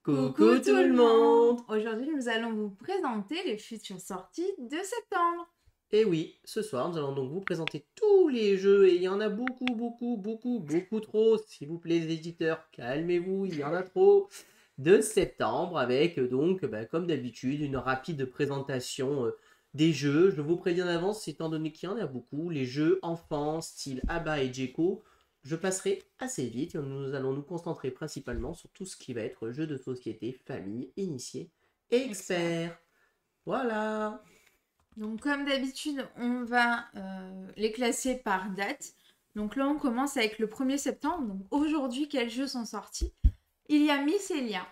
Coucou tout le monde! Aujourd'hui, nous allons vous présenter les futures sorties de septembre. Et oui, ce soir, nous allons donc vous présenter tous les jeux, et il y en a beaucoup trop. S'il vous plaît, les éditeurs, calmez-vous, il y en a trop. De septembre, avec donc, comme d'habitude, une rapide présentation des jeux. Je vous préviens d'avance, étant donné qu'il y en a beaucoup, les jeux enfants, style Abba et Djeko, je passerai assez vite. Nous allons nous concentrer principalement sur tout ce qui va être jeux de société, famille, initiés et experts. Voilà. Donc, comme d'habitude, on va les classer par date. Donc là, on commence avec le 1er septembre. Donc aujourd'hui, quels jeux sont sortis? Il y a Mycelia.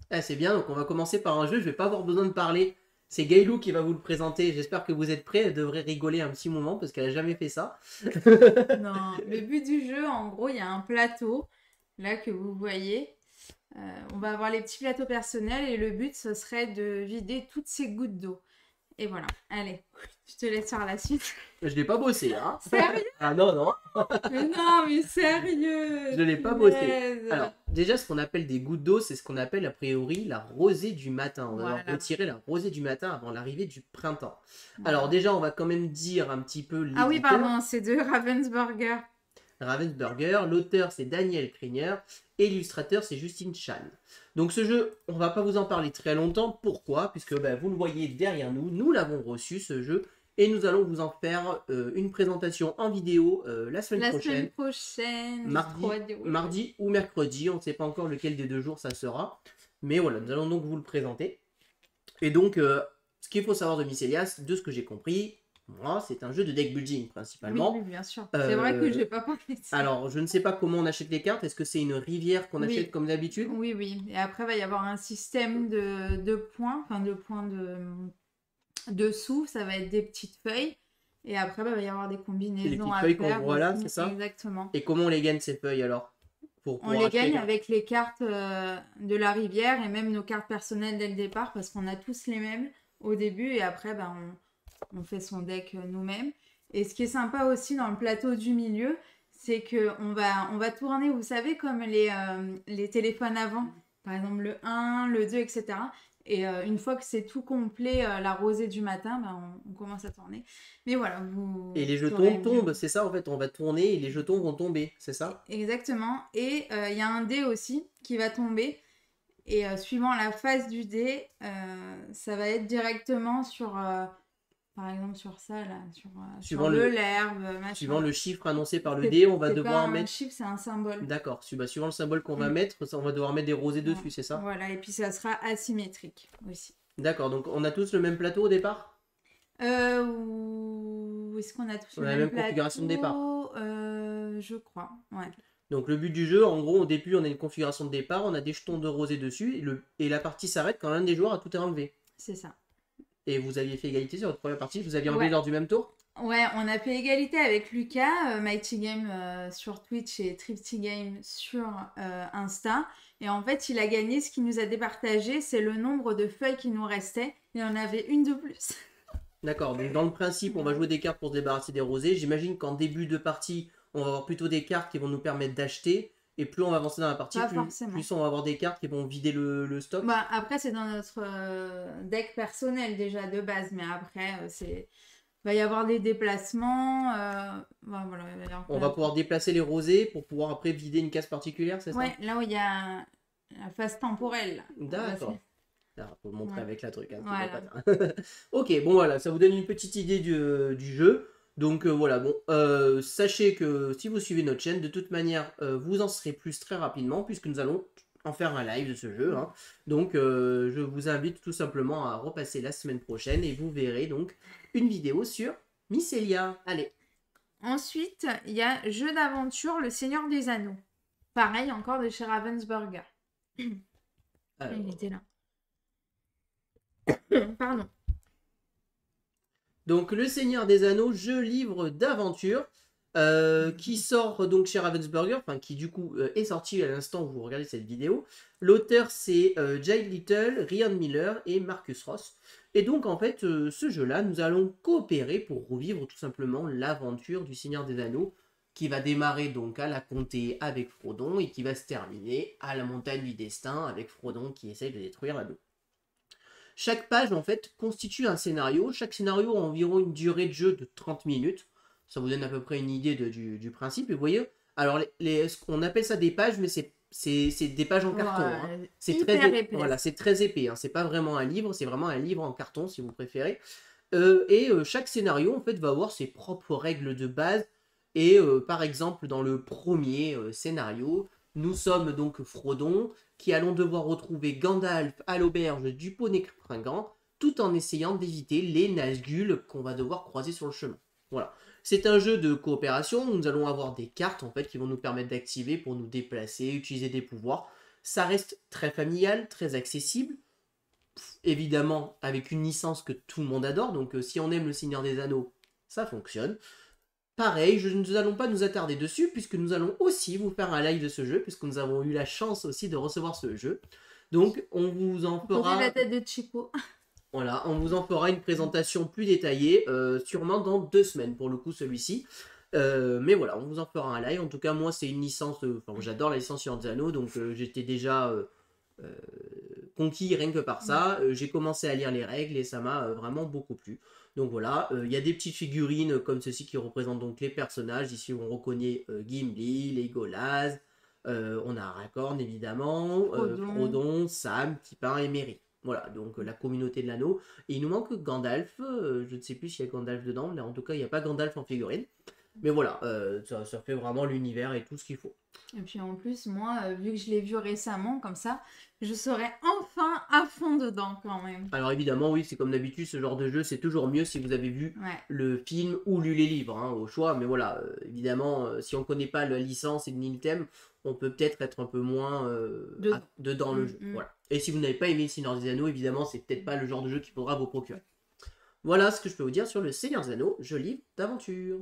Ah, c'est bien, donc on va commencer par un jeu, je vais pas avoir besoin de parler. C'est Gailou qui va vous le présenter, j'espère que vous êtes prêts, elle devrait rigoler un petit moment parce qu'elle a jamais fait ça. Non, le but du jeu, en gros, il y a un plateau, là que vous voyez. On va avoir les petits plateaux personnels et le but, ce serait de vider toutes ces gouttes d'eau. Et voilà, allez, je te laisse faire la suite. Je l'ai pas bossé, hein. Sérieux? Ah non, non. Mais non, mais sérieux. Je l'ai pas bossé. Alors, déjà, ce qu'on appelle des gouttes d'eau, c'est ce qu'on appelle a priori la rosée du matin. On va retirer la rosée du matin avant l'arrivée du printemps. Alors déjà, on va quand même dire un petit peu l'éditeur. Ah oui, pardon, c'est de Ravensburger. Ravensburger, l'auteur c'est Daniel Krieger et l'illustrateur c'est Justine Chan. Donc ce jeu, on va pas vous en parler très longtemps. Pourquoi? Puisque vous le voyez derrière nous, nous l'avons reçu ce jeu et nous allons vous en faire une présentation en vidéo la semaine prochaine. Mardi ou mercredi, on ne sait pas encore lequel des deux jours ça sera. Mais voilà, nous allons donc vous le présenter. Et donc, ce qu'il faut savoir de Mycelia, de ce que j'ai compris, moi, c'est un jeu de deck building principalement. Oui, bien sûr. C'est vrai que je n'ai pas parlé de ça. Alors, je ne sais pas comment on achète les cartes. Est-ce que c'est une rivière qu'on achète comme d'habitude? Oui, oui. Et après, il va y avoir un système de points, enfin de points dessous. Ça va être des petites feuilles. Et après, il va y avoir des combinaisons à faire. Les petites feuilles qu'on voit là, c'est ça? Exactement. Et comment on les gagne ces feuilles alors? On les gagne avec les cartes de la rivière et même nos cartes personnelles dès le départ parce qu'on a tous les mêmes au début et après, on fait son deck nous-mêmes. Et ce qui est sympa aussi dans le plateau du milieu, c'est qu'on va tourner, vous savez, comme les téléphones avant. Par exemple, le 1, le 2, etc. Et une fois que c'est tout complet, la rosée du matin, on commence à tourner. Mais voilà, vous... Et les jetons tombent, c'est ça en fait, on va tourner et les jetons vont tomber, c'est ça? Exactement. Et il y a un dé aussi qui va tomber. Et suivant la phase du dé, ça va être directement sur... par exemple, sur ça, là, sur l'herbe, machin. Suivant le chiffre annoncé par le dé, on va devoir mettre... C'est pas un chiffre, c'est un symbole. D'accord, suivant le symbole qu'on va mettre, on va devoir mettre des rosées dessus, c'est ça? Voilà, et puis ça sera asymétrique aussi. D'accord, donc on a tous le même plateau au départ? Est-ce qu'on a tous le même plateau? Configuration de départ? Je crois, ouais. Donc le but du jeu, en gros, au début, on a une configuration de départ, on a des jetons de rosée dessus, et la partie s'arrête quand l'un des joueurs a tout enlevé. C'est ça. Et vous aviez fait égalité sur votre première partie, vous aviez enlevé lors du même tour? Ouais, on a fait égalité avec Lucas, Mighty Game sur Twitch et Tripty Game sur Insta. Et en fait, il a gagné. Ce qu'il nous a départagé, c'est le nombre de feuilles qui nous restait. Il en avait une de plus. D'accord, donc dans le principe, on va jouer des cartes pour se débarrasser des rosées. J'imagine qu'en début de partie, on va avoir plutôt des cartes qui vont nous permettre d'acheter. Et plus on va avancer dans la partie, plus on va avoir des cartes qui vont vider le stock. Après, c'est dans notre deck personnel déjà de base. Mais après, il va y avoir des déplacements. Voilà, on va pouvoir déplacer les rosées pour pouvoir après vider une case particulière, c'est ça? Ouais, là où il y a la phase temporelle. D'accord. Pour le montrer avec la truc. Hein, voilà. Ok, bon voilà, ça vous donne une petite idée du jeu. Donc voilà, bon, sachez que si vous suivez notre chaîne, de toute manière, vous en serez plus très rapidement puisque nous allons en faire un live de ce jeu. Hein. Donc je vous invite tout simplement à repasser la semaine prochaine et vous verrez donc une vidéo sur Mycelia. Allez. Ensuite, il y a Jeu d'aventure, Le Seigneur des Anneaux. Pareil, encore de chez Ravensburger. Alors... Il était là. Pardon. Donc, Le Seigneur des Anneaux, jeu livre d'aventure, qui sort donc chez Ravensburger, enfin qui du coup est sorti à l'instant où vous regardez cette vidéo. L'auteur c'est Jay Little, Ryan Miller et Marcus Ross. Et donc en fait, ce jeu-là, nous allons coopérer pour revivre tout simplement l'aventure du Seigneur des Anneaux qui va démarrer donc à la comté avec Frodon et qui va se terminer à la montagne du destin avec Frodon qui essaye de détruire l'anneau. Chaque page en fait constitue un scénario. Chaque scénario a environ une durée de jeu de 30 minutes. Ça vous donne à peu près une idée du principe. Et vous voyez, alors on appelle ça des pages, mais c'est des pages en carton. Hein. C'est voilà, c'est très épais. Hein. C'est pas vraiment un livre, c'est vraiment un livre en carton si vous préférez. Chaque scénario en fait va avoir ses propres règles de base. Et par exemple, dans le premier scénario, nous sommes donc Frodon, qui allons devoir retrouver Gandalf à l'auberge du Poney Fringant, tout en essayant d'éviter les Nazgûl qu'on va devoir croiser sur le chemin. Voilà. C'est un jeu de coopération, nous allons avoir des cartes en fait qui vont nous permettre d'activer pour nous déplacer, utiliser des pouvoirs. Ça reste très familial, très accessible, évidemment avec une licence que tout le monde adore, donc si on aime le Seigneur des Anneaux, ça fonctionne. Pareil, nous allons pas nous attarder dessus, puisque nous allons aussi vous faire un live de ce jeu, puisque nous avons eu la chance aussi de recevoir ce jeu. Donc, on vous en fera... la tête de Chico. Voilà, on vous en fera une présentation plus détaillée, sûrement dans 2 semaines, pour le coup, celui-ci. Mais voilà, on vous en fera un live. En tout cas, moi, c'est une licence... Enfin, j'adore la licence Seigneur des Anneaux, donc j'étais déjà... conquis rien que par ça. J'ai commencé à lire les règles et ça m'a vraiment beaucoup plu. Donc voilà, il y a des petites figurines comme ceci qui représentent donc les personnages. Ici on reconnaît Gimli, Legolas, on a Aragorn évidemment, Frodon, Sam, Pippin et Merry. Voilà, donc la communauté de l'anneau. Et il nous manque Gandalf, je ne sais plus s'il y a Gandalf dedans, mais en tout cas il n'y a pas Gandalf en figurine. Mais voilà, ça fait vraiment l'univers et tout ce qu'il faut. Et puis en plus, moi, vu que je l'ai vu récemment comme ça, je serai enfin à fond dedans quand même. Alors évidemment, oui, c'est comme d'habitude, ce genre de jeu, c'est toujours mieux si vous avez vu le film ou lu les livres, hein, au choix. Mais voilà, évidemment, si on ne connaît pas la licence et le thème, on peut peut-être être un peu moins dedans le jeu. Voilà. Et si vous n'avez pas aimé le Seigneur des Anneaux, évidemment, c'est peut-être pas le genre de jeu qu'il faudra vous procurer. Voilà ce que je peux vous dire sur le Seigneur des Anneaux, jeu livre d'aventure.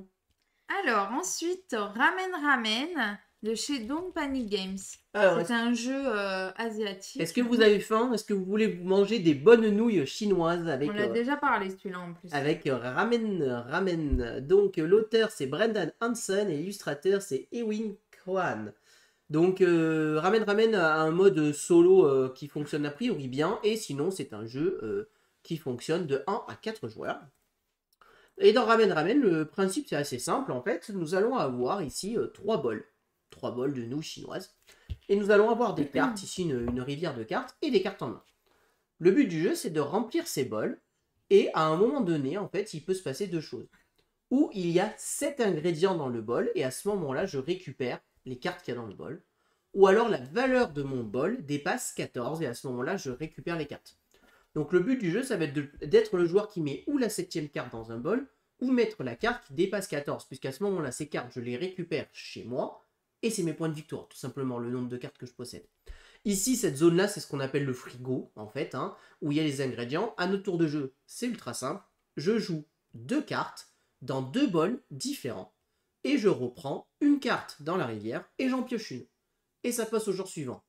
Alors ensuite, Ramen de chez Don't Panic Games. C'est un jeu asiatique. Est-ce que vous avez faim? Est-ce que vous voulez manger des bonnes nouilles chinoises avec... On l'a déjà parlé celui-là en plus. Avec Ramen. Donc l'auteur c'est Brendan Hansen et l'illustrateur c'est Ewin Kwan. Donc Ramen a un mode solo qui fonctionne a priori bien. Et sinon c'est un jeu qui fonctionne de 1 à 4 joueurs. Et dans Ramen, le principe c'est assez simple en fait. Nous allons avoir ici 3 bols. 3 bols de nouilles chinoises. Et nous allons avoir des cartes, ici une rivière de cartes et des cartes en main. Le but du jeu c'est de remplir ces bols. Et à un moment donné, en fait, il peut se passer 2 choses. Ou il y a 7 ingrédients dans le bol et à ce moment-là, je récupère les cartes qu'il y a dans le bol. Ou alors la valeur de mon bol dépasse 14 et à ce moment-là, je récupère les cartes. Donc le but du jeu, ça va être d'être le joueur qui met ou la 7e carte dans un bol, ou mettre la carte qui dépasse 14, puisqu'à ce moment-là, ces cartes, je les récupère chez moi, et c'est mes points de victoire, tout simplement, le nombre de cartes que je possède. Ici, cette zone-là, c'est ce qu'on appelle le frigo, en fait, hein, où il y a les ingrédients. À notre tour de jeu, c'est ultra simple. Je joue 2 cartes dans 2 bols différents, et je reprends une carte dans la rivière, et j'en pioche une. Et ça passe au jour suivant.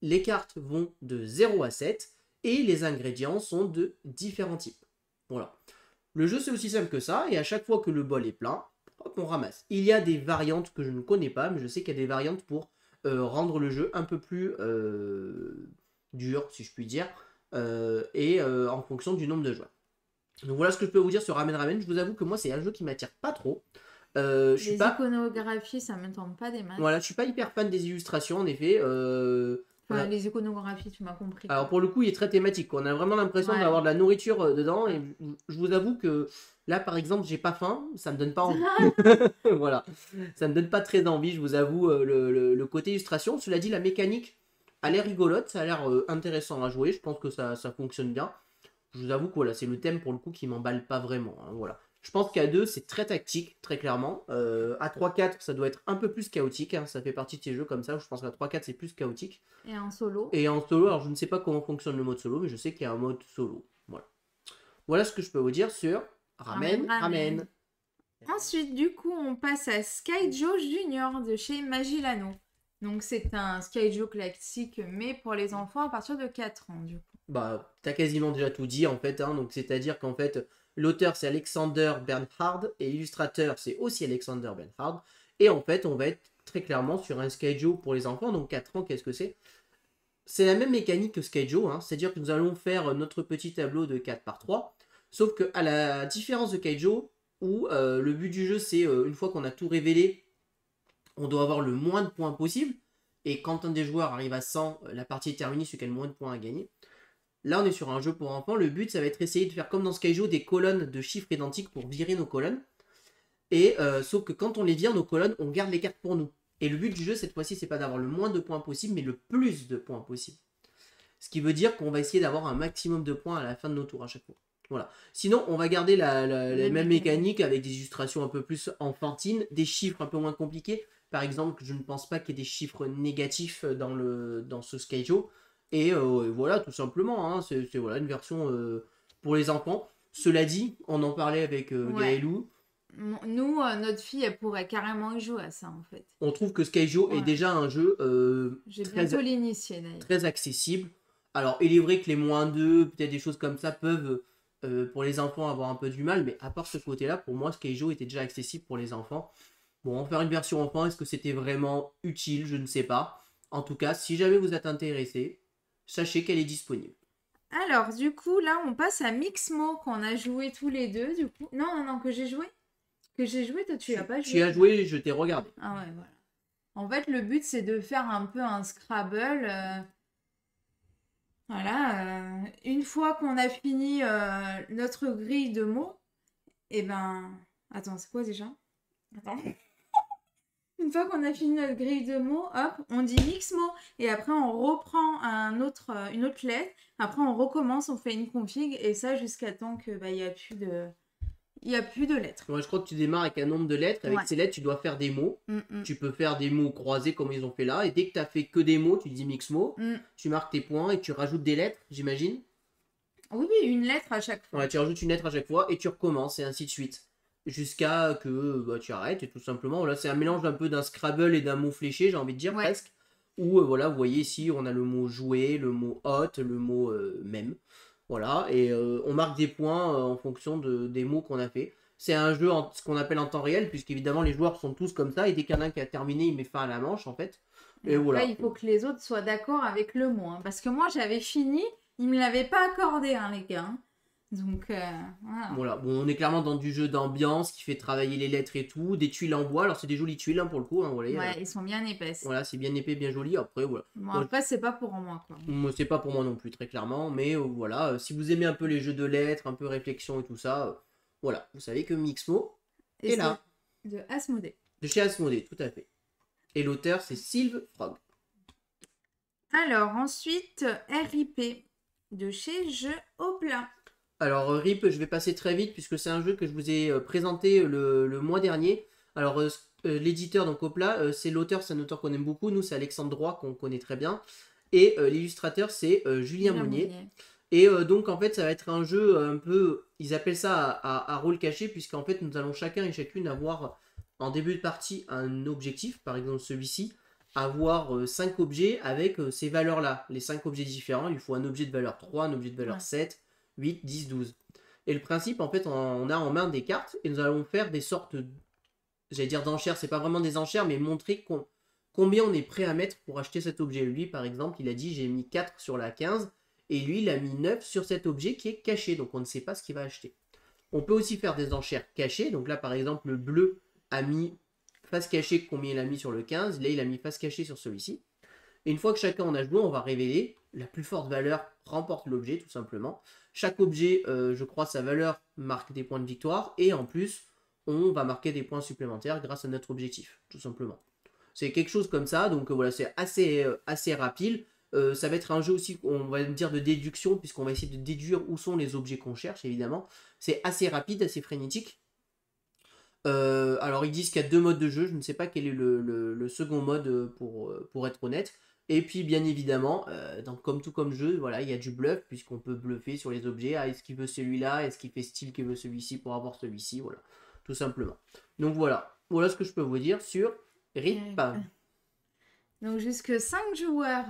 Les cartes vont de 0 à 7, et les ingrédients sont de différents types. Voilà. Le jeu, c'est aussi simple que ça, et à chaque fois que le bol est plein, hop, on ramasse. Il y a des variantes que je ne connais pas, mais je sais qu'il y a des variantes pour rendre le jeu un peu plus dur, si je puis dire, en fonction du nombre de joueurs. Donc voilà ce que je peux vous dire sur Ramen. Je vous avoue que moi, c'est un jeu qui m'attire pas trop. Les iconographies, ça me tente pas des masses. Voilà, je suis pas hyper fan des illustrations, en effet. Enfin, les iconographies, tu m'as compris. Alors pour le coup, il est très thématique. On a vraiment l'impression d'avoir de la nourriture dedans. Et je vous avoue que là, par exemple, j'ai pas faim. Ça me donne pas envie. Voilà. Ça me donne pas très envie, je vous avoue, le côté illustration. Cela dit, la mécanique a l'air rigolote. Ça a l'air intéressant à jouer. Je pense que ça fonctionne bien. Je vous avoue que voilà, c'est le thème pour le coup qui m'emballe pas vraiment. Hein, voilà. Je pense qu'à 2, c'est très tactique, très clairement. À 3-4, ça doit être un peu plus chaotique. Hein. Ça fait partie de ces jeux comme ça. Je pense qu'à 3-4, c'est plus chaotique. Et en solo. Et en solo, alors je ne sais pas comment fonctionne le mode solo, mais je sais qu'il y a un mode solo. Voilà. Voilà ce que je peux vous dire sur Ramen. Ensuite, du coup, on passe à Skyjo Junior de chez Magilano. Donc, c'est un Skyjo classique, mais pour les enfants à partir de 4 ans, du coup. Bah, t'as quasiment déjà tout dit, en fait. Hein. Donc, c'est-à-dire qu'en fait, l'auteur, c'est Alexander Bernhard, et l'illustrateur, c'est aussi Alexander Bernhard. Et en fait, on va être très clairement sur un Skyjo pour les enfants. Donc 4 ans, qu'est-ce que c'est? C'est la même mécanique que Skyjo, hein, c'est-à-dire que nous allons faire notre petit tableau de 4 par 3. Sauf que à la différence de Skyjo, où le but du jeu, c'est une fois qu'on a tout révélé, on doit avoir le moins de points possible. Et quand un des joueurs arrive à 100, la partie est terminée, celui qui a le moins de points à gagner. Là, on est sur un jeu pour enfants. Le but, ça va être essayer de faire comme dans Skyjo, des colonnes de chiffres identiques pour virer nos colonnes. Et sauf que quand on les vire, nos colonnes, on garde les cartes pour nous. Et le but du jeu, cette fois-ci, c'est pas d'avoir le moins de points possible, mais le plus de points possible. Ce qui veut dire qu'on va essayer d'avoir un maximum de points à la fin de nos tours à chaque fois. Voilà. Sinon, on va garder la même mécanique avec des illustrations un peu plus enfantines, des chiffres un peu moins compliqués. Par exemple, je ne pense pas qu'il y ait des chiffres négatifs dans ce Skyjo. Et voilà, tout simplement, hein, c'est voilà, une version pour les enfants. Cela dit, on en parlait avec Gaëlou. Nous, notre fille, elle pourrait carrément y jouer à ça, en fait. On trouve que Skyjo est déjà un jeu J'ai bientôt l'initier, d'ailleurs. Très accessible. Alors, il est vrai que les moins 2, peut-être des choses comme ça, peuvent, pour les enfants, avoir un peu du mal. Mais à part ce côté-là, pour moi, Skyjo était déjà accessible pour les enfants. Bon, en faire une version enfant, est-ce que c'était vraiment utile? Je ne sais pas. En tout cas, si jamais vous êtes intéressé, sachez qu'elle est disponible. Alors, du coup, là, on passe à Mixmo, qu'on a joué tous les deux, du coup. Non, que j'ai joué. Que j'ai joué, toi, tu n'as pas joué. Tu as joué, je t'ai regardé. Ah ouais, voilà. En fait, le but, c'est de faire un peu un Scrabble. Voilà. Une fois qu'on a fini notre grille de mots, et ben... Attends, c'est quoi déjà? Attends. Une fois qu'on a fini notre grille de mots, hop, on dit mix mots. Et après, on reprend une autre lettre. Après, on recommence, on fait une config. Et ça, jusqu'à temps qu'il n'y a plus de... Il n'y a plus de lettres. Ouais, je crois que tu démarres avec un nombre de lettres. Avec ces lettres, tu dois faire des mots. Tu peux faire des mots croisés comme ils ont fait là. Et dès que tu as fait que des mots, tu dis mix mots. Tu marques tes points et tu rajoutes des lettres, j'imagine. Oui, une lettre à chaque fois. Ouais, tu rajoutes une lettre à chaque fois et tu recommences et ainsi de suite. Jusqu'à que tu arrêtes et tout simplement. Voilà, c'est un mélange un peu d'un Scrabble et d'un mot fléché, j'ai envie de dire presque. Où voilà, vous voyez ici, on a le mot jouer, le mot hot, le mot même. Voilà, et on marque des points en fonction des mots qu'on a fait. C'est un jeu, ce qu'on appelle en temps réel, puisqu'évidemment les joueurs sont tous comme ça, et dès qu'il y en a un qui a terminé, il met fin à la manche en fait. Et voilà. Il faut que les autres soient d'accord avec le mot. Hein, parce que moi j'avais fini, ils ne me l'avaient pas accordé, hein, les gars. Donc voilà. Bon, on est clairement dans du jeu d'ambiance qui fait travailler les lettres et tout, des tuiles en bois. Alors c'est des jolies tuiles hein, pour le coup. Hein, voilà, ouais, ils sont bien épaisses. Voilà, c'est bien épais, bien joli. Après, voilà. Bon, après, c'est pas pour moi, quoi. C'est pas pour moi non plus, très clairement. Mais voilà, si vous aimez un peu les jeux de lettres, un peu réflexion et tout ça, voilà, vous savez que Mixmo est là. De Asmodée. De chez Asmodée, tout à fait. Et l'auteur, c'est Sylve Frog. Alors, ensuite, RIP de chez Jeux au plat. Alors, RIP, je vais passer très vite puisque c'est un jeu que je vous ai présenté le mois dernier. Alors, l'éditeur, donc Opla, c'est l'auteur, c'est un auteur qu'on aime beaucoup. Nous, c'est Alexandre Droit, qu'on connaît très bien. Et l'illustrateur, c'est Julien Monnier. Et donc, en fait, ça va être un jeu un peu... Ils appellent ça à rôle caché puisqu'en fait, nous allons chacun et chacune avoir, en début de partie, un objectif. Par exemple, celui-ci. Avoir 5 objets avec ces valeurs-là. Les 5 objets différents. Il faut un objet de valeur 3, un objet de valeur 7... 8, 10, 12. Et le principe, en fait, on a en main des cartes et nous allons faire des sortes, j'allais dire d'enchères, c'est pas vraiment des enchères, mais montrer combien on est prêt à mettre pour acheter cet objet. Lui, par exemple, il a dit j'ai mis 4 sur la 15 et lui, il a mis 9 sur cet objet qui est caché, donc on ne sait pas ce qu'il va acheter. On peut aussi faire des enchères cachées, donc là, par exemple, le bleu a mis face cachée combien il a mis sur le 15, là, il a mis face cachée sur celui-ci. Et une fois que chacun en a joué, on va révéler la plus forte valeur remporte l'objet, tout simplement. Chaque objet, je crois, sa valeur marque des points de victoire. Et en plus, on va marquer des points supplémentaires grâce à notre objectif, tout simplement. C'est quelque chose comme ça. Donc voilà, c'est assez rapide. Ça va être un jeu aussi, on va dire, de déduction, puisqu'on va essayer de déduire où sont les objets qu'on cherche, évidemment. C'est assez rapide, assez frénétique. Alors, ils disent qu'il y a 2 modes de jeu. Je ne sais pas quel est le second mode, pour être honnête. Et puis bien évidemment, donc comme tout comme jeu, voilà, il y a du bluff puisqu'on peut bluffer sur les objets. Ah, est-ce qu'il veut celui-là? Est-ce qu'il fait style qu'il veut celui-ci pour avoir celui-ci? Voilà, tout simplement. Donc voilà ce que je peux vous dire sur RIP. Donc jusque 5 joueurs,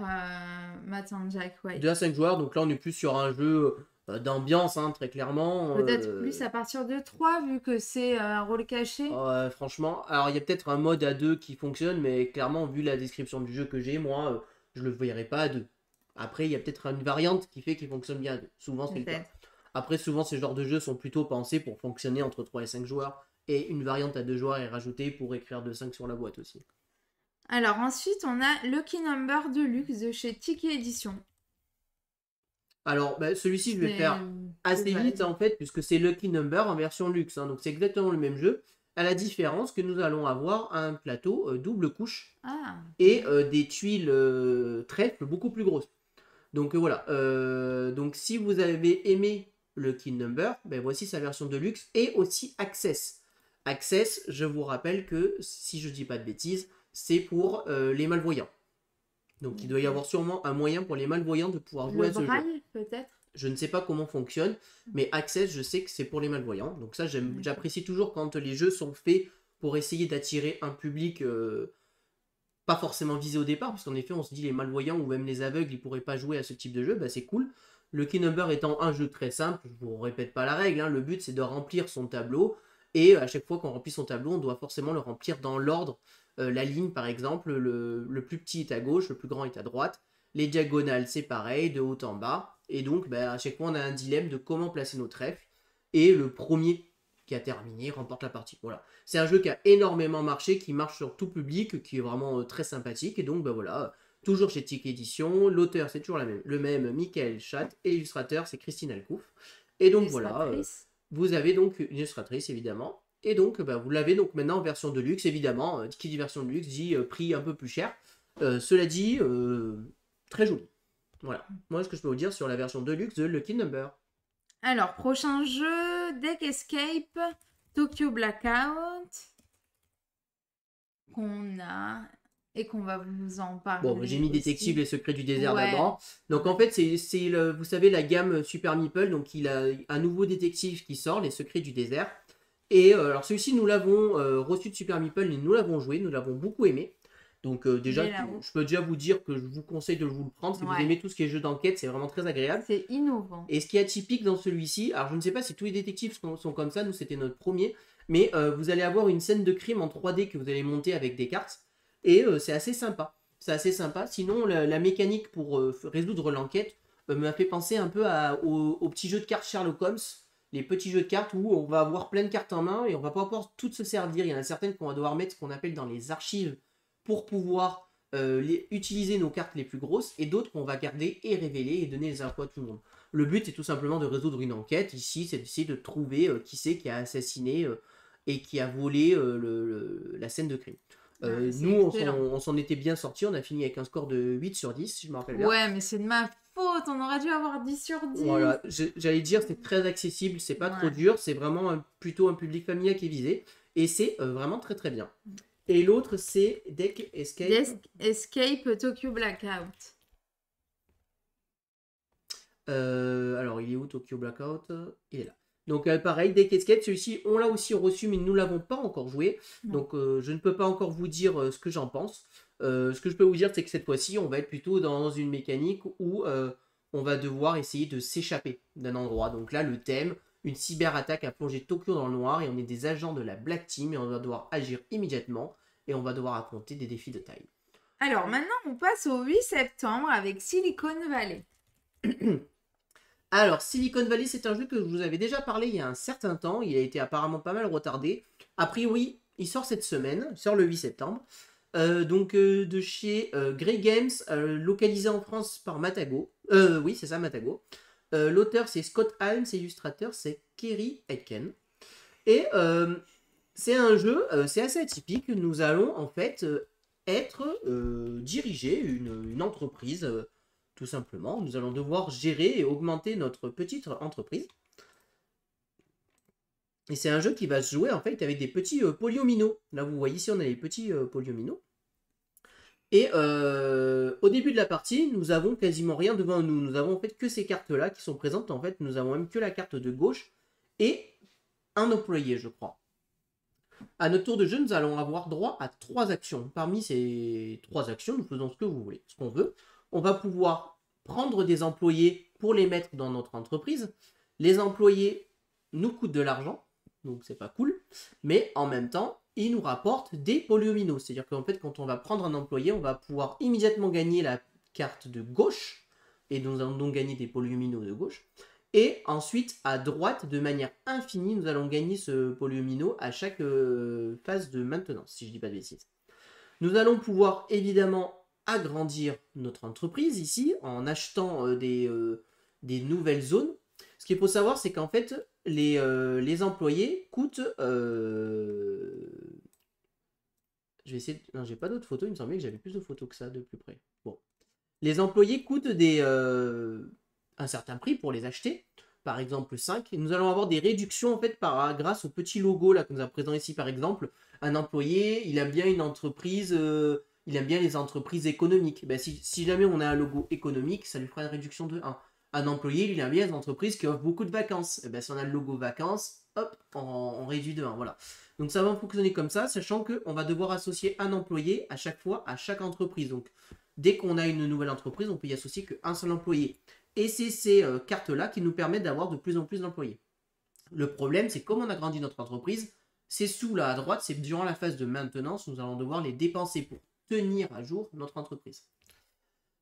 Matin Jack, ouais. 2 à 5 joueurs, donc là on est plus sur un jeu d'ambiance, hein, très clairement. Peut-être plus à partir de 3 vu que c'est un rôle caché. Franchement, alors il y a peut-être un mode à 2 qui fonctionne, mais clairement, vu la description du jeu que j'ai, moi, je le verrai pas à 2. Après, il y a peut-être une variante qui fait qu'il fonctionne bien à 2. Souvent, c'est le cas. Peut-être. Après, souvent, ces genres de jeux sont plutôt pensés pour fonctionner entre 3 et 5 joueurs. Et une variante à 2 joueurs est rajoutée pour écrire de 5 sur la boîte aussi. Alors ensuite, on a Lucky Number Deluxe de chez Tiki Edition. Alors, celui-ci, je vais le faire assez vite en fait, puisque c'est Lucky Number en version luxe. Hein, donc, c'est exactement le même jeu. À la différence que nous allons avoir un plateau double couche et des tuiles trèfle beaucoup plus grosses. Donc, voilà. Donc, si vous avez aimé Lucky Number, voici sa version de luxe et aussi Access. Access, je vous rappelle que, si je dis pas de bêtises, c'est pour les malvoyants. Donc il doit y avoir sûrement un moyen pour les malvoyants de pouvoir jouer à ce jeu. Peut-être. Je ne sais pas comment fonctionne, mais Access, je sais que c'est pour les malvoyants. Donc ça, j'apprécie toujours quand les jeux sont faits pour essayer d'attirer un public pas forcément visé au départ, parce qu'en effet, on se dit les malvoyants ou même les aveugles, ils pourraient pas jouer à ce type de jeu, c'est cool. Le Key Number étant un jeu très simple, je vous répète pas la règle, hein, le but c'est de remplir son tableau, et à chaque fois qu'on remplit son tableau, on doit forcément le remplir dans l'ordre. La ligne, par exemple, le plus petit est à gauche, le plus grand est à droite. Les diagonales, c'est pareil, de haut en bas. Et donc, à chaque fois, on a un dilemme de comment placer nos trèfles. Et le premier qui a terminé remporte la partie. Voilà. C'est un jeu qui a énormément marché, qui marche sur tout public, qui est vraiment très sympathique. Et donc, voilà, toujours chez Tic Edition. L'auteur, c'est toujours le même, Michael Schatt. Et l'illustrateur, c'est Christine Alcouf. Et donc, voilà, vous avez donc une illustratrice, évidemment. Et donc, vous l'avez donc maintenant en version de luxe, évidemment. Qui dit version de luxe dit prix un peu plus cher. Cela dit, très joli. Voilà. Moi, ce que je peux vous dire sur la version de luxe de Lucky Number. Alors, prochain jeu, Deck Escape, Tokyo Blackout. Qu'on a et qu'on va vous en parler. Bon, j'ai mis aussi. Détective les secrets du désert d'abord. Donc en fait, c'est vous savez, la gamme Super Meeple. Donc il a un nouveau détective qui sort, les secrets du désert. Et alors celui-ci, nous l'avons reçu de Super Meeple et nous l'avons joué, nous l'avons beaucoup aimé. Donc déjà, je peux déjà vous dire que je vous conseille de vous le prendre. Si vous aimez tout ce qui est jeu d'enquête, c'est vraiment très agréable. C'est innovant. Et ce qui est atypique dans celui-ci, alors je ne sais pas si tous les détectives sont comme ça, nous c'était notre premier, mais vous allez avoir une scène de crime en 3D que vous allez monter avec des cartes. Et c'est assez sympa. C'est assez sympa. Sinon, la mécanique pour résoudre l'enquête m'a fait penser un peu au petit jeu de cartes Sherlock Holmes. Les petits jeux de cartes où on va avoir plein de cartes en main et on va pas pouvoir toutes se servir. Il y en a certaines qu'on va devoir mettre ce qu'on appelle dans les archives pour pouvoir utiliser nos cartes les plus grosses et d'autres qu'on va garder et révéler et donner les infos à tout le monde. Le but est tout simplement de résoudre une enquête. Ici, c'est d'essayer de trouver qui c'est qui a assassiné et qui a volé la scène de crime. Nous, on s'en était bien sortis. On a fini avec un score de 8 sur 10, si je me rappelle bien. Ouais, mais c'est de ma faute. On aurait dû avoir 10 sur 10. Voilà, j'allais dire, c'est très accessible. C'est pas trop dur. C'est vraiment plutôt un public familial qui est visé. Et c'est vraiment très très bien. Et l'autre, c'est Deck Escape. Deck Escape Tokyo Blackout. Alors, il est où Tokyo Blackout? Il est là. Donc pareil, Deck Escape, celui-ci, on l'a aussi reçu, mais nous ne l'avons pas encore joué. Non. Donc je ne peux pas encore vous dire ce que j'en pense. Ce que je peux vous dire, c'est que cette fois-ci, on va être plutôt dans une mécanique où on va devoir essayer de s'échapper d'un endroit. Donc là, le thème, une cyberattaque a plongé Tokyo dans le noir et on est des agents de la Black Team et on va devoir agir immédiatement et on va devoir affronter des défis de taille. Alors maintenant, on passe au 8 septembre avec Silicon Valley. Alors, Silicon Valley, c'est un jeu que je vous avais déjà parlé il y a un certain temps. Il a été apparemment pas mal retardé. A priori, il sort cette semaine. Il sort le 8 septembre. De chez Grey Games, localisé en France par Matago. Oui, c'est ça, Matago. L'auteur, c'est Scott Almes. Et l'illustrateur, c'est Kerry Aitken. Et c'est un jeu, c'est assez atypique. Nous allons en fait diriger une entreprise... Tout simplement, nous allons devoir gérer et augmenter notre petite entreprise. Et c'est un jeu qui va se jouer en fait avec des petits polyomino. Là, vous voyez ici, on a les petits polyomino. Et au début de la partie, nous avons quasiment rien devant nous. Nous avons en fait que ces cartes-là qui sont présentes. En fait, nous avons même que la carte de gauche et un employé, je crois. À notre tour de jeu, nous allons avoir droit à 3 actions. Parmi ces 3 actions, nous faisons ce que vous voulez, ce qu'on veut. On va pouvoir prendre des employés pour les mettre dans notre entreprise. Les employés nous coûtent de l'argent, donc c'est pas cool, mais en même temps, ils nous rapportent des polyomino. C'est-à-dire qu'en fait, quand on va prendre un employé, on va pouvoir immédiatement gagner la carte de gauche, et nous allons donc gagner des polyomino de gauche. Et ensuite, à droite, de manière infinie, nous allons gagner ce polyomino à chaque phase de maintenance, si je dis pas de bêtises. Nous allons pouvoir évidemment agrandir notre entreprise ici en achetant des nouvelles zones. Ce qu'il faut savoir, c'est qu'en fait, les employés coûtent... Je vais essayer... Non, j'ai pas d'autres photos. Il me semblait que j'avais plus de photos que ça de plus près. Bon. Les employés coûtent un certain prix pour les acheter. Par exemple 5. Et nous allons avoir des réductions en fait grâce au petit logo là, que nous avons présent ici. Par exemple, un employé, il aime bien une entreprise... il aime bien les entreprises économiques. Ben, si jamais on a un logo économique, ça lui fera une réduction de 1. Un employé, il aime bien les entreprises qui offrent beaucoup de vacances. Et ben, si on a le logo vacances, hop, on réduit de 1. Voilà. Donc ça va fonctionner comme ça, sachant qu'on va devoir associer un employé à chaque fois à chaque entreprise. Donc dès qu'on a une nouvelle entreprise, on peut y associer qu'un seul employé. Et c'est ces cartes-là qui nous permettent d'avoir de plus en plus d'employés. Le problème, c'est comme on a grandi notre entreprise, ces sous-là à droite, c'est durant la phase de maintenance, nous allons devoir les dépenser pour tenir à jour notre entreprise.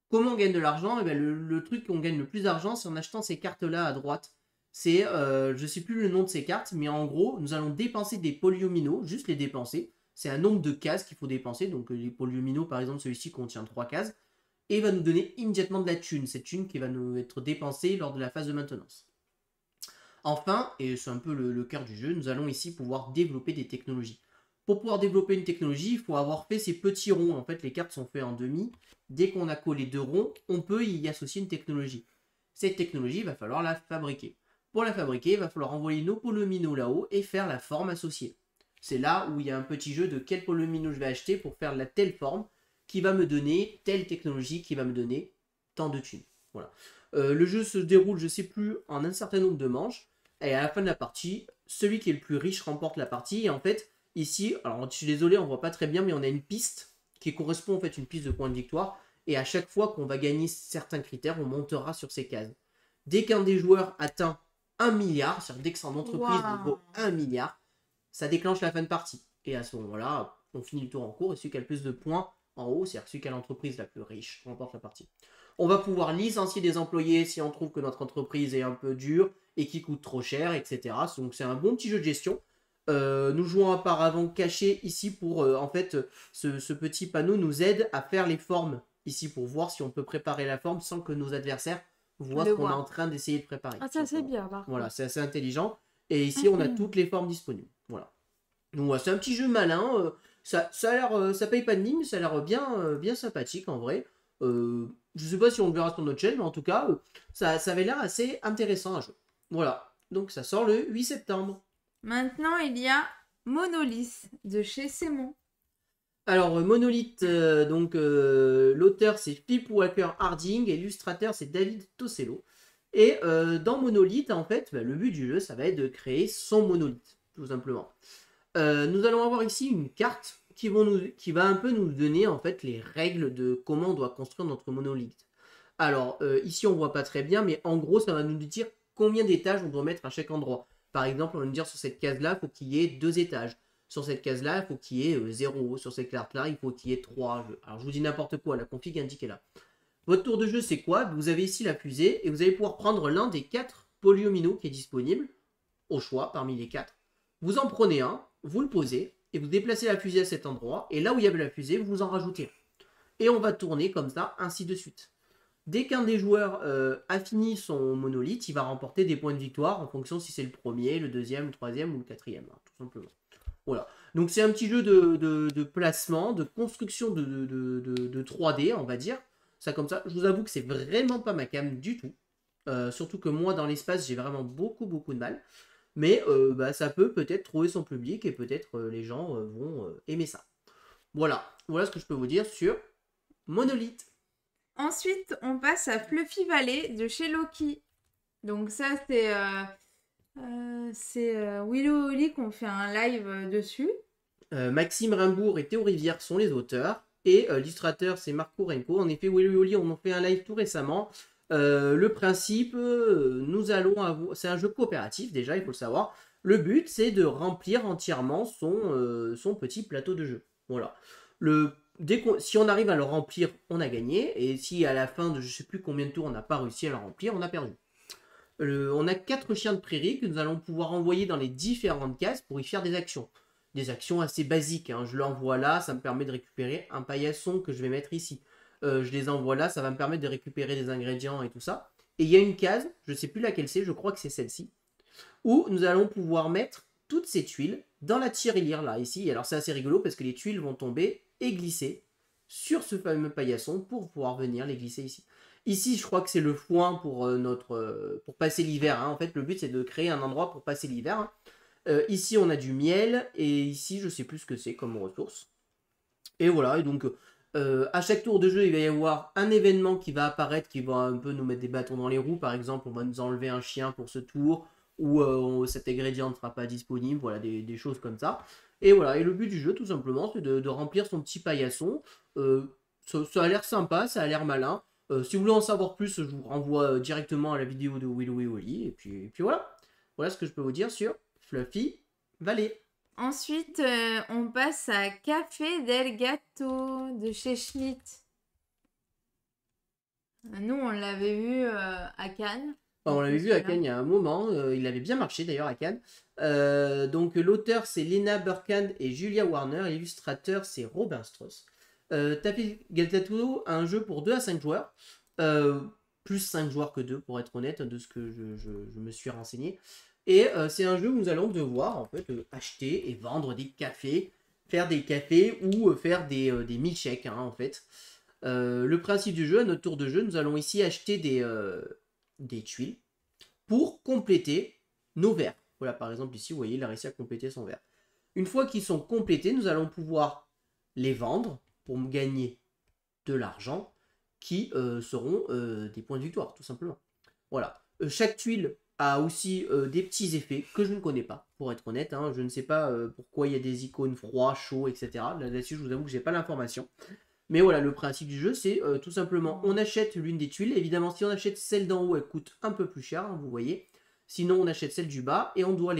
Comment on gagne de l'argent? Eh bien, le truc qu'on gagne le plus d'argent, c'est en achetant ces cartes-là à droite. C'est, je ne sais plus le nom de ces cartes, mais en gros, nous allons dépenser des polyomino, juste les dépenser. C'est un nombre de cases qu'il faut dépenser. Donc les polyomino, par exemple, celui-ci contient 3 cases. Et va nous donner immédiatement de la thune. Cette thune qui va nous être dépensée lors de la phase de maintenance. Enfin, et c'est un peu le cœur du jeu, nous allons ici pouvoir développer des technologies. Pour pouvoir développer une technologie, il faut avoir fait ces petits ronds. En fait, les cartes sont faites en demi. Dès qu'on a collé 2 ronds, on peut y associer une technologie. Cette technologie, il va falloir la fabriquer. Pour la fabriquer, il va falloir envoyer nos polyomino là-haut et faire la forme associée. C'est là où il y a un petit jeu de quel polyomino je vais acheter pour faire la telle forme qui va me donner telle technologie qui va me donner tant de thunes. Voilà. Le jeu se déroule, je ne sais plus, en un certain nombre de manches. Et à la fin de la partie, celui qui est le plus riche remporte la partie. Et en fait, ici, alors je suis désolé, on ne voit pas très bien, mais on a une piste qui correspond en fait à une piste de points de victoire. Et à chaque fois qu'on va gagner certains critères, on montera sur ces cases. Dès qu'un des joueurs atteint 1 milliard, c'est-à-dire dès que son entreprise vaut 1 milliard, ça déclenche la fin de partie. Et à ce moment-là, on finit le tour en cours et celui qui a le plus de points en haut, c'est-à-dire celui qui a l'entreprise la plus riche, remporte la partie. On va pouvoir licencier des employés si on trouve que notre entreprise est un peu dure et qui coûte trop cher, etc. Donc c'est un bon petit jeu de gestion. Nous jouons auparavant caché ici pour, en fait, ce petit panneau nous aide à faire les formes ici pour voir si on peut préparer la forme sans que nos adversaires voient ce qu'on est en train d'essayer de préparer. Ah, ça c'est bien, par contre. Voilà, c'est assez intelligent. Et ici, on a toutes les formes disponibles. Voilà. Donc voilà, c'est un petit jeu malin. Ça a l'air, ça paye pas de mine, mais ça a l'air bien sympathique en vrai. Je sais pas si on le verra sur notre chaîne, mais en tout cas, ça avait l'air assez intéressant à jouer. Voilà, donc ça sort le 8 septembre. Maintenant, il y a Monolith de chez Simon. Alors, Monolith, l'auteur c'est Philip Walker Harding et l'illustrateur c'est David Tosello. Et dans Monolith, en fait, le but du jeu, ça va être de créer son monolithe, tout simplement. Nous allons avoir ici une carte qui va un peu nous donner en fait les règles de comment on doit construire notre monolithe. Alors, ici on voit pas très bien, mais en gros, ça va nous dire combien d'étages on doit mettre à chaque endroit. Par exemple, on va nous dire sur cette case-là, il faut qu'il y ait 2 étages. Sur cette case-là, il faut qu'il y ait 0. Sur cette carte-là, il faut qu'il y ait 3. Alors, je vous dis n'importe quoi, la config est indiquée là. Votre tour de jeu, c'est quoi? Vous avez ici la fusée et vous allez pouvoir prendre l'un des 4 polyomino qui est disponible, au choix, parmi les 4. Vous en prenez un, vous le posez et vous déplacez la fusée à cet endroit. Et là où il y avait la fusée, vous en rajoutez un. Et on va tourner comme ça, ainsi de suite. Dès qu'un des joueurs a fini son monolithe, il va remporter des points de victoire en fonction si c'est le premier, le deuxième, le troisième ou le quatrième, hein, tout simplement. Voilà. Donc c'est un petit jeu de placement, de construction de 3D, on va dire. Ça comme ça. Je vous avoue que c'est vraiment pas ma came du tout. Surtout que moi, dans l'espace, j'ai vraiment beaucoup de mal. Mais ça peut peut-être trouver son public et peut-être les gens vont aimer ça. Voilà. Voilà ce que je peux vous dire sur Monolith. Ensuite, on passe à Fluffy Valley de chez Loki. Donc ça, c'est Willow Holly qu'on fait un live dessus. Maxime Rimbourg et Théo Rivière sont les auteurs. Et l'illustrateur, c'est Marco Renko. En effet, Willow Holly, on en fait un live tout récemment. Le principe, nous allons avoir... C'est un jeu coopératif déjà, il faut le savoir. Le but, c'est de remplir entièrement son petit plateau de jeu. Voilà. Si on arrive à le remplir, on a gagné. Et si à la fin de je sais plus combien de tours, on n'a pas réussi à le remplir, on a perdu. On a 4 chiens de prairie que nous allons pouvoir envoyer dans les différentes cases pour y faire des actions. Des actions assez basiques, hein. Je l'envoie là, ça me permet de récupérer un paillasson que je vais mettre ici. Je les envoie là, ça va me permettre de récupérer des ingrédients et tout ça. Et il y a une case, je ne sais plus laquelle c'est, je crois que c'est celle-ci, où nous allons pouvoir mettre toutes ces tuiles dans la tirelire là, ici. Et alors c'est assez rigolo parce que les tuiles vont tomber et glisser sur ce fameux paillasson pour pouvoir venir les glisser ici. Ici, je crois que c'est le foin pour, pour passer l'hiver, hein. En fait, le but, c'est de créer un endroit pour passer l'hiver, hein. Ici, on a du miel, et ici, je sais plus ce que c'est comme ressource. Et voilà, et donc, à chaque tour de jeu, il va y avoir un événement qui va apparaître, qui va un peu nous mettre des bâtons dans les roues. Par exemple, on va nous enlever un chien pour ce tour, ou cet ingrédient ne sera pas disponible, voilà, des choses comme ça. Et voilà, et le but du jeu, tout simplement, c'est de remplir son petit paillasson. Ça a l'air sympa, ça a l'air malin. Si vous voulez en savoir plus, je vous renvoie directement à la vidéo de Willow et Oli. Et puis voilà. Voilà ce que je peux vous dire sur Fluffy Valley. Ensuite, on passe à Café del Gato de chez Schmitt. Nous, on l'avait vu à Cannes. On l'avait vu à Cannes il y a un moment. Il avait bien marché d'ailleurs à Cannes. Donc l'auteur c'est Lena Burkhan et Julia Warner. Et l'illustrateur c'est Robin Strauss. Café del Gato, un jeu pour 2 à 5 joueurs. Plus 5 joueurs que 2 pour être honnête, de ce que je me suis renseigné. Et c'est un jeu où nous allons devoir en fait acheter et vendre des cafés, faire des cafés ou faire des milkshakes, hein, en fait. Le principe du jeu, à notre tour de jeu, nous allons ici acheter des tuiles pour compléter nos verres. Voilà, par exemple ici, vous voyez, il a réussi à compléter son verre. Une fois qu'ils sont complétés, nous allons pouvoir les vendre pour gagner de l'argent qui seront des points de victoire, tout simplement. Voilà. Chaque tuile a aussi des petits effets que je ne connais pas, pour être honnête, hein. Je ne sais pas pourquoi il y a des icônes froid, chaud, etc. Là-dessus, je vous avoue que j'ai pas l'information. Mais voilà, le principe du jeu, c'est tout simplement, on achète l'une des tuiles. Évidemment, si on achète celle d'en haut, elle coûte un peu plus cher, hein, vous voyez. Sinon, on achète celle du bas et on doit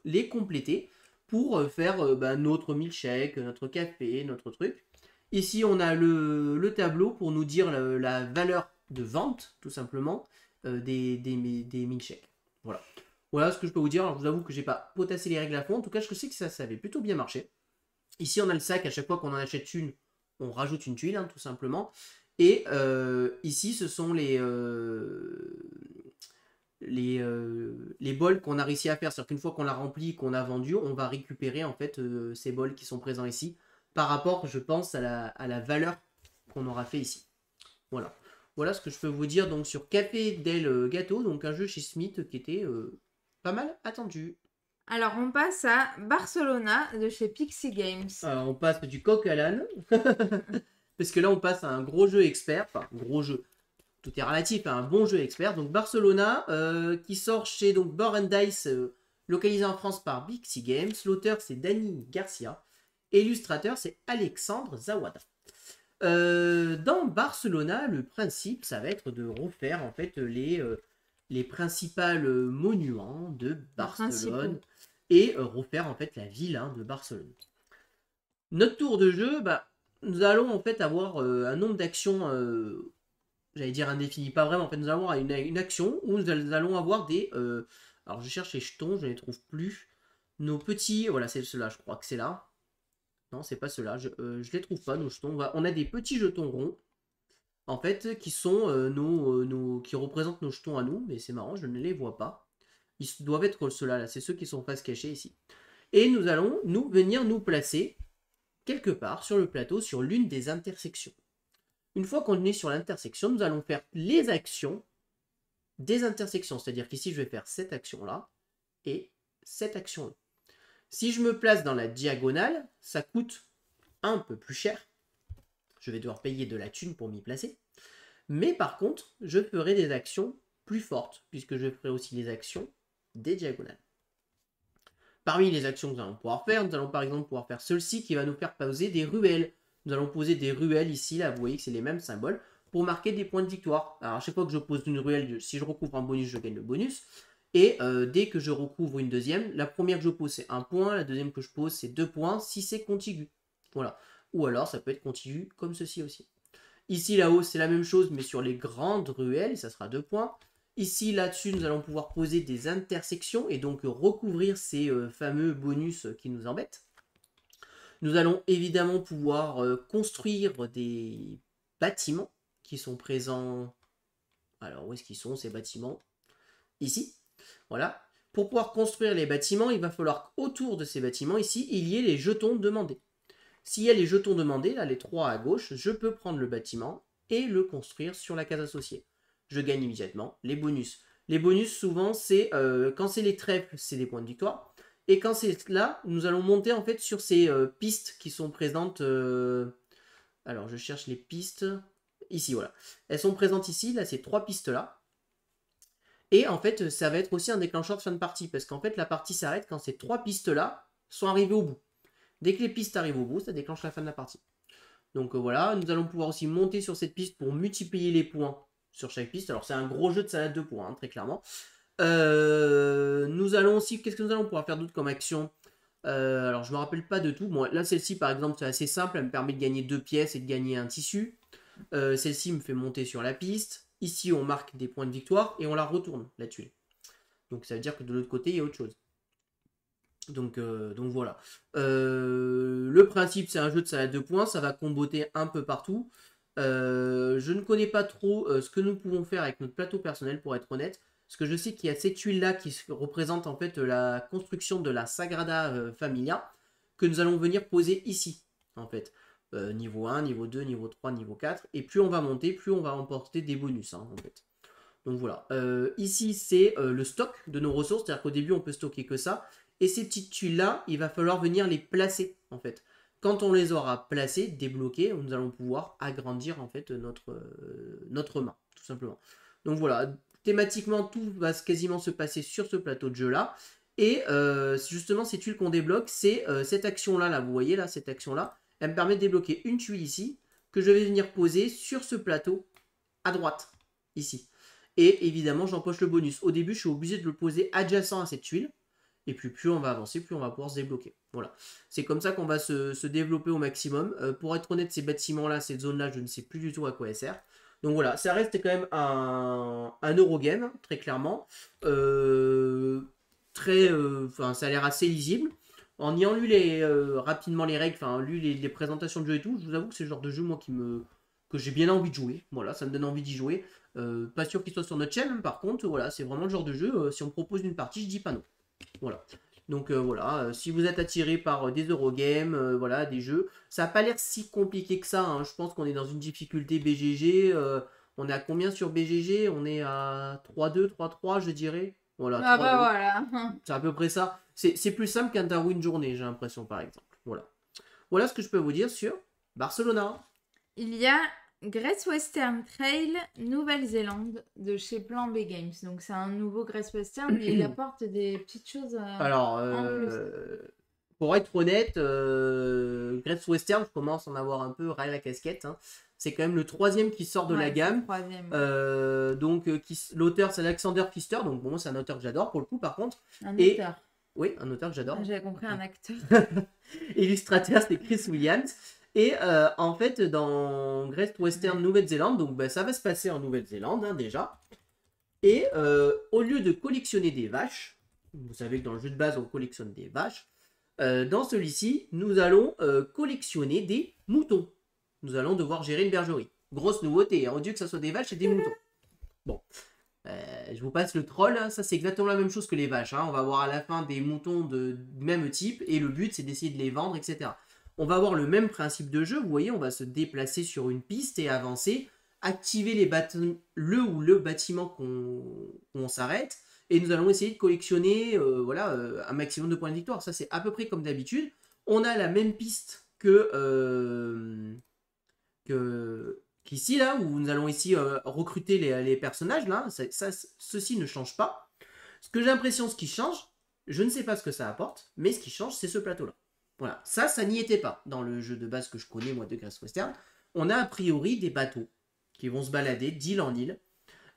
les compléter pour faire notre milkshake, notre café, notre truc. Ici, on a le tableau pour nous dire la valeur de vente, tout simplement, des milkshakes. Voilà. Voilà ce que je peux vous dire. Alors, je vous avoue que j'ai pas potassé les règles à fond. En tout cas, je sais que ça avait plutôt bien marché. Ici, on a le sac. À chaque fois qu'on en achète une, on rajoute une tuile, hein, tout simplement. Et ici, ce sont les bols qu'on a réussi à faire. C'est-à-dire qu'une fois qu'on l'a rempli, qu'on a vendu, on va récupérer en fait ces bols qui sont présents ici par rapport, je pense, à la valeur qu'on aura fait ici. Voilà. Voilà ce que je peux vous dire donc sur Café del Gato, donc un jeu chez Schmitt qui était pas mal attendu. Alors, on passe à Barcelona de chez Pixie Games. On passe du coq à l'âne. Parce que là, on passe à un gros jeu expert. Enfin, gros jeu. Tout est relatif à un bon jeu expert. Donc Barcelona, qui sort chez donc Board Dice, localisé en France par Pixie Games. L'auteur, c'est Dani Garcia. Et l'illustrateur, c'est Alexandre Zawada. Dans Barcelona, le principe, ça va être de refaire en fait les principaux monuments de Barcelone et refaire en fait la ville, hein, de Barcelone. Notre tour de jeu, nous allons en fait avoir un nombre d'actions, j'allais dire indéfini, pas vraiment. En fait, nous allons avoir une action où nous allons avoir des. Alors, je cherche les jetons, je ne les trouve plus. Nos petits, voilà, c'est ceux-là, je crois que c'est là. Non, c'est pas ceux-là. Je les trouve pas, nos jetons. On a des petits jetons ronds, en fait, qui sont qui représentent nos jetons à nous, mais c'est marrant, je ne les vois pas. Ils doivent être ceux-là, là. C'est ceux qui sont face cachée ici. Et nous allons venir nous placer quelque part sur le plateau, sur l'une des intersections. Une fois qu'on est sur l'intersection, nous allons faire les actions des intersections. C'est-à-dire qu'ici, je vais faire cette action-là et cette action-là. Si je me place dans la diagonale, ça coûte un peu plus cher. Je vais devoir payer de la thune pour m'y placer. Mais par contre, je ferai des actions plus fortes, puisque je ferai aussi les actions des diagonales. Parmi les actions que nous allons pouvoir faire, nous allons par exemple pouvoir faire celle-ci qui va nous faire poser des ruelles. Nous allons poser des ruelles ici, là, vous voyez que c'est les mêmes symboles. pour marquer des points de victoire. Alors à chaque fois que je pose une ruelle, si je recouvre un bonus, je gagne le bonus. Et dès que je recouvre une deuxième, la première que je pose c'est 1 point, la deuxième que je pose c'est 2 points si c'est contigu. Voilà. Ou alors ça peut être contigu comme ceci aussi. Ici là-haut c'est la même chose mais sur les grandes ruelles, ça sera 2 points. Ici là-dessus nous allons pouvoir poser des intersections et donc recouvrir ces fameux bonus qui nous embêtent. Nous allons évidemment pouvoir construire des bâtiments qui sont présents. Alors où est-ce qu'ils sont ces bâtiments? Ici. Voilà. Pour pouvoir construire les bâtiments, il va falloir qu'autour de ces bâtiments, ici, il y ait les jetons demandés. S'il y a les jetons demandés, là, les 3 à gauche, je peux prendre le bâtiment et le construire sur la case associée. Je gagne immédiatement les bonus. Les bonus, souvent, c'est quand c'est les trèfles, c'est des points de victoire. Et quand c'est là, nous allons monter en fait sur ces pistes qui sont présentes. Alors, je cherche les pistes. Ici, voilà. Elles sont présentes ici, là, ces 3 pistes-là. Et en fait, ça va être aussi un déclencheur de fin de partie, parce qu'en fait, la partie s'arrête quand ces 3 pistes-là sont arrivées au bout. Dès que les pistes arrivent au bout, ça déclenche la fin de la partie. Donc voilà, nous allons pouvoir aussi monter sur cette piste pour multiplier les points sur chaque piste. Alors c'est un gros jeu de salade de points, hein, très clairement. Nous allons aussi, qu'est-ce que nous allons pouvoir faire d'autre comme action? Alors je me rappelle pas de tout. Bon, là celle-ci par exemple c'est assez simple, elle me permet de gagner 2 pièces et de gagner un tissu. Celle-ci me fait monter sur la piste. Ici on marque des points de victoire et on la retourne, la tuile. Donc ça veut dire que de l'autre côté il y a autre chose. Donc voilà. Le principe, c'est un jeu de salade de points. Ça va comboter un peu partout. Je ne connais pas trop ce que nous pouvons faire avec notre plateau personnel, pour être honnête. Parce que je sais qu'il y a cette tuile-là qui représente en fait la construction de la Sagrada Familia que nous allons venir poser ici, en fait. Niveau 1, niveau 2, niveau 3, niveau 4. Et plus on va monter, plus on va remporter des bonus, hein, en fait. Donc voilà. Ici, c'est le stock de nos ressources. C'est-à-dire qu'au début, on peut stocker que ça. Et ces petites tuiles-là, il va falloir venir les placer, en fait. Quand on les aura placées, débloquées, nous allons pouvoir agrandir, en fait, notre main, tout simplement. Donc voilà, thématiquement, tout va quasiment se passer sur ce plateau de jeu-là. Et justement, ces tuiles qu'on débloque, c'est cette action-là, là, vous voyez, là, cette action-là, elle me permet de débloquer une tuile ici, que je vais venir poser sur ce plateau, à droite, ici. Et évidemment, j'empoche le bonus. Au début, je suis obligé de le poser adjacent à cette tuile. Et puis plus on va avancer, plus on va pouvoir se débloquer. Voilà. C'est comme ça qu'on va se développer au maximum. Pour être honnête, ces bâtiments-là, cette zone-là, je ne sais plus du tout à quoi elle sert. Donc voilà, ça reste quand même un Eurogame, très clairement. Ça a l'air assez lisible. En ayant lu rapidement les règles, lu les présentations de jeu et tout, je vous avoue que c'est le genre de jeu, moi, que j'ai bien envie de jouer. Voilà, ça me donne envie d'y jouer. Pas sûr qu'il soit sur notre chaîne, par contre, voilà, c'est vraiment le genre de jeu, si on me propose une partie, je dis pas non. Voilà. Donc voilà, si vous êtes attiré par des Eurogames, voilà, des jeux, ça n'a pas l'air si compliqué que ça, hein. Je pense qu'on est dans une difficulté BGG. On est à combien sur BGG? On est à 3-2, 3-3, je dirais. Voilà, Ah 3-2. bah voilà. C'est à peu près ça. C'est plus simple qu'un Darwin journée, j'ai l'impression, par exemple. Voilà. Voilà ce que je peux vous dire sur Barcelona. Il y a Great Western Trail Nouvelle-Zélande de chez Plan B Games. Donc c'est un nouveau Great Western et il apporte des petites choses Alors, en plus. pour être honnête, Great Western, je commence à en avoir un peu ras la casquette, hein. C'est quand même le 3e qui sort de la gamme. L'auteur, c'est Alexander Pfister. Donc bon, c'est un auteur que j'adore pour le coup, par contre. Un auteur. Oui, un auteur que j'adore. J'avais compris, un acteur. Illustrateur, c'est Chris Williams. Et en fait, dans Great Western Nouvelle-Zélande, donc ça va se passer en Nouvelle-Zélande, hein, déjà. Et au lieu de collectionner des vaches, vous savez que dans le jeu de base, on collectionne des vaches. Dans celui-ci, nous allons collectionner des moutons. Nous allons devoir gérer une bergerie. Grosse nouveauté, hein, au lieu que ça soit des vaches et des moutons. Bon, je vous passe le troll, hein. Ça c'est exactement la même chose que les vaches, hein. On va avoir à la fin des moutons de même type, et le but c'est d'essayer de les vendre, etc. On va avoir le même principe de jeu, vous voyez, on va se déplacer sur une piste et avancer, activer le bâtiment qu'on s'arrête, et nous allons essayer de collectionner un maximum de points de victoire. Ça c'est à peu près comme d'habitude. On a la même piste qu'ici, là, où nous allons ici recruter les personnages, là. Ceci ne change pas. Ce que j'ai l'impression, ce qui change, je ne sais pas ce que ça apporte, mais ce qui change, c'est ce plateau-là. Voilà, ça n'y était pas dans le jeu de base que je connais, moi, de Great Western. On a a priori des bateaux qui vont se balader d'île en île.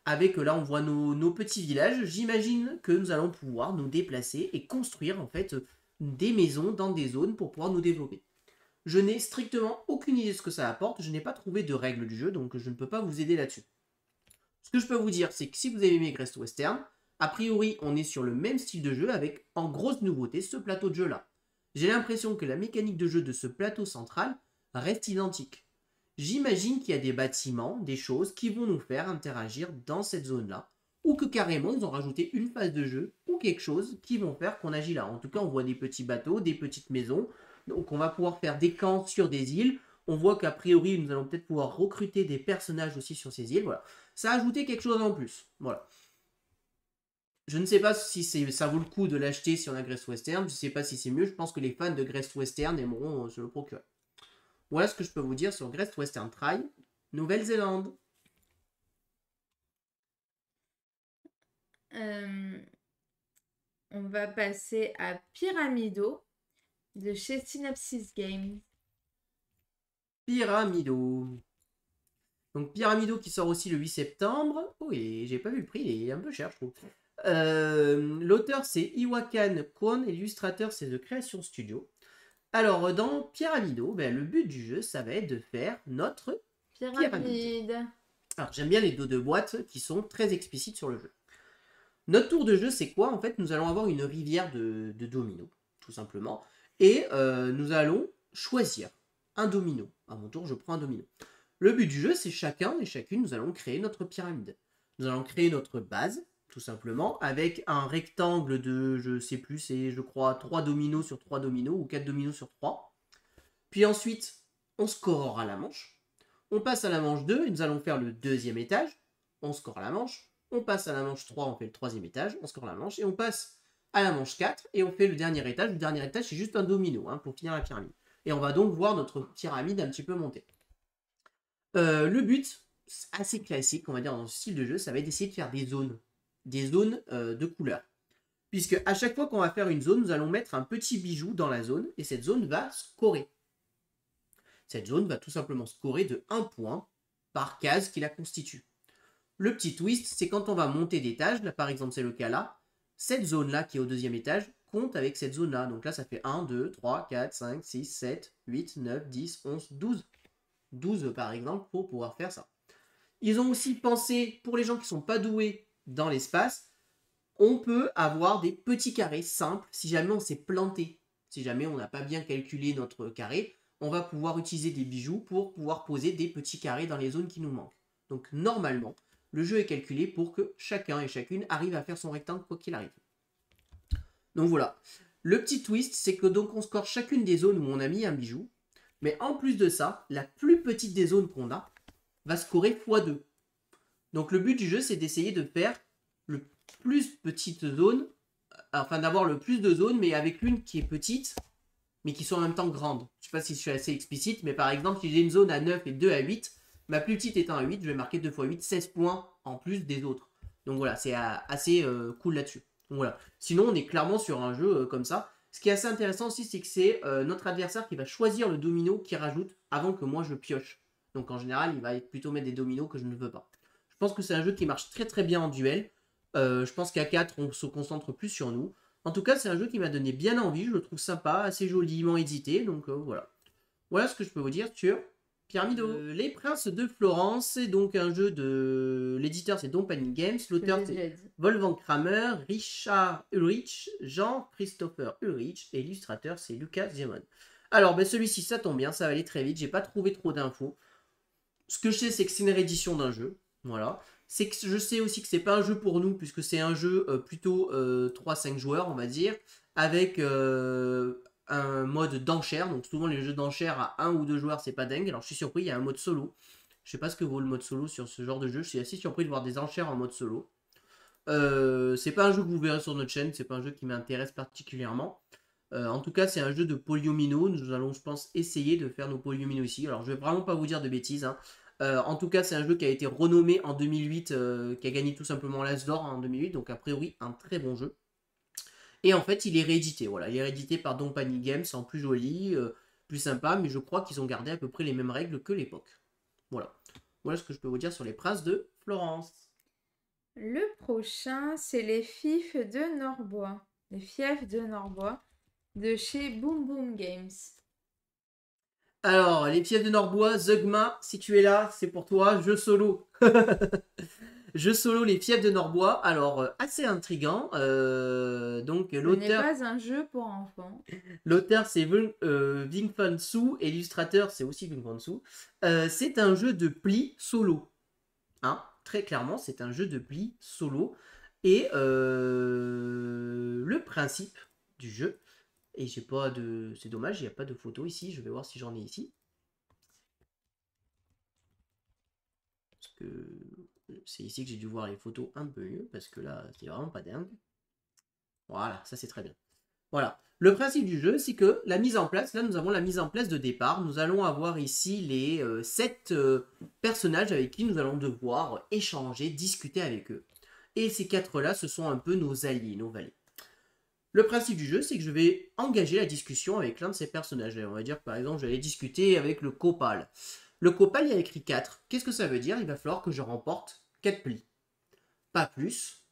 Avec, là, on voit nos petits villages. J'imagine que nous allons pouvoir nous déplacer et construire, en fait, des maisons dans des zones pour pouvoir nous développer. Je n'ai strictement aucune idée de ce que ça apporte. Je n'ai pas trouvé de règles du jeu, donc je ne peux pas vous aider là-dessus. Ce que je peux vous dire, c'est que si vous avez aimé Great Western, a priori, on est sur le même style de jeu avec, en grosse nouveauté, ce plateau de jeu-là. J'ai l'impression que la mécanique de jeu de ce plateau central reste identique. J'imagine qu'il y a des bâtiments, des choses qui vont nous faire interagir dans cette zone-là, ou que carrément ils ont rajouté une phase de jeu, ou quelque chose qui vont faire qu'on agit là. En tout cas, on voit des petits bateaux, des petites maisons, donc on va pouvoir faire des camps sur des îles. On voit qu'a priori, nous allons peut-être pouvoir recruter des personnages aussi sur ces îles. Voilà. Ça a ajouté quelque chose en plus. Voilà. Je ne sais pas si ça vaut le coup de l'acheter si on a Great Western. Je ne sais pas si c'est mieux. Je pense que les fans de Great Western aimeront se le procurer. Voilà ce que je peux vous dire sur Great Western Trail, Nouvelle-Zélande. On va passer à Pyramido de chez Synopsis Games. Pyramido. Donc Pyramido qui sort aussi le 8 septembre. Oh, j'ai pas vu le prix, il est un peu cher, je trouve. L'auteur c'est Iwakan Kwon et l'illustrateur c'est The Creation Studio. Alors dans Pyramido, le but du jeu ça va être de faire notre pyramide. Alors j'aime bien les dos de boîte qui sont très explicites sur le jeu. Notre tour de jeu c'est quoi? En fait nous allons avoir une rivière de dominos, tout simplement. Et nous allons choisir un domino. À mon tour je prends un domino. Le but du jeu c'est chacun et chacune nous allons créer notre pyramide. Nous allons créer notre base, tout simplement, avec un rectangle de, je sais plus, c'est je crois 3 dominos sur 3 dominos ou 4 dominos sur 3. Puis ensuite, on scorera la manche. On passe à la manche 2 et nous allons faire le deuxième étage. On score la manche. On passe à la manche 3, on fait le troisième étage. On score la manche et on passe à la manche 4 et on fait le dernier étage. Le dernier étage, c'est juste un domino pour finir la pyramide. Et on va donc voir notre pyramide un petit peu monter. Le but, assez classique, on va dire dans ce style de jeu, ça va être d'essayer de faire des zones de couleurs. Puisque à chaque fois qu'on va faire une zone, nous allons mettre un petit bijou dans la zone et cette zone va scorer. Cette zone va tout simplement scorer de 1 point par case qui la constitue. Le petit twist, c'est quand on va monter d'étage, là par exemple c'est le cas là, cette zone-là qui est au deuxième étage compte avec cette zone-là. Donc là ça fait 1, 2, 3, 4, 5, 6, 7, 8, 9, 10, 11, 12. 12 par exemple pour pouvoir faire ça. Ils ont aussi pensé, pour les gens qui ne sont pas doués dans l'espace, on peut avoir des petits carrés simples si jamais on s'est planté. Si jamais on n'a pas bien calculé notre carré, on va pouvoir utiliser des bijoux pour pouvoir poser des petits carrés dans les zones qui nous manquent. Donc normalement, le jeu est calculé pour que chacun et chacune arrive à faire son rectangle quoi qu'il arrive. Donc voilà. Le petit twist, c'est que donc on score chacune des zones où on a mis un bijou. Mais en plus de ça, la plus petite des zones qu'on a va scorer x2. Donc le but du jeu, c'est d'essayer de faire le plus petite zone, enfin d'avoir le plus de zones, mais avec l'une qui est petite, mais qui soit en même temps grande. Je ne sais pas si je suis assez explicite, mais par exemple, si j'ai une zone à 9 et 2 à 8, ma plus petite étant à 8, je vais marquer 2 x 8, 16 points en plus des autres. Donc voilà, c'est assez cool là-dessus. Donc voilà. Sinon, on est clairement sur un jeu comme ça. Ce qui est assez intéressant aussi, c'est que c'est notre adversaire qui va choisir le domino qu'il rajoute avant que moi je pioche. Donc en général, il va plutôt mettre des dominos que je ne veux pas. Je pense que c'est un jeu qui marche très très bien en duel. Je pense qu'à 4, on se concentre plus sur nous. En tout cas, c'est un jeu qui m'a donné bien envie. Je le trouve sympa, assez joliment édité. Donc voilà. Voilà ce que je peux vous dire sur Pyramido. Les Princes de Florence, c'est donc un jeu de... L'éditeur, c'est Dompany Games. L'auteur, c'est Wolfgang Kramer, Richard Ulrich, Jean-Christopher Ulrich. Et l'illustrateur, c'est Lucas Diamond. Alors, celui-ci, ça tombe bien, ça va aller très vite. J'ai pas trouvé trop d'infos. Ce que je sais, c'est que c'est une réédition d'un jeu. Voilà. C'est que je sais aussi que c'est pas un jeu pour nous, puisque c'est un jeu plutôt 3-5 joueurs, on va dire, avec un mode d'enchère. Donc souvent les jeux d'enchère à 1 ou 2 joueurs, c'est pas dingue. Alors je suis surpris, il y a un mode solo. Je sais pas ce que vaut le mode solo sur ce genre de jeu. Je suis assez surpris de voir des enchères en mode solo. C'est pas un jeu que vous verrez sur notre chaîne, c'est pas un jeu qui m'intéresse particulièrement. En tout cas, c'est un jeu de polyomino. Nous allons, je pense, essayer de faire nos polyomino ici. Alors, je vais vraiment pas vous dire de bêtises. En tout cas, c'est un jeu qui a été renommé en 2008, qui a gagné tout simplement l'As d'or en 2008. Donc, a priori, un très bon jeu. Et en fait, il est réédité. Voilà, il est réédité par Dompany Games en plus joli, plus sympa. Mais je crois qu'ils ont gardé à peu près les mêmes règles que l'époque. Voilà. Voilà ce que je peux vous dire sur les princes de Florence. Le prochain, c'est les fiefs de Norbois. Les fiefs de Norbois de chez Boom Boom Games. Alors, les fiefs de Norbois, Zugma, si tu es là, c'est pour toi, jeu solo. Jeu solo, les fiefs de Norbois. Alors, assez intriguant. Donc, Ce n'est l'auteur, pas un jeu pour enfants. c'est Ving Fan Su, et l'illustrateur, c'est aussi Ving Fan Su. C'est un jeu de pli solo. Hein, très clairement, c'est un jeu de pli solo. Et le principe du jeu, et j'ai pas de. C'est dommage, il n'y a pas de photo ici. Je vais voir si j'en ai ici. Parce que c'est ici que j'ai dû voir les photos un peu mieux. Parce que là, c'est vraiment pas dingue. Voilà, ça c'est très bien. Voilà. Le principe du jeu, c'est que la mise en place, là nous avons la mise en place de départ. Nous allons avoir ici les 7 personnages avec qui nous allons devoir échanger, discuter avec eux. Et ces 4-là, ce sont un peu nos alliés, nos valets. Le principe du jeu, c'est que je vais engager la discussion avec l'un de ces personnages. On va dire que par exemple, j'allais discuter avec le Copal. Le Copal, il y a écrit 4. Qu'est-ce que ça veut dire? Il va falloir que je remporte 4 plis. Pas plus,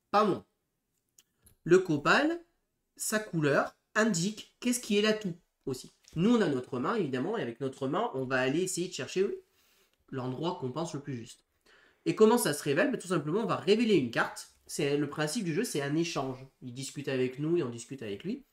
pas moins. Le Copal, sa couleur indique qu'est-ce qui est l'atout aussi. Nous, on a notre main, évidemment, et avec notre main, on va aller essayer de chercher l'endroit qu'on pense le plus juste. Et comment ça se révèle? Tout simplement, on va révéler une carte. C'est le principe du jeu, c'est un échange. Il discute avec nous et on discute avec lui.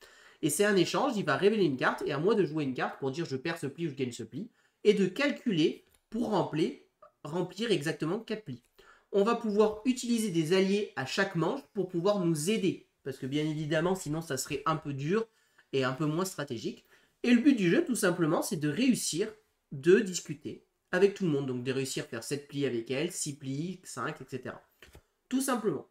Et c'est un échange, il va révéler une carte, et à moi de jouer une carte pour dire je perds ce pli ou je gagne ce pli, et de calculer pour remplir exactement 4 plis. On va pouvoir utiliser des alliés à chaque manche pour pouvoir nous aider. Parce que bien évidemment, sinon ça serait un peu dur et un peu moins stratégique. Et le but du jeu, tout simplement, c'est de réussir de discuter avec tout le monde. Donc de réussir à faire 7 plis avec elle, 6 plis, 5, etc. Tout simplement.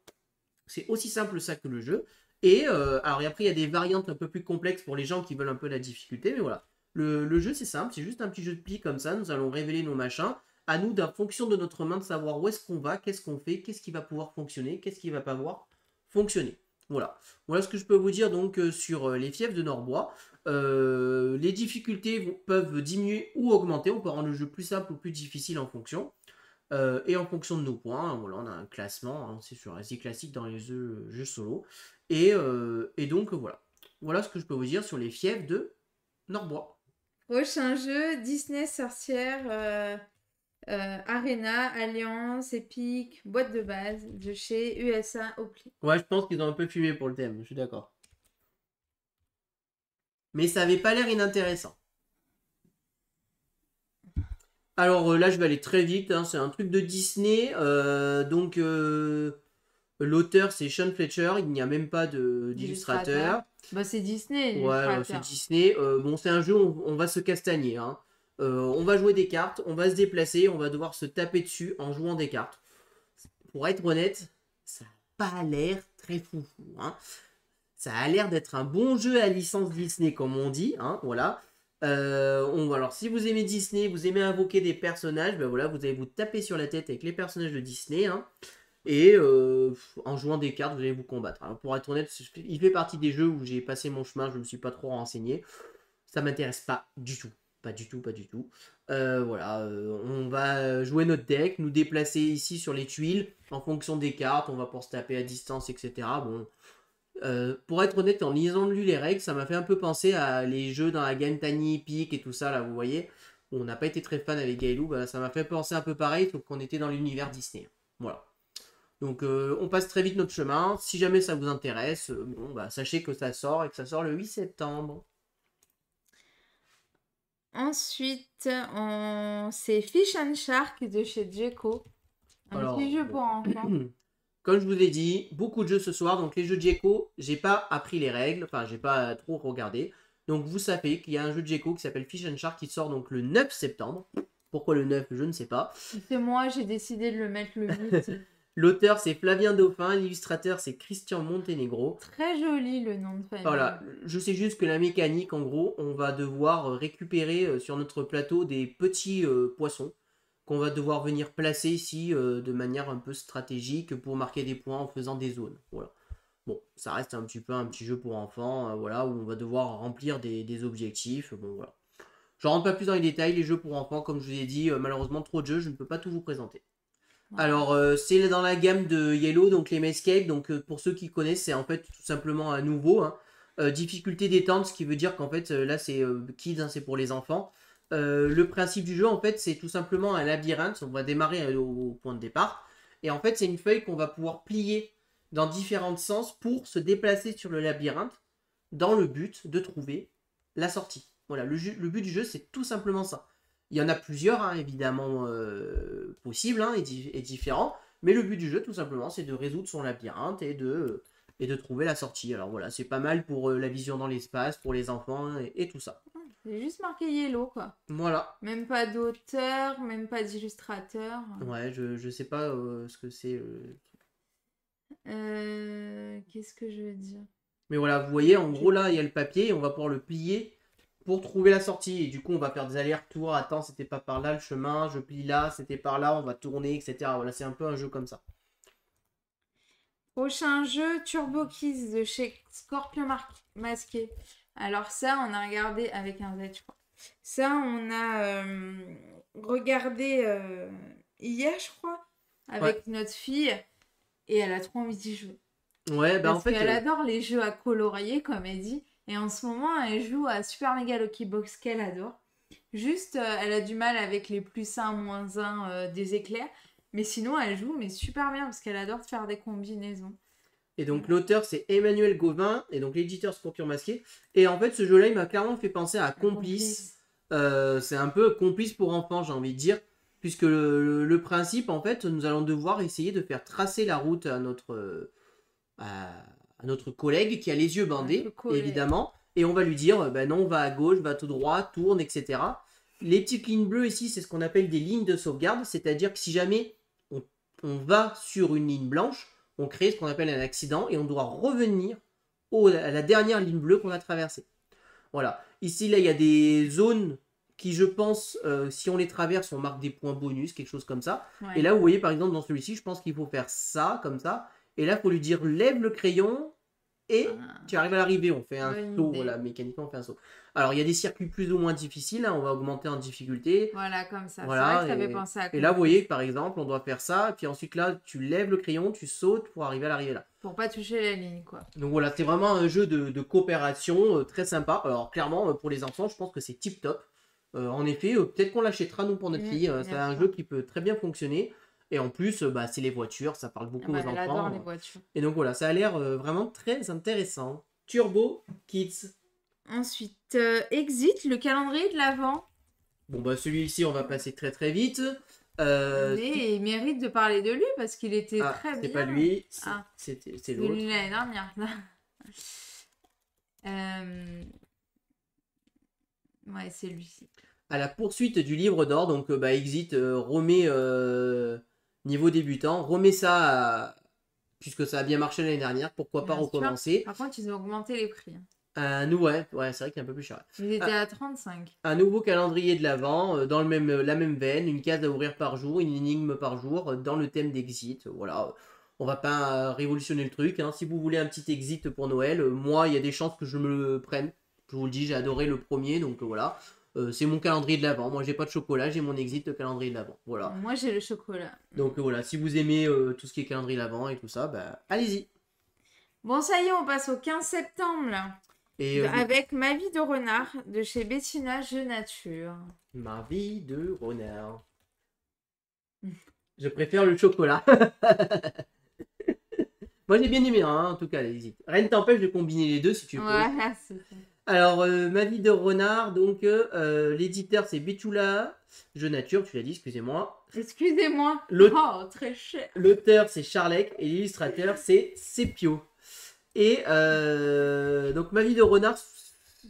C'est aussi simple ça que le jeu. Et alors après, il y a des variantes un peu plus complexes pour les gens qui veulent un peu la difficulté. Mais voilà. Le jeu, c'est simple. C'est juste un petit jeu de plis comme ça. Nous allons révéler nos machins. À nous, en fonction de notre main, de savoir où est-ce qu'on va, qu'est-ce qu'on fait, qu'est-ce qui va pouvoir fonctionner, qu'est-ce qui va pas pouvoir fonctionner. Voilà. Voilà ce que je peux vous dire donc sur les fiefs de Norbois. Les difficultés peuvent diminuer ou augmenter. On peut rendre le jeu plus simple ou plus difficile en fonction. Et en fonction de nos points, voilà, on a un classement, hein, c'est sûr, assez classique dans les jeux solo. Et donc voilà. Voilà ce que je peux vous dire sur les fiefs de Norbois. Prochain jeu, Disney Sorcière, Arena, Alliance, Epic, boîte de base de chez USA Opli. Ouais, je pense qu'ils ont un peu fumé pour le thème, je suis d'accord. Mais ça avait pas l'air inintéressant. Alors là, je vais aller très vite, hein, c'est un truc de Disney. Donc l'auteur, c'est Sean Fletcher, il n'y a même pas d'illustrateur. Bah, c'est Disney, Ouais, c'est l'illustrateur. Disney. Bon, c'est un jeu où on va se castagner. Hein. On va jouer des cartes, on va se déplacer, on va devoir se taper dessus en jouant des cartes. Pour être honnête, ça n'a pas l'air très foufou. Hein. Ça a l'air d'être un bon jeu à licence Disney, comme on dit. Hein, voilà. Alors, si vous aimez Disney, vous aimez invoquer des personnages, ben voilà, vous allez vous taper sur la tête avec les personnages de Disney. Hein. Et en jouant des cartes, vous allez vous combattre. Alors, pour être honnête, il fait partie des jeux où j'ai passé mon chemin, je ne me suis pas trop renseigné. Ça m'intéresse pas du tout. Pas du tout, pas du tout. Voilà, on va jouer notre deck, nous déplacer ici sur les tuiles en fonction des cartes, on va pour se taper à distance, etc. Bon, pour être honnête, en lisant lu les règles, ça m'a fait un peu penser à les jeux dans la Game Tiny Epic et tout ça, là, vous voyez. On n'a pas été très fan avec Gailou, bah, ça m'a fait penser un peu pareil, sauf qu'on était dans l'univers Disney. Voilà. Donc on passe très vite notre chemin. Si jamais ça vous intéresse, bon, bah, sachez que ça sort et que ça sort le 8 septembre. Ensuite, c'est Fish and Shark de chez Djeco. Un petit jeu pour enfants. Comme je vous ai dit, beaucoup de jeux ce soir. Donc les jeux de Djeco, j'ai pas appris les règles. Enfin, j'ai pas trop regardé. Donc vous savez qu'il y a un jeu de Djeco qui s'appelle Fish and Shark qui sort donc le 9 septembre. Pourquoi le 9, je ne sais pas. C'est moi, j'ai décidé de le mettre le 8. L'auteur c'est Flavien Dauphin, l'illustrateur c'est Christian Montenegro. Très joli le nom de famille. Voilà, je sais juste que la mécanique, en gros, on va devoir récupérer sur notre plateau des petits poissons qu'on va devoir venir placer ici de manière un peu stratégique pour marquer des points en faisant des zones. Voilà. Bon, ça reste un petit peu un petit jeu pour enfants, voilà, où on va devoir remplir des objectifs. Bon, voilà. Je rentre pas plus dans les détails, les jeux pour enfants, comme je vous ai dit, malheureusement trop de jeux, je ne peux pas tout vous présenter. Ouais. Alors, c'est dans la gamme de Yellow, donc les Escape. Donc, pour ceux qui connaissent, c'est en fait tout simplement un nouveau. Hein. Difficulté détente, ce qui veut dire qu'en fait, là, c'est Kids, hein, c'est pour les enfants. Le principe du jeu, en fait, c'est tout simplement un labyrinthe. On va démarrer au point de départ. Et en fait, c'est une feuille qu'on va pouvoir plier dans différents sens pour se déplacer sur le labyrinthe dans le but de trouver la sortie. Voilà, le but du jeu, c'est tout simplement ça. Il y en a plusieurs, hein, évidemment, possibles hein, et différents. Mais le but du jeu, tout simplement, c'est de résoudre son labyrinthe et de trouver la sortie. Alors voilà, c'est pas mal pour la vision dans l'espace, pour les enfants et tout ça. C'est juste marqué Yellow, quoi. Voilà. Même pas d'auteur, même pas d'illustrateur. Ouais, je sais pas ce que c'est. Qu'est-ce que je veux dire? Mais voilà, vous voyez, en gros, là, il y a le papier et on va pouvoir le plier pour trouver la sortie. Et du coup, on va faire des allers-retours. Attends, c'était pas par là le chemin, je plie là, c'était par là, on va tourner, etc. Voilà, c'est un peu un jeu comme ça. Prochain jeu, Turbo Kids de chez Scorpion Masqué. Alors ça, on a regardé avec un Z, je crois. Ça, on a regardé hier, je crois, avec notre fille. Et elle a trop envie d'y jouer. Ouais, bah en Parce fait... qu'elle adore les jeux à colorier, comme elle dit. Et en ce moment, elle joue à Super Mega Lucky Box qu'elle adore. Juste, elle a du mal avec les +1, -1 des éclairs. Mais sinon, elle joue mais super bien parce qu'elle adore faire des combinaisons. Et donc l'auteur c'est Emmanuel Gauvin et donc l'éditeur Scorpion Masqué. Et en fait ce jeu-là il m'a clairement fait penser à Complice. C'est un peu Complice pour enfants j'ai envie de dire. Puisque le principe en fait nous allons devoir essayer de faire tracer la route à notre collègue qui a les yeux bandés évidemment. Et on va lui dire ben non va à gauche, va tout droit, tourne etc. Les petites lignes bleues ici c'est ce qu'on appelle des lignes de sauvegarde. C'est-à-dire que si jamais on va sur une ligne blanche, on crée ce qu'on appelle un accident et on doit revenir à la dernière ligne bleue qu'on a traversée. Voilà. Ici, là, il y a des zones qui, je pense, si on les traverse, on marque des points bonus, quelque chose comme ça. Ouais. Et là, vous voyez, par exemple, dans celui-ci, je pense qu'il faut faire ça, comme ça. Et là, il faut lui dire, lève le crayon et tu arrives à l'arrivée. On fait un saut, voilà, mécaniquement, on fait un saut. Alors, il y a des circuits plus ou moins difficiles, hein, on va augmenter en difficulté. Voilà, comme ça. Voilà, c'est vrai que ça fait penser à et là, vous voyez, par exemple, on doit faire ça, et puis ensuite, là, tu lèves le crayon, tu sautes pour arriver à l'arrivée là. Pour pas toucher la ligne, quoi. Donc voilà, c'est vraiment un jeu de coopération très sympa. Alors, clairement, pour les enfants, je pense que c'est tip top. En effet, peut-être qu'on l'achètera, nous, pour notre fille. C'est un jeu qui peut très bien fonctionner. Et en plus, c'est les voitures, ça parle beaucoup aux enfants. Elle adore les voitures. Et donc voilà, ça a l'air vraiment très intéressant. Turbo Kids. Ensuite, Exit, le calendrier de l'Avent. Bon, bah celui-ci, on va passer très très vite. Mais il mérite de parler de lui parce qu'il était très bien. C'est pas lui, c'est l'autre. Lui l'année dernière. Ouais, c'est lui. À la poursuite du livre d'or, donc Exit remet niveau débutant, remet ça puisque ça a bien marché l'année dernière, pourquoi pas recommencer. Par contre, ils ont augmenté les prix. Ouais, c'est vrai qu'il est un peu plus cher. Il était à 35. Un nouveau calendrier de l'Avent, dans la même veine, une case à ouvrir par jour, une énigme par jour, dans le thème d'Exit. Voilà, on va pas révolutionner le truc. Hein. Si vous voulez un petit Exit pour Noël, moi, il y a des chances que je me le prenne. Je vous le dis, j'ai adoré le premier, donc voilà. C'est mon calendrier de l'Avent. Moi, j'ai pas de chocolat, j'ai mon Exit calendrier de l'Avent. Voilà. Moi, j'ai le chocolat. Donc voilà, si vous aimez tout ce qui est calendrier de l'Avent et tout ça, allez-y. Bon, ça y est, on passe au 15 septembre là. Et avec Ma vie de renard de chez Bettina Jeux Nature. Ma vie de renard. Je préfère le chocolat. Moi j'ai bien aimé, hein, en tout cas, allez-y. Rien ne t'empêche de combiner les deux si tu veux. Voilà, c'est ça. Alors, Ma vie de renard, donc l'éditeur c'est Betula Jeux Nature, tu l'as dit, excusez-moi. Excusez-moi. Oh, très cher. L'auteur c'est Charlec et l'illustrateur c'est Sepio. Et donc Ma vie de renard,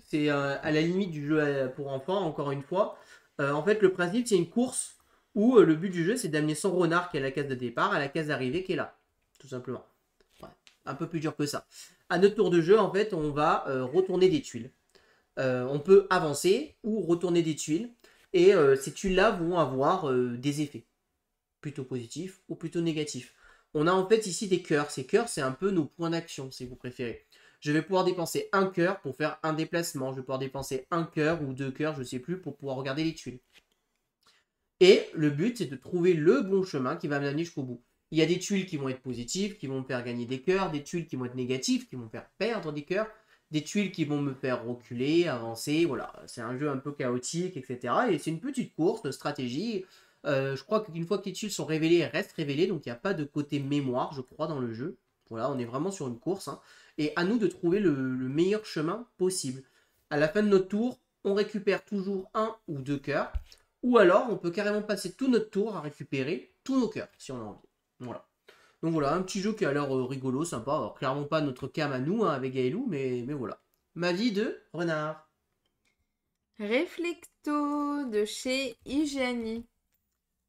c'est à la limite du jeu pour enfants, encore une fois. En fait, le principe, c'est une course où le but du jeu, c'est d'amener son renard qui est à la case de départ à la case d'arrivée qui est là, tout simplement. Ouais, un peu plus dur que ça. À notre tour de jeu, en fait, on va retourner des tuiles. On peut avancer ou retourner des tuiles. Et ces tuiles-là vont avoir des effets, plutôt positifs ou plutôt négatifs. On a en fait ici des cœurs. Ces cœurs, c'est un peu nos points d'action, si vous préférez. je vais pouvoir dépenser un cœur pour faire un déplacement. Je vais pouvoir dépenser un cœur ou 2 cœurs, je sais plus, pour pouvoir regarder les tuiles. Et le but, c'est de trouver le bon chemin qui va m'amener jusqu'au bout. Il y a des tuiles qui vont être positives, qui vont me faire gagner des cœurs, des tuiles qui vont être négatives, qui vont me faire perdre des cœurs, des tuiles qui vont me faire reculer, avancer, voilà. C'est un jeu un peu chaotique, etc. Et c'est une petite course de stratégie. Je crois qu'une fois que les tuiles sont révélées, elles restent révélées, donc il n'y a pas de côté mémoire, je crois, dans le jeu. Voilà, on est vraiment sur une course, hein. Et à nous de trouver le meilleur chemin possible. À la fin de notre tour, on récupère toujours un ou 2 cœurs. Ou alors, on peut carrément passer tout notre tour à récupérer tous nos cœurs, si on a envie. Voilà. Donc voilà, un petit jeu qui a l'air rigolo, sympa. Alors, clairement pas notre cam à nous, hein, avec Gaëlou, mais voilà. Ma vie de renard. Reflecto de chez Hygiani.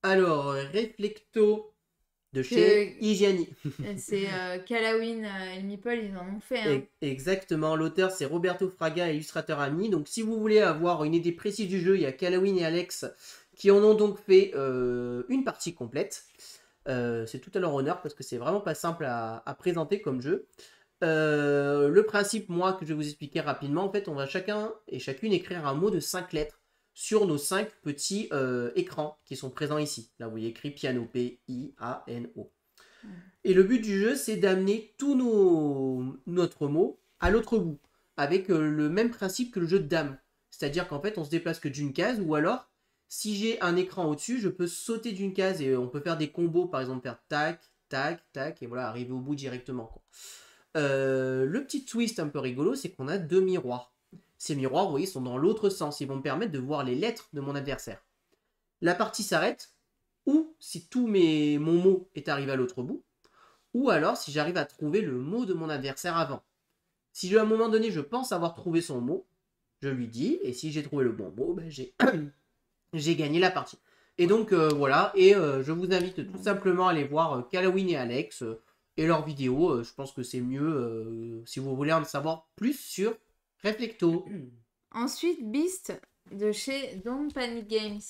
Alors, Reflecto de Que- chez Hygiani. C'est Kalawin et Meeple, ils en ont fait. Hein. Exactement, l'auteur c'est Roberto Fraga, illustrateur ami. Donc si vous voulez avoir une idée précise du jeu, il y a Kalawin et Alex qui en ont donc fait une partie complète. C'est tout à leur honneur parce que c'est vraiment pas simple à présenter comme jeu. Le principe, moi, que je vais vous expliquer rapidement, en fait, on va chacun et chacune écrire un mot de 5 lettres sur nos 5 petits écrans qui sont présents ici. Là, vous voyez écrit piano, P-I-A-N-O. Et le but du jeu, c'est d'amener tout notre mot à l'autre bout, avec le même principe que le jeu de dames. C'est-à-dire qu'en fait, on se déplace que d'une case, ou alors, si j'ai un écran au-dessus, je peux sauter d'une case et on peut faire des combos, par exemple faire tac, tac, tac, et voilà, arriver au bout directement, quoi. Le petit twist un peu rigolo, c'est qu'on a 2 miroirs. Ces miroirs, vous voyez, sont dans l'autre sens. Ils vont me permettre de voir les lettres de mon adversaire. La partie s'arrête, ou si mon mot est arrivé à l'autre bout, ou alors si j'arrive à trouver le mot de mon adversaire avant. Si à un moment donné, je pense avoir trouvé son mot, je lui dis, et si j'ai trouvé le bon mot, ben j'ai gagné la partie. Et donc voilà, et je vous invite tout simplement à aller voir Kalawin et Alex et leurs vidéos. Je pense que c'est mieux si vous voulez en savoir plus sur Reflecto. Ensuite, Beast de chez Don't Panic Games.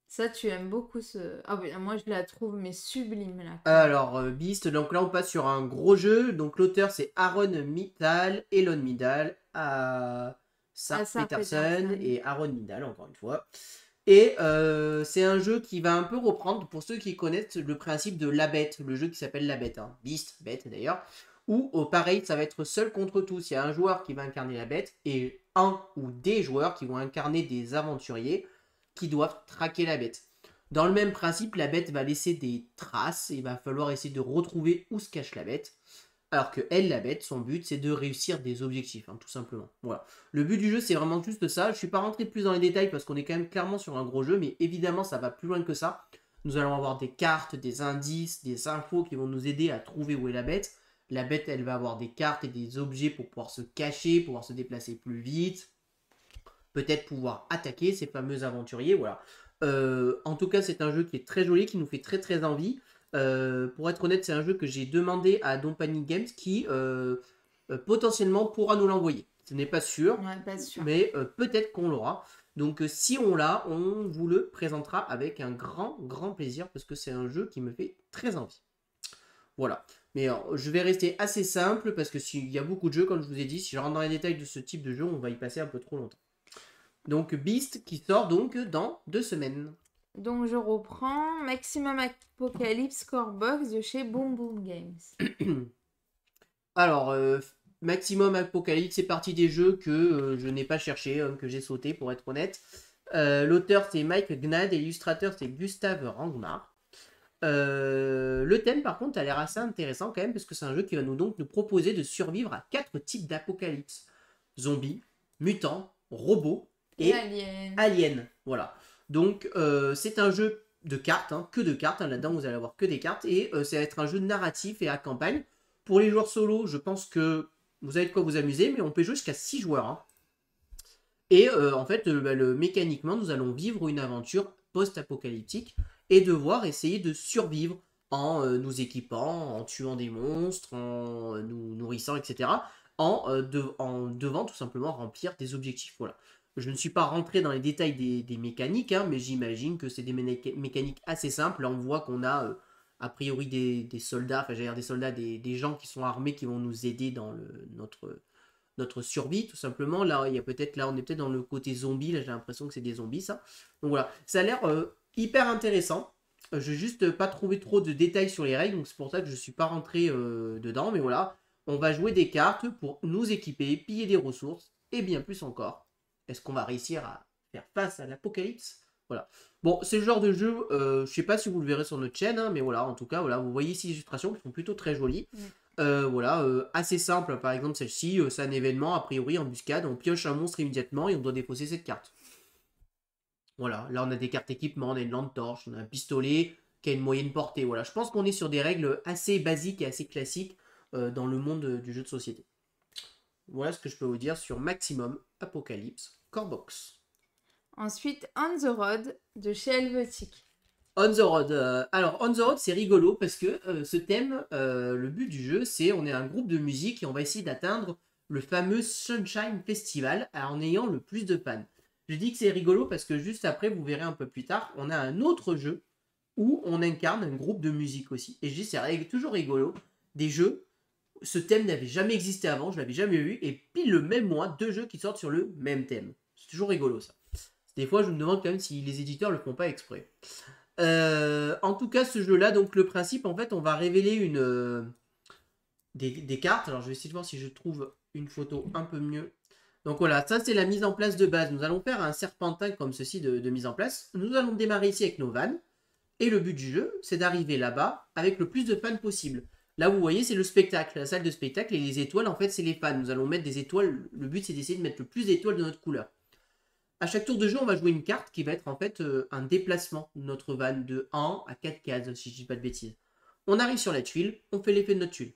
Ça, tu aimes beaucoup ce... Ah oui, moi, je la trouve, mais sublime, là. Alors, Beast, donc là, on passe sur un gros jeu. Donc, l'auteur, c'est Aaron Midal, Elon Midal, Sar Peterson et Aaron Midal, encore une fois. Et c'est un jeu qui va un peu reprendre, pour ceux qui connaissent, le principe de La Bête, le jeu qui s'appelle La Bête, hein. Beast, bête d'ailleurs, où pareil, ça va être seul contre tous. Il y a un joueur qui va incarner la bête et un ou des joueurs qui vont incarner des aventuriers qui doivent traquer la bête. Dans le même principe, la bête va laisser des traces et il va falloir essayer de retrouver où se cache la bête. Alors que elle, la bête, son but, c'est de réussir des objectifs, hein, tout simplement. Voilà. Le but du jeu, c'est vraiment juste ça. Je ne suis pas rentré plus dans les détails parce qu'on est quand même clairement sur un gros jeu, mais évidemment, ça va plus loin que ça. Nous allons avoir des cartes, des indices, des infos qui vont nous aider à trouver où est la bête. La bête, elle va avoir des cartes et des objets pour pouvoir se cacher, pouvoir se déplacer plus vite. Peut-être pouvoir attaquer ces fameux aventuriers, voilà. En tout cas, c'est un jeu qui est très joli, qui nous fait très très envie. Pour être honnête, c'est un jeu que j'ai demandé à Don't Panic Games qui potentiellement pourra nous l'envoyer. Ce n'est pas sûr, Ouais, pas sûr. mais peut-être qu'on l'aura. Donc si on l'a, on vous le présentera avec un grand grand plaisir parce que c'est un jeu qui me fait très envie. Voilà. Mais alors, je vais rester assez simple parce que s'il y a beaucoup de jeux, comme je vous ai dit, si je rentre dans les détails de ce type de jeu, on va y passer un peu trop longtemps. Donc Beast qui sort donc dans 2 semaines. Donc, je reprends Maximum Apocalypse Scorebox de chez Boom Boom Games. Alors, Maximum Apocalypse, c'est parti des jeux que je n'ai pas cherché, que j'ai sauté pour être honnête. L'auteur c'est Mike Gnad et l'illustrateur c'est Gustave Rangmar. Le thème par contre a l'air assez intéressant quand même parce que c'est un jeu qui va nous proposer de survivre à 4 types d'apocalypse. Zombies, mutants, robots et aliens. Voilà. Donc c'est un jeu de cartes, hein, que de cartes. Hein, là-dedans vous allez avoir que des cartes et ça va être un jeu narratif et à campagne. Pour les joueurs solo, je pense que vous avez de quoi vous amuser, mais on peut jouer jusqu'à 6 joueurs. Hein. Et en fait, mécaniquement, nous allons vivre une aventure post-apocalyptique et devoir essayer de survivre en nous équipant, en tuant des monstres, en nous nourrissant, etc. En devant tout simplement remplir des objectifs. Voilà. Je ne suis pas rentré dans les détails des mécaniques, hein, mais j'imagine que c'est des mécaniques assez simples. Là, on voit qu'on a a priori des soldats, enfin j'allais dire des soldats, des gens qui sont armés qui vont nous aider dans notre survie, tout simplement. Là, on est peut-être dans le côté zombie, là j'ai l'impression que c'est des zombies, ça. Donc voilà, ça a l'air hyper intéressant. Je n'ai juste pas trouvé trop de détails sur les règles, donc c'est pour ça que je ne suis pas rentré dedans, mais voilà. On va jouer des cartes pour nous équiper, piller des ressources, et bien plus encore. Est-ce qu'on va réussir à faire face à l'apocalypse? Voilà. Bon, c'est le genre de jeu, je sais pas si vous le verrez sur notre chaîne, hein, mais voilà, en tout cas, voilà, vous voyez ici les illustrations qui sont plutôt très jolies. Voilà, assez simple, par exemple celle-ci, c'est un événement, a priori, embuscade, on pioche un monstre immédiatement et on doit défausser cette carte. Voilà, là on a des cartes équipement, on a une lampe torche, on a un pistolet qui a une moyenne portée. Voilà, je pense qu'on est sur des règles assez basiques et assez classiques dans le monde du jeu de société. Voilà ce que je peux vous dire sur Maximum Apocalypse Corebox. Ensuite, On the Road de chez Helvetic. On the Road. Alors, On the Road, c'est rigolo parce que ce thème, le but du jeu, c'est on est un groupe de musique et on va essayer d'atteindre le fameux Sunshine Festival en ayant le plus de fans. Je dis que c'est rigolo parce que juste après, vous verrez un peu plus tard, on a un autre jeu où on incarne un groupe de musique aussi. Et je dis c'est toujours rigolo. Des jeux, ce thème n'avait jamais existé avant, je l'avais jamais vu, et pile le même mois, 2 jeux qui sortent sur le même thème. C'est toujours rigolo ça. Des fois, je me demande quand même si les éditeurs le font pas exprès. En tout cas, ce jeu-là, donc le principe, en fait, on va révéler des cartes. Alors, je vais essayer de voir si je trouve une photo un peu mieux. Donc voilà, ça c'est la mise en place de base. Nous allons faire un serpentin comme ceci de mise en place. Nous allons démarrer ici avec nos vannes. Et le but du jeu, c'est d'arriver là-bas avec le plus de fans possible. Là, vous voyez, c'est le spectacle, la salle de spectacle. Et les étoiles, en fait, c'est les fans. Nous allons mettre des étoiles. Le but, c'est d'essayer de mettre le plus d'étoiles de notre couleur. À chaque tour de jeu, on va jouer une carte qui va être en fait un déplacement de notre van de 1 à 4 cases, si je dis pas de bêtises. On arrive sur la tuile, on fait l'effet de notre tuile.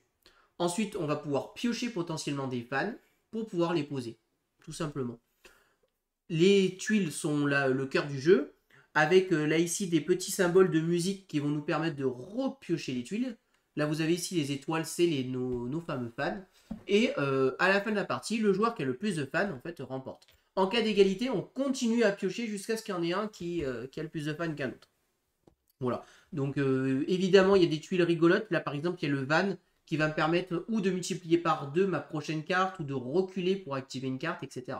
Ensuite, on va pouvoir piocher potentiellement des fans pour pouvoir les poser, tout simplement. Les tuiles sont là, le cœur du jeu, avec là ici des petits symboles de musique qui vont nous permettre de repiocher les tuiles. Là, vous avez ici les étoiles, c'est nos fameux fans. Et à la fin de la partie, le joueur qui a le plus de fans, en fait, remporte. En cas d'égalité, on continue à piocher jusqu'à ce qu'il y en ait un qui a le plus de fans qu'un autre. Voilà. Donc, évidemment, il y a des tuiles rigolotes. Là, par exemple, il y a le van qui va me permettre ou de multiplier par 2 ma prochaine carte ou de reculer pour activer une carte, etc.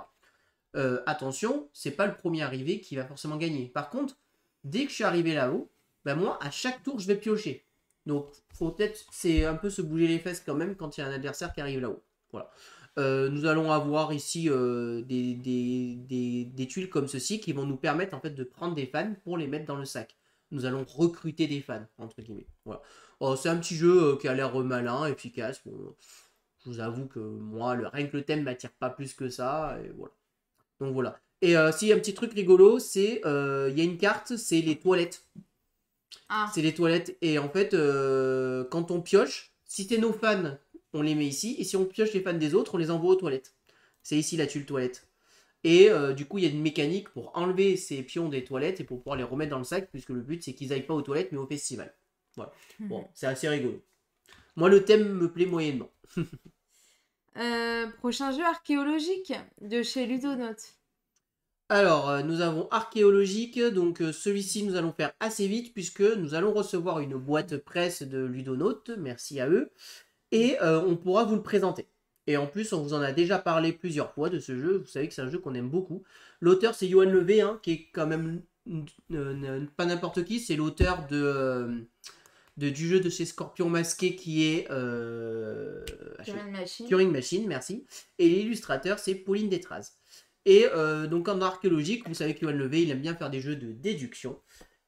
Attention, c'est pas le premier arrivé qui va forcément gagner. Par contre, dès que je suis arrivé là-haut, ben moi, à chaque tour, je vais piocher. Donc, faut peut-être, c'est un peu se bouger les fesses quand même quand il y a un adversaire qui arrive là-haut. Voilà. Nous allons avoir ici des tuiles comme ceci qui vont nous permettre en fait de prendre des fans pour les mettre dans le sac. Nous allons recruter des fans, entre guillemets. Voilà. C'est un petit jeu qui a l'air malin, efficace. Bon, je vous avoue que moi, rien que le thème ne m'attire pas plus que ça. Et voilà. Donc voilà. Et s'il y a un petit truc rigolo, c'est il y a une carte, c'est les toilettes. Ah. C'est les toilettes. Et en fait, quand on pioche, si c'est nos fans, on les met ici. Et si on pioche les fans des autres, on les envoie aux toilettes. C'est ici la tuile toilette. Et du coup, il y a une mécanique pour enlever ces pions des toilettes et pour pouvoir les remettre dans le sac, puisque le but, c'est qu'ils aillent pas aux toilettes, mais au festival. Voilà. Bon, c'est assez rigolo. Moi, le thème me plaît moyennement. Prochain jeu archéologique de chez Ludonote. Alors, nous avons archéologique, donc celui-ci nous allons faire assez vite puisque nous allons recevoir une boîte presse de Ludonote, merci à eux, et on pourra vous le présenter. Et en plus, on vous en a déjà parlé plusieurs fois de ce jeu, vous savez que c'est un jeu qu'on aime beaucoup. L'auteur c'est Johan Levé, hein, qui est quand même pas n'importe qui, c'est l'auteur du jeu de chez Scorpion Masqué qui est Turing Machine, merci. Et l'illustrateur c'est Pauline Détraz. Et donc en archéologique, vous savez que Johan Levé, il aime bien faire des jeux de déduction.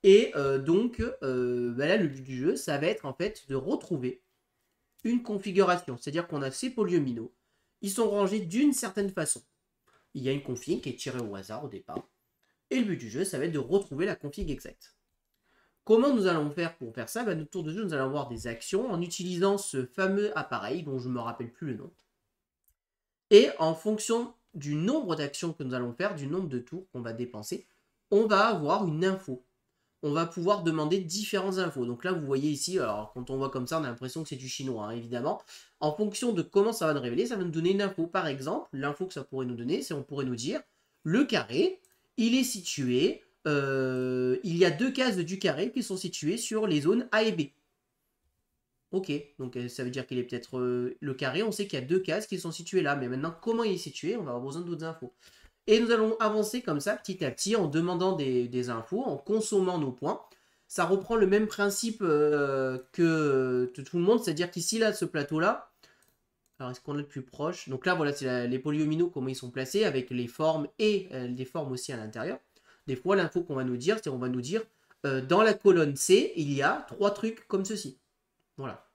Et donc là, le but du jeu, ça va être en fait de retrouver une configuration. C'est-à-dire qu'on a ces polyomino. Ils sont rangés d'une certaine façon. Il y a une config qui est tirée au hasard au départ. Et le but du jeu, ça va être de retrouver la config exacte. Comment nous allons faire pour faire ça? Notre tour de jeu, nous allons avoir des actions en utilisant ce fameux appareil dont je ne me rappelle plus le nom. Et en fonction du nombre d'actions que nous allons faire, du nombre de tours qu'on va dépenser, on va avoir une info. On va pouvoir demander différentes infos. Donc là, vous voyez ici, alors quand on voit comme ça, on a l'impression que c'est du chinois, hein, évidemment. En fonction de comment ça va nous révéler, ça va nous donner une info. Par exemple, l'info que ça pourrait nous donner, c'est on pourrait nous dire, le carré, il est situé, il y a 2 cases du carré qui sont situées sur les zones A et B. Ok, donc ça veut dire qu'il est peut-être le carré. On sait qu'il y a 2 cases qui sont situées là, mais maintenant comment il est situé, on va avoir besoin d'autres infos. Et nous allons avancer comme ça, petit à petit, en demandant des infos, en consommant nos points. Ça reprend le même principe que tout le monde, c'est-à-dire qu'ici, là, ce plateau-là, alors est-ce qu'on est le plus proche? Donc là, voilà, c'est les polyomino, comment ils sont placés, avec les formes et les formes aussi à l'intérieur. Des fois, l'info qu'on va nous dire, c'est qu'on va nous dire, dans la colonne C, il y a 3 trucs comme ceci. Voilà.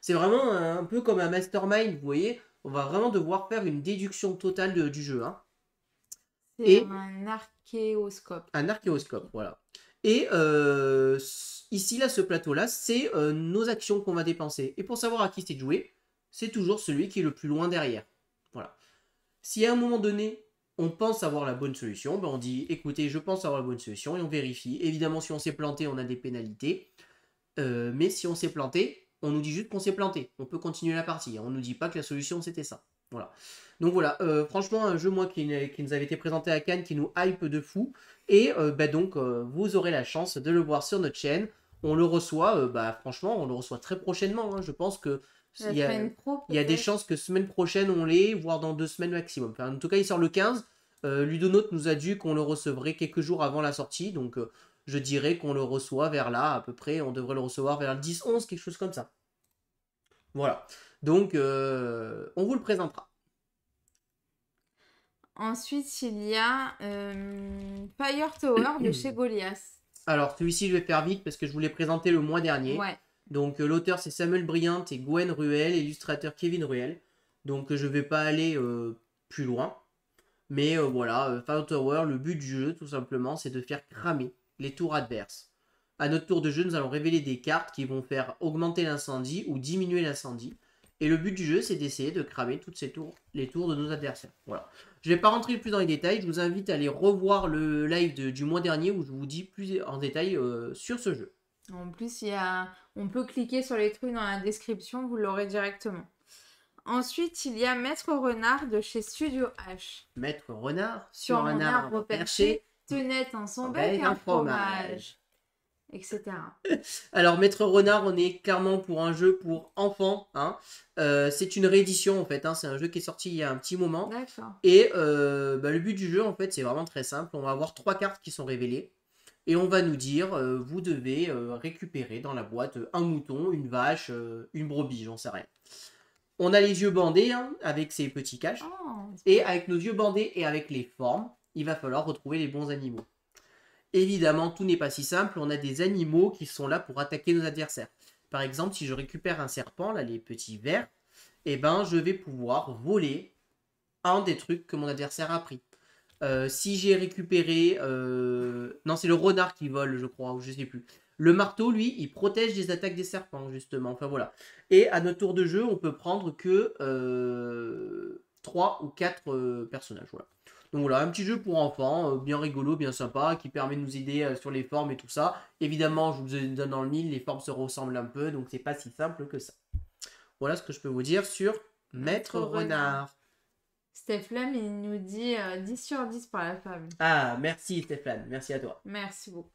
C'est vraiment un peu comme un mastermind, vous voyez. On va vraiment devoir faire une déduction totale du jeu. Hein. C'est Et un archéoscope. un archéoscope, voilà. Et ici, là, ce plateau-là, c'est nos actions qu'on va dépenser. Et pour savoir à qui c'est de jouer, c'est toujours celui qui est le plus loin derrière. Voilà. Si à un moment donné, on pense avoir la bonne solution, ben on dit, écoutez, je pense avoir la bonne solution, et on vérifie. Évidemment, si on s'est planté, on a des pénalités. Mais si on s'est planté, on nous dit juste qu'on s'est planté. On peut continuer la partie. On nous dit pas que la solution, c'était ça. Voilà. Donc voilà, franchement, un jeu moi qui nous avait été présenté à Cannes, qui nous hype de fou. Et donc, vous aurez la chance de le voir sur notre chaîne. On le reçoit, franchement, on le reçoit très prochainement. Hein. Je pense que La il y a, semaine pro, il y a des peut-être. chances que semaine prochaine on l'ait, voire dans 2 semaines maximum. Enfin, en tout cas, il sort le 15. Ludonote nous a dit qu'on le recevrait quelques jours avant la sortie. Donc, je dirais qu'on le reçoit vers là, à peu près. On devrait le recevoir vers le 10-11, quelque chose comme ça. Voilà. Donc, on vous le présentera. Ensuite, il y a Fire Tower de chez Goliath. Alors, celui-ci, je vais faire vite parce que je vous l'ai présenté le mois dernier. Ouais. Donc, l'auteur, c'est Samuel Briand et Gwen Ruel, illustrateur Kevin Ruel. Donc, je ne vais pas aller plus loin. Mais voilà, Fire Tower, le but du jeu, tout simplement, c'est de faire cramer les tours adverses. À notre tour de jeu, nous allons révéler des cartes qui vont faire augmenter l'incendie ou diminuer l'incendie. Et le but du jeu, c'est d'essayer de cramer toutes ces tours, les tours de nos adversaires. Voilà. Je ne vais pas rentrer plus dans les détails, je vous invite à aller revoir le live du mois dernier où je vous dis plus en détail sur ce jeu. En plus, on peut cliquer sur les trucs dans la description, vous l'aurez directement. Ensuite, il y a Maître Renard de chez Studio H. Maître Renard Sur un arbre perché, tenait en son bec un fromage, etc. Alors, Maître Renard, on est clairement pour un jeu pour enfants. Hein. C'est une réédition en fait. Hein. C'est un jeu qui est sorti il y a un petit moment. D'accord. Et le but du jeu en fait, c'est vraiment très simple. On va avoir 3 cartes qui sont révélées. Et on va nous dire, vous devez récupérer dans la boîte un mouton, une vache, une brebis, j'en sais rien. On a les yeux bandés hein, avec ces petits caches. Oh, Et avec nos yeux bandés et avec les formes, il va falloir retrouver les bons animaux. Évidemment, tout n'est pas si simple. On a des animaux qui sont là pour attaquer nos adversaires. Par exemple, si je récupère un serpent, là, les petits vers, eh ben, je vais pouvoir voler un des trucs que mon adversaire a pris. Si j'ai récupéré... Non, c'est le renard qui vole, je crois, ou je sais plus. Le marteau, lui, il protège des attaques des serpents, justement. Enfin, voilà. Et à notre tour de jeu, on peut prendre que 3 ou 4 personnages. Voilà. Donc voilà, un petit jeu pour enfants, bien rigolo, bien sympa, qui permet de nous aider sur les formes et tout ça. Évidemment, je vous donne dans le mille, les formes se ressemblent un peu, donc c'est pas si simple que ça. Voilà ce que je peux vous dire sur Maître Renard. Steph Lam, il nous dit 10 sur 10 par la femme. Ah, merci Stéphane, merci à toi. Merci beaucoup.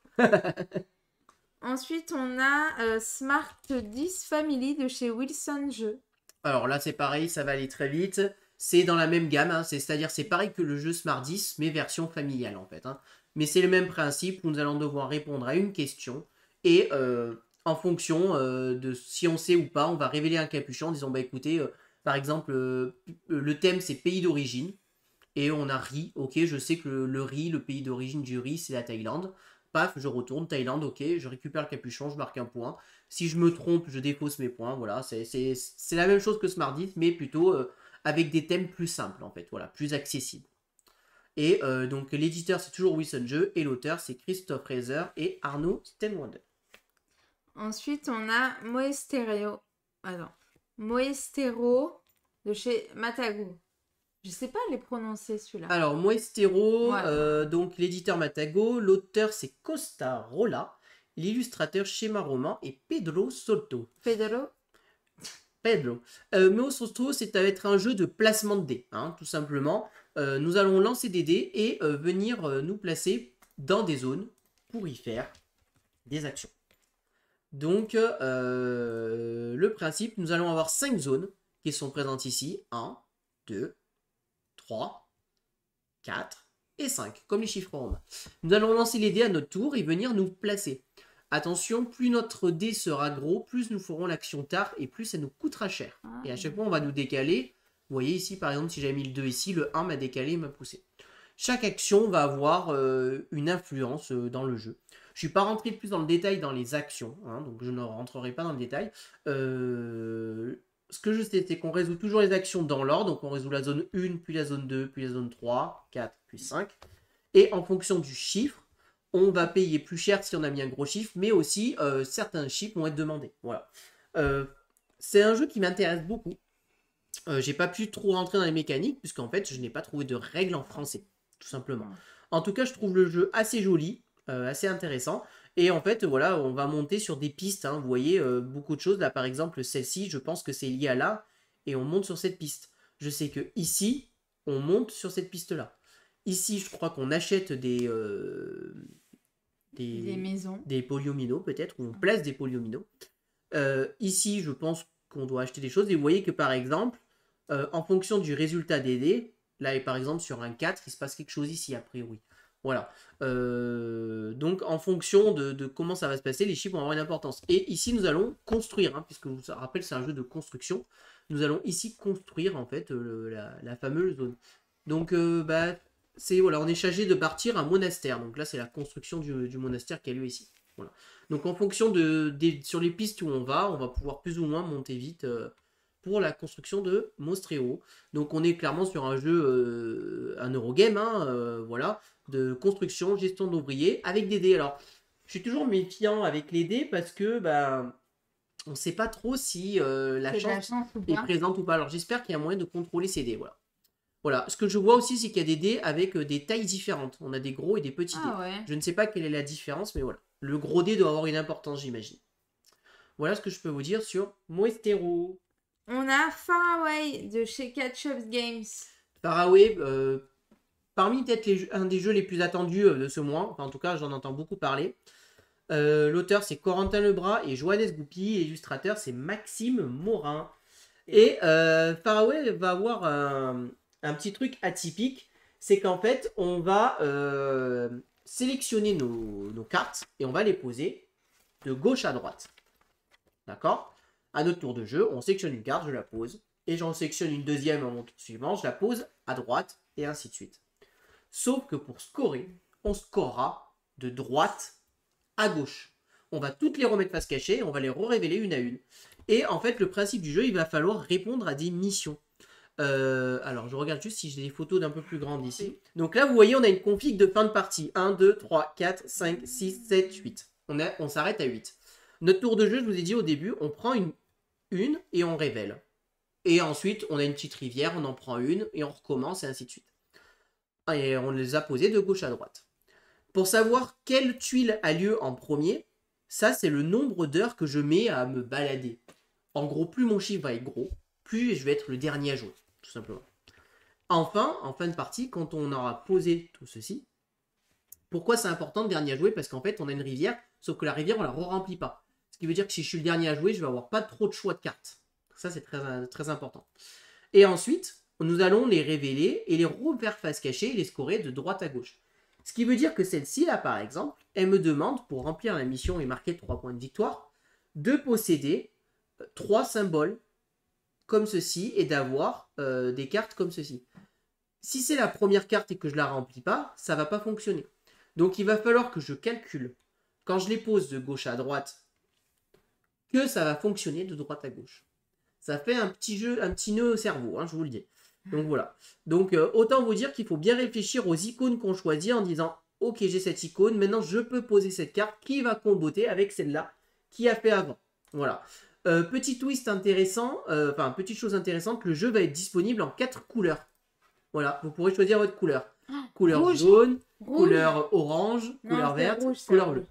Ensuite, on a Smart 10 Family de chez Wilson Jeux. Alors là, c'est pareil, ça va aller très vite. C'est dans la même gamme, hein, c'est-à-dire c'est pareil que le jeu Smart 10, mais version familiale en fait. Hein. Mais c'est le même principe où nous allons devoir répondre à une question et en fonction de si on sait ou pas, on va révéler un capuchon en disant bah écoutez, par exemple, le thème c'est pays d'origine et on a riz, ok, je sais que le riz, le pays d'origine du riz c'est la Thaïlande. Paf, je retourne, Thaïlande, ok, je récupère le capuchon, je marque un point. Si je me trompe, je défausse mes points, voilà, c'est la même chose que Smart 10, mais plutôt avec des thèmes plus simples en fait, voilà, plus accessibles. Et donc l'éditeur c'est toujours Wilson Jeux et l'auteur c'est Christophe Reiser et Arnaud Stenwonder. Ensuite on a Moestero de chez Matago. Je sais pas les prononcer celui-là. Alors Moestero, Ouais. donc l'éditeur Matago, l'auteur c'est Costa Rolla, l'illustrateur Schéma Roman et Pedro Soto. Pedro. Meo Soto, c'est à être un jeu de placement de dés, hein, tout simplement. Nous allons lancer des dés et venir nous placer dans des zones pour y faire des actions. Donc, le principe, nous allons avoir 5 zones qui sont présentes ici. 1, 2, 3, 4 et 5, comme les chiffres romains. Nous allons lancer les dés à notre tour et venir nous placer. Attention, plus notre dé sera gros, plus nous ferons l'action tard et plus ça nous coûtera cher. Et à chaque fois, on va nous décaler. Vous voyez ici, par exemple, si j'avais mis le 2 ici, le 1 m'a décalé et m'a poussé. Chaque action va avoir une influence dans le jeu. Je ne suis pas rentré plus dans le détail dans les actions, hein, donc je ne rentrerai pas dans le détail. Ce que je sais, c'est qu'on résout toujours les actions dans l'ordre. Donc on résout la zone 1, puis la zone 2, puis la zone 3, 4, puis 5. Et en fonction du chiffre, on va payer plus cher si on a mis un gros chiffre, mais aussi certains chiffres vont être demandés. Voilà. C'est un jeu qui m'intéresse beaucoup. J'ai pas pu trop rentrer dans les mécaniques, puisqu'en fait, je n'ai pas trouvé de règles en français, tout simplement. En tout cas, je trouve le jeu assez joli, assez intéressant. Et en fait, voilà, on va monter sur des pistes. Hein, vous voyez, beaucoup de choses. Là, par exemple, celle-ci, je pense que c'est lié à là. Et on monte sur cette piste. Je sais que ici, on monte sur cette piste-là. Ici, je crois qu'on achète des maisons. Des polyomino, peut-être, ou on place des polyomino. Ici, je pense qu'on doit acheter des choses. Et vous voyez que, par exemple, en fonction du résultat des dés, là, et par exemple, sur un 4, il se passe quelque chose ici, a priori. Voilà. Donc, en fonction de comment ça va se passer, les chiffres vont avoir une importance. Et ici, nous allons construire, hein, puisque je vous rappelle, c'est un jeu de construction. Nous allons ici construire, en fait, la fameuse zone. Donc, voilà, on est chargé de bâtir un monastère. Donc là, c'est la construction du monastère qui a lieu ici. Voilà. Donc, en fonction sur les pistes où on va pouvoir plus ou moins monter vite pour la construction de Monstréo. Donc, on est clairement sur un jeu, un Eurogame, hein, voilà, de construction, gestion d'ouvriers avec des dés. Alors, je suis toujours méfiant avec les dés parce que, on ne sait pas trop si la chance est présente ou pas. Alors, j'espère qu'il y a moyen de contrôler ces dés, voilà. Voilà, ce que je vois aussi, c'est qu'il y a des dés avec des tailles différentes. On a des gros et des petits dés. Ouais. Je ne sais pas quelle est la différence, mais voilà. Le gros dé doit avoir une importance, j'imagine. Voilà ce que je peux vous dire sur Moestero. On a Faraway de chez Catch-Up Games. Faraway, parmi peut-être un des jeux les plus attendus de ce mois. Enfin, en tout cas, j'en entends beaucoup parler. L'auteur, c'est Corentin Lebras et Johannes Goupy. L'illustrateur, c'est Maxime Morin. Et Faraway va avoir un petit truc atypique, c'est qu'en fait, on va sélectionner nos cartes et on va les poser de gauche à droite. D'accord? À notre tour de jeu, on sélectionne une carte, je la pose, et j'en sélectionne une deuxième à mon tour suivant, je la pose à droite, et ainsi de suite. Sauf que pour scorer, on scorera de droite à gauche. On va toutes les remettre face cachée, on va les révéler une à une. Et en fait, le principe du jeu, il va falloir répondre à des missions. Alors, je regarde juste si j'ai des photos d'un peu plus grandes ici. Donc là, vous voyez, on a une config de fin de partie. 1, 2, 3, 4, 5, 6, 7, 8. On s'arrête à 8. Notre tour de jeu, je vous ai dit au début, on prend une et on révèle. Et ensuite, on a une petite rivière, on en prend une et on recommence et ainsi de suite. Et on les a posées de gauche à droite. Pour savoir quelle tuile a lieu en premier, ça, c'est le nombre d'heures que je mets à me balader. En gros, plus mon chiffre va être gros, plus je vais être le dernier à jouer, tout simplement. Enfin, en fin de partie, quand on aura posé tout ceci, pourquoi c'est important le dernier à jouer? Parce qu'en fait, on a une rivière, sauf que la rivière, on la re-remplit pas. Ce qui veut dire que si je suis le dernier à jouer, je vais avoir pas trop de choix de cartes. Ça, c'est très, très important. Et ensuite, nous allons les révéler et les refaire face cachée et les scorer de droite à gauche. Ce qui veut dire que celle-ci, là, par exemple, elle me demande, pour remplir la mission et marquer 3 points de victoire, de posséder 3 symboles comme ceci et d'avoir des cartes comme ceci. Si c'est la première carte et que je ne la remplis pas, ça ne va pas fonctionner. Donc il va falloir que je calcule, quand je les pose de gauche à droite, que ça va fonctionner de droite à gauche. Ça fait un petit jeu, un petit nœud au cerveau, hein, je vous le dis. Donc voilà. Donc autant vous dire qu'il faut bien réfléchir aux icônes qu'on choisit en disant « Ok, j'ai cette icône, maintenant je peux poser cette carte qui va comboter avec celle-là qui a fait avant. » Voilà. Petit twist intéressant, petite chose intéressante, le jeu va être disponible en 4 couleurs. Voilà, vous pourrez choisir votre couleur. Couleur rouge, jaune, couleur orange, couleur verte, couleur bleue.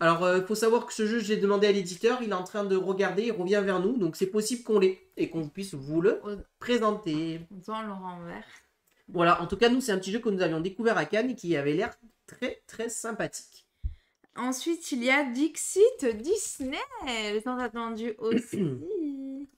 Alors, il faut savoir que ce jeu, je l'ai demandé à l'éditeur, il est en train de regarder, il revient vers nous, donc c'est possible qu'on l'ait et qu'on puisse vous le présenter. Dans le renvers. Voilà, en tout cas, nous, c'est un petit jeu que nous avions découvert à Cannes et qui avait l'air très, très sympathique. Ensuite, il y a Dixit Disney, le temps attendu aussi.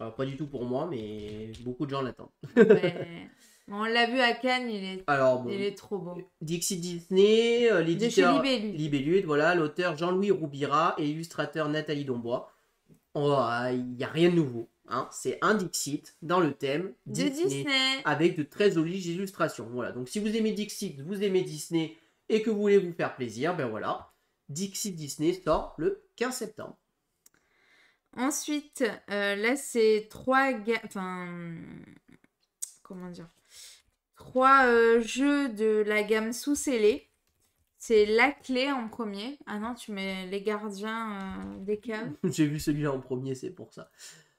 Alors, pas du tout pour moi, mais beaucoup de gens l'attendent. Ouais. Bon, on l'a vu à Cannes, Alors, il est trop beau. Dixit Disney, l'éditeur De chez Libellud, voilà, l'auteur Jean-Louis Roubira et l'illustrateur Nathalie Dombois. Il n'y a rien de nouveau. Hein. C'est un Dixit dans le thème de Disney. avec de très jolies illustrations. Voilà. Donc si vous aimez Dixit, vous aimez Disney et que vous voulez vous faire plaisir, ben voilà. Dixit Disney sort le 15 septembre. Ensuite, là c'est trois comment dire, trois jeux de la gamme sous-scellé. C'est La Clé en premier. Ah non, tu mets Les Gardiens des Caves. J'ai vu celui-là en premier, c'est pour ça.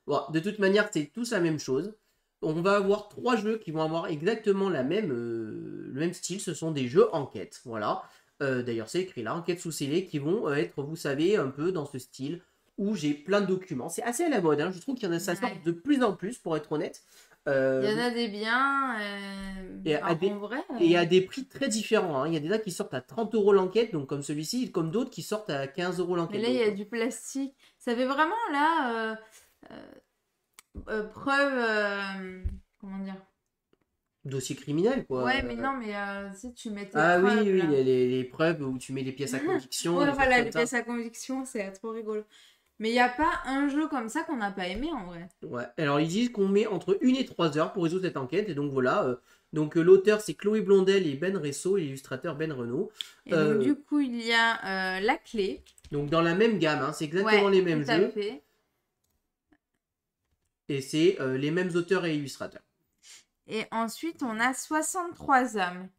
Bon, de toute manière, c'est tous la même chose. On va avoir 3 jeux qui vont avoir exactement le même style. Ce sont des jeux enquête. Voilà. D'ailleurs, c'est écrit là, enquête sous scellé, qui vont être, vous savez, un peu dans ce style où j'ai plein de documents. C'est assez à la mode. Hein. Je trouve qu'il y en a, ça sort de plus en plus, pour être honnête. Il y en a des biens. Et à des prix très différents. Hein. Il y a des là qui sortent à 30 € l'enquête, donc comme celui-ci, comme d'autres qui sortent à 15 € l'enquête. Mais là, il y a du plastique. Ça fait vraiment là preuve. Comment dire? Dossier criminel, quoi. Ouais, mais non, mais si tu mets tes Ah preuves. oui, là. les preuves où tu mets les pièces à conviction. Ouais, voilà, les pièces à conviction, c'est trop rigolo. Mais il n'y a pas un jeu comme ça qu'on n'a pas aimé en vrai. Ouais, alors ils disent qu'on met entre 1 et 3 heures pour résoudre cette enquête, et donc voilà. Donc l'auteur c'est Chloé Blondel et Ben Resso, et l'illustrateur Ben Renaud. Et donc du coup, il y a La Clé. Donc dans la même gamme, hein, c'est exactement les mêmes jeux. Fait. Et c'est les mêmes auteurs et illustrateurs. Et ensuite, on a 63 âmes.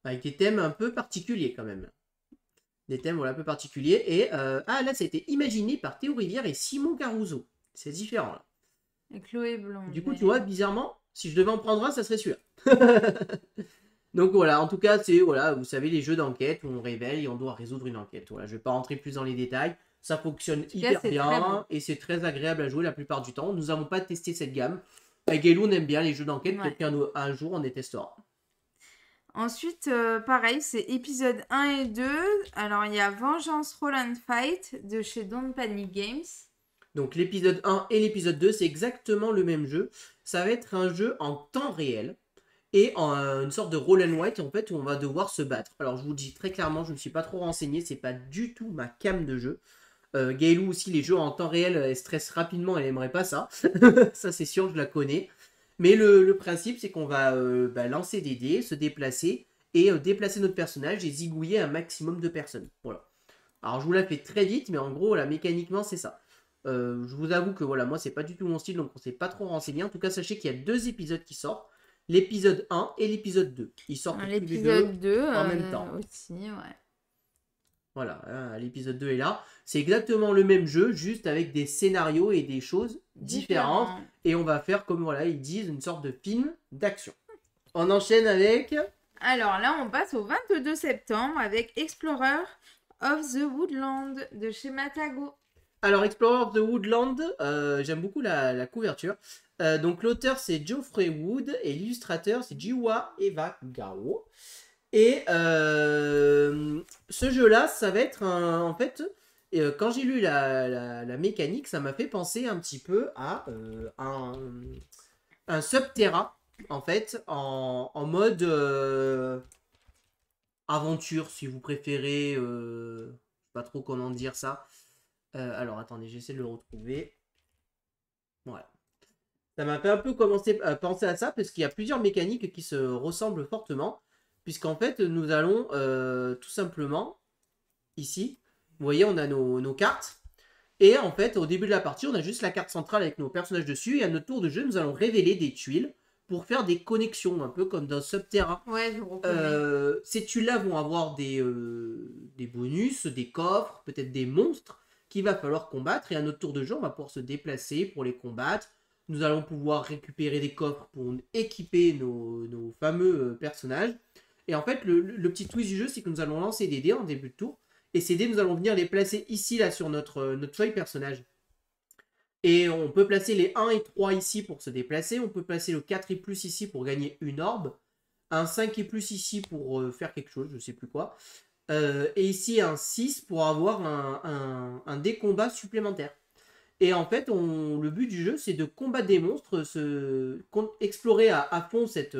Avec des thèmes un peu particuliers quand même. Des thèmes voilà, un peu particuliers. Et là, ça a été imaginé par Théo Rivière et Simon Caruso. C'est différent là. Et Chloé Blondel. Du coup, tu vois, bizarrement, si je devais en prendre un, ça serait celui-là. Donc voilà, en tout cas, c'est, voilà, vous savez, les jeux d'enquête où on révèle et on doit résoudre une enquête. Voilà, je ne vais pas rentrer plus dans les détails. Ça fonctionne hyper bien et c'est très agréable à jouer la plupart du temps. Nous n'avons pas testé cette gamme. Avec Gaëlou, on aime bien les jeux d'enquête, peut-être qu'un jour on les testera. Ensuite, pareil, c'est épisode 1 et 2. Alors, il y a Vengeance Roll and Fight de chez Don't Panic Games. Donc, l'épisode 1 et l'épisode 2, c'est exactement le même jeu. Ça va être un jeu en temps réel et une sorte de roll and fight en fait, où on va devoir se battre. Alors, je vous dis très clairement, je ne me suis pas trop renseigné, c'est pas du tout ma came de jeu. Gaëlou aussi, les jeux en temps réel, elle stresse rapidement, elle aimerait pas ça. Ça, c'est sûr, je la connais. Mais le principe, c'est qu'on va lancer des dés, se déplacer et déplacer notre personnage et zigouiller un maximum de personnes. Voilà. Alors, je vous la fais très vite, mais en gros, là, mécaniquement, c'est ça. Je vous avoue que voilà, moi, c'est pas du tout mon style, donc on s'est pas trop renseigné. En tout cas, sachez qu'il y a 2 épisodes qui sortent. L'épisode 1 et l'épisode 2. Ils sortent l'épisode 2 en même temps. Aussi, ouais. Voilà, l'épisode 2 est là. C'est exactement le même jeu, juste avec des scénarios et des choses différentes. Et on va faire, comme voilà, ils disent, une sorte de film d'action. On enchaîne avec... Alors là, on passe au 22 septembre avec Explorer of the Woodland de chez Matago. Alors, Explorer of the Woodland, j'aime beaucoup la couverture. Donc, l'auteur, c'est Geoffrey Wood et l'illustrateur, c'est Jiwa Evagao. Et ce jeu-là, ça va être en fait, quand j'ai lu la mécanique, ça m'a fait penser un petit peu à un Subterra, en fait, en mode aventure, si vous préférez. Je sais pas trop comment dire ça. Alors, attendez, j'essaie de le retrouver. Voilà. Ça m'a fait un peu penser à ça, parce qu'il y a plusieurs mécaniques qui se ressemblent fortement. Puisqu'en fait, nous allons tout simplement, ici, vous voyez, on a nos cartes. Et en fait, au début de la partie, on a juste la carte centrale avec nos personnages dessus. Et à notre tour de jeu, nous allons révéler des tuiles pour faire des connexions, un peu comme dans Subterra. Ouais, je reconnais. Ces tuiles-là vont avoir des bonus, des coffres, peut-être des monstres qu'il va falloir combattre. Et à notre tour de jeu, on va pouvoir se déplacer pour les combattre. Nous allons pouvoir récupérer des coffres pour équiper nos fameux personnages. Et en fait, le petit twist du jeu, c'est que nous allons lancer des dés en début de tour. Et ces dés, nous allons venir les placer ici, là, sur notre feuille personnage. Et on peut placer les 1 et 3 ici pour se déplacer. On peut placer le 4 et plus ici pour gagner une orbe. Un 5 et plus ici pour faire quelque chose, je sais plus quoi. Et ici un 6 pour avoir un dé combat supplémentaire. Et en fait, le but du jeu, c'est de combattre des monstres, explorer à fond cette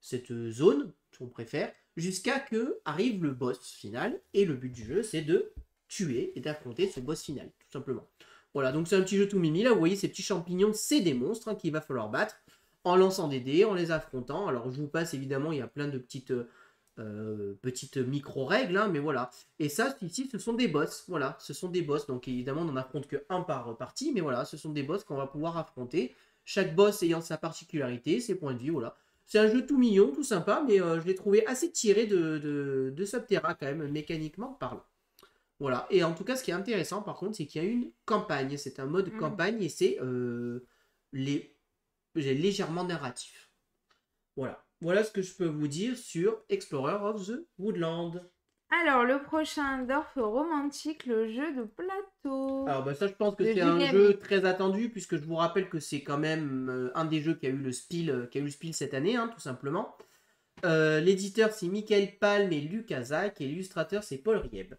zone, si on préfère, jusqu'à que arrive le boss final. Et le but du jeu, c'est de tuer et d'affronter ce boss final, tout simplement. Voilà, donc c'est un petit jeu tout mimi. Là, vous voyez, ces petits champignons, c'est des monstres qu'il va falloir battre en lançant des dés, en les affrontant. Alors, je vous passe, évidemment, il y a plein de petites micro-règles, hein, mais voilà. Et ça, ici, ce sont des boss. Voilà, ce sont des boss. Donc, évidemment, on n'en affronte que un par partie, mais voilà, ce sont des boss qu'on va pouvoir affronter. Chaque boss ayant sa particularité, ses points de vie, voilà. C'est un jeu tout mignon, tout sympa, mais je l'ai trouvé assez tiré de Subterra, quand même, mécaniquement parlant. Voilà. Et en tout cas, ce qui est intéressant, par contre, c'est qu'il y a une campagne. C'est un mode campagne et c'est légèrement narratif. Voilà. Voilà ce que je peux vous dire sur Explorer of the Woodland. Alors, le prochain Dorf romantique, le jeu de plateau. Alors, ça, je pense que c'est un jeu très attendu, puisque je vous rappelle que c'est quand même un des jeux qui a eu le Spiel, cette année, hein, tout simplement. L'éditeur, c'est Michael Palm et Luc Azak, et l'illustrateur, c'est Paul Rieb.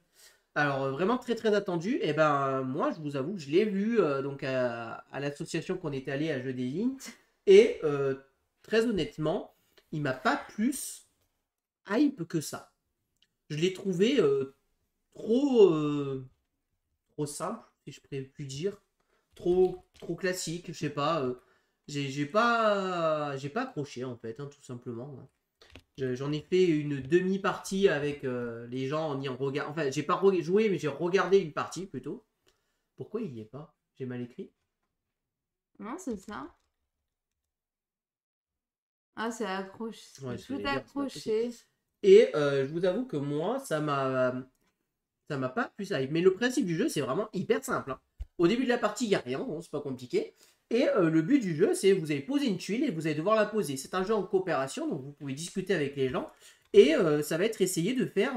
Alors, vraiment très très attendu. Et ben, moi, je vous avoue que je l'ai vu donc à l'association qu'on était allé à Jeux des Lignes. Et très honnêtement, il m'a pas plus hype que ça. Je l'ai trouvé trop simple, si je puis dire. Trop classique, je sais pas. J'ai pas accroché en fait, hein, tout simplement. J'en ai fait une demi-partie avec les gens en y regardant. Enfin, j'ai pas joué, mais j'ai regardé une partie plutôt. Pourquoi il y est pas? J'ai mal écrit. Non, c'est ça. Ah, c'est accroché. Ouais, tout accroché. Et je vous avoue que moi, ça m'a pas plus hype. Mais le principe du jeu, c'est vraiment hyper simple. Hein. Au début de la partie, il n'y a rien, bon, c'est pas compliqué. Et le but du jeu, c'est vous allez poser une tuile et vous allez devoir la poser. C'est un jeu en coopération, donc vous pouvez discuter avec les gens. Et ça va être essayer de faire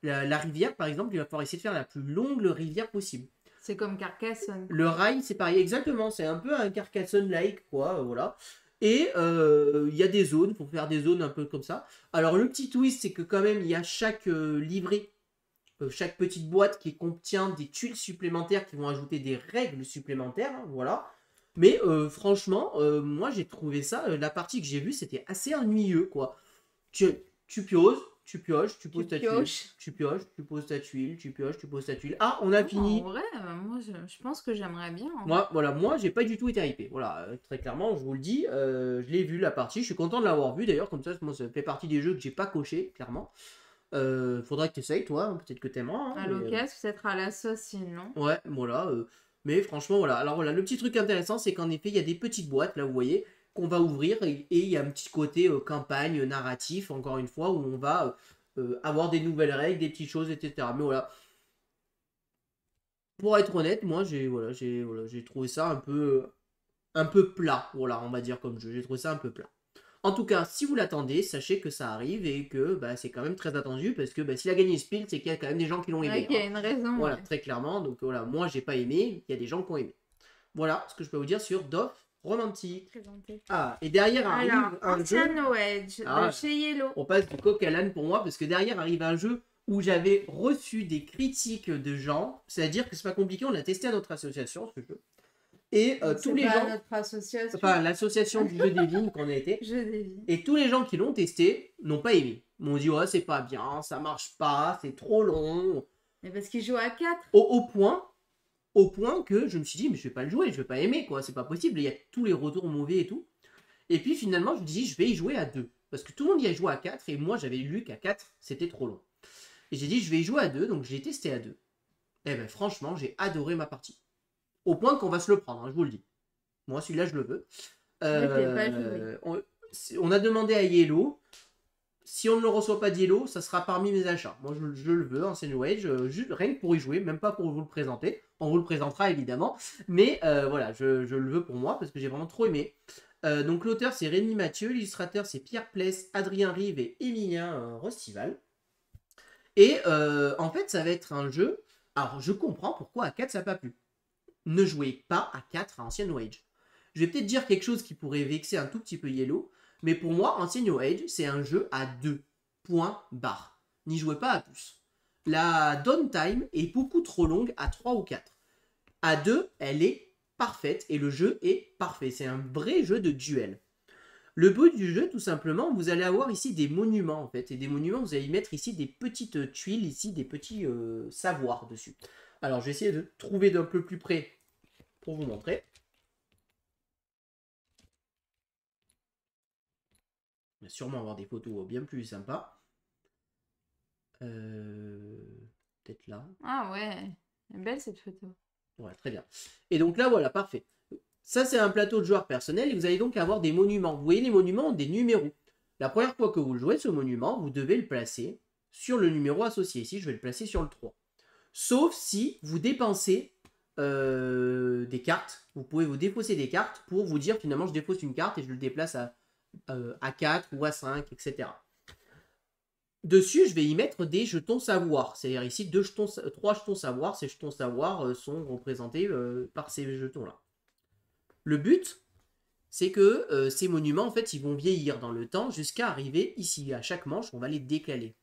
la rivière, par exemple, il va falloir essayer de faire la plus longue rivière possible. C'est comme Carcassonne. Le rail, c'est pareil, exactement. C'est un peu un Carcassonne-like, quoi, voilà. Et il y a des zones, il faut faire des zones un peu comme ça. Alors le petit twist, c'est que quand même, il y a chaque livret, chaque petite boîte qui contient des tuiles supplémentaires qui vont ajouter des règles supplémentaires, hein, voilà. Mais franchement, moi j'ai trouvé ça, la partie que j'ai vue, c'était assez ennuyeux, quoi. Tu pioches, tu poses ta tuile, tu pioches, tu poses ta tuile, tu pioches, tu poses ta tuile. Ah, on a fini. En vrai, moi je pense que j'aimerais bien. Hein. Moi j'ai pas du tout été hypé. Voilà, très clairement, je vous le dis, je l'ai vu la partie, je suis content de l'avoir vu d'ailleurs, comme ça, moi ça fait partie des jeux que j'ai pas coché, clairement. Faudra que tu essayes, toi, hein, peut-être que t'aimeras. Hein, à l'occasion, peut-être à la sauce, sinon. Ouais, voilà. Mais franchement, voilà. Alors voilà, le petit truc intéressant, c'est qu'en effet, il y a des petites boîtes, là, vous voyez, qu'on va ouvrir, et il y a un petit côté campagne, narratif, encore une fois, où on va avoir des nouvelles règles, des petites choses, etc. Mais voilà. Pour être honnête, moi, j'ai trouvé ça un peu plat, voilà, on va dire comme jeu. J'ai trouvé ça un peu plat. En tout cas, si vous l'attendez, sachez que ça arrive et que c'est quand même très attendu parce que s'il a gagné Spiel, c'est qu'il y a quand même des gens qui l'ont aimé. Il y a une raison. Voilà, très clairement. Donc voilà, moi j'ai pas aimé, il y a des gens qui ont aimé. Voilà ce que je peux vous dire sur Dorf Romantique. Ah, et derrière arrive un jeu. No Edge de chez Yellow. On passe du coq à l'âne pour moi parce que derrière arrive un jeu où j'avais reçu des critiques de gens. C'est-à-dire que c'est pas compliqué, on l'a testé à notre association ce jeu. Et tous les gens. Notre association. Enfin, l'association du jeu des lignes qu'on a été. Et tous les gens qui l'ont testé n'ont pas aimé. Ils m'ont dit, ouais, c'est pas bien, ça marche pas, c'est trop long. Mais parce qu'ils jouent à 4. Au point que je me suis dit, mais je vais pas le jouer, je vais pas aimer, quoi, c'est pas possible. Il y a tous les retours mauvais et tout. Et puis finalement, je me dis, je vais y jouer à 2. Parce que tout le monde y a joué à 4 et moi j'avais lu qu'à 4, c'était trop long. Et j'ai dit, je vais y jouer à 2, donc j'ai testé à 2. Et ben franchement, j'ai adoré ma partie. Au point qu'on va se le prendre, hein, je vous le dis. Moi, celui-là, je le veux. On a demandé à Yellow. Si on ne le reçoit pas d'Yellow, ça sera parmi mes achats. Moi, je le veux, Ancien New Age, rien que pour y jouer, même pas pour vous le présenter. On vous le présentera, évidemment. Mais voilà, je le veux pour moi, parce que j'ai vraiment trop aimé. Donc, l'auteur, c'est Rémi Mathieu. L'illustrateur, c'est Pierre Pless, Adrien Rive et Emilien Rostival. Et en fait, ça va être un jeu... Alors, je comprends pourquoi à 4, ça n'a pas plu. Ne jouez pas à 4 à Ancien New Age. Je vais peut-être dire quelque chose qui pourrait vexer un tout petit peu Yellow, mais pour moi, Ancien New Age, c'est un jeu à 2 points barre. n'y jouez pas à tous. La downtime est beaucoup trop longue à 3 ou 4. À 2, elle est parfaite et le jeu est parfait. C'est un vrai jeu de duel. Le but du jeu, tout simplement, vous allez avoir ici des monuments en fait. Et des monuments, vous allez y mettre ici des petites tuiles, ici des petits savoirs dessus. Alors, je vais essayer de trouver d'un peu plus près pour vous montrer. Il va sûrement avoir des photos bien plus sympas. Peut-être là. Ah ouais, elle est belle cette photo. Ouais, très bien. Et donc là, voilà, parfait. Ça, c'est un plateau de joueurs personnel et vous allez donc avoir des monuments. Vous voyez, les monuments ont des numéros. La première fois que vous jouez ce monument, vous devez le placer sur le numéro associé. Ici, je vais le placer sur le 3. Sauf si vous dépensez des cartes. Vous pouvez vous défausser des cartes pour vous dire finalement je défausse une carte et je le déplace à 4 ou à 5, etc. Dessus, je vais y mettre des jetons savoir. C'est-à-dire ici 3 jetons savoir. Ces jetons savoir sont représentés par ces jetons-là. Le but, c'est que ces monuments, en fait, ils vont vieillir dans le temps jusqu'à arriver ici. À chaque manche, on va les décaler.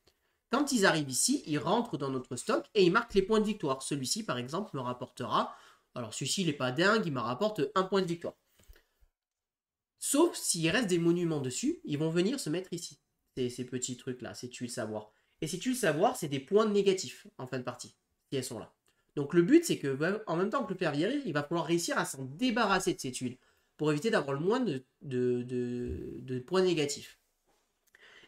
Quand ils arrivent ici, ils rentrent dans notre stock et ils marquent les points de victoire. Celui-ci, par exemple, me rapportera... Alors, celui-ci, il n'est pas dingue, il me rapporte 1 point de victoire. Sauf s'il reste des monuments dessus, ils vont venir se mettre ici. Ces petits trucs-là, ces tuiles savoir. Et ces tuiles savoir, c'est des points négatifs en fin de partie, si elles sont là. Donc le but, c'est que en même temps que le faire virer, il va falloir réussir à s'en débarrasser de ces tuiles pour éviter d'avoir le moins de points négatifs.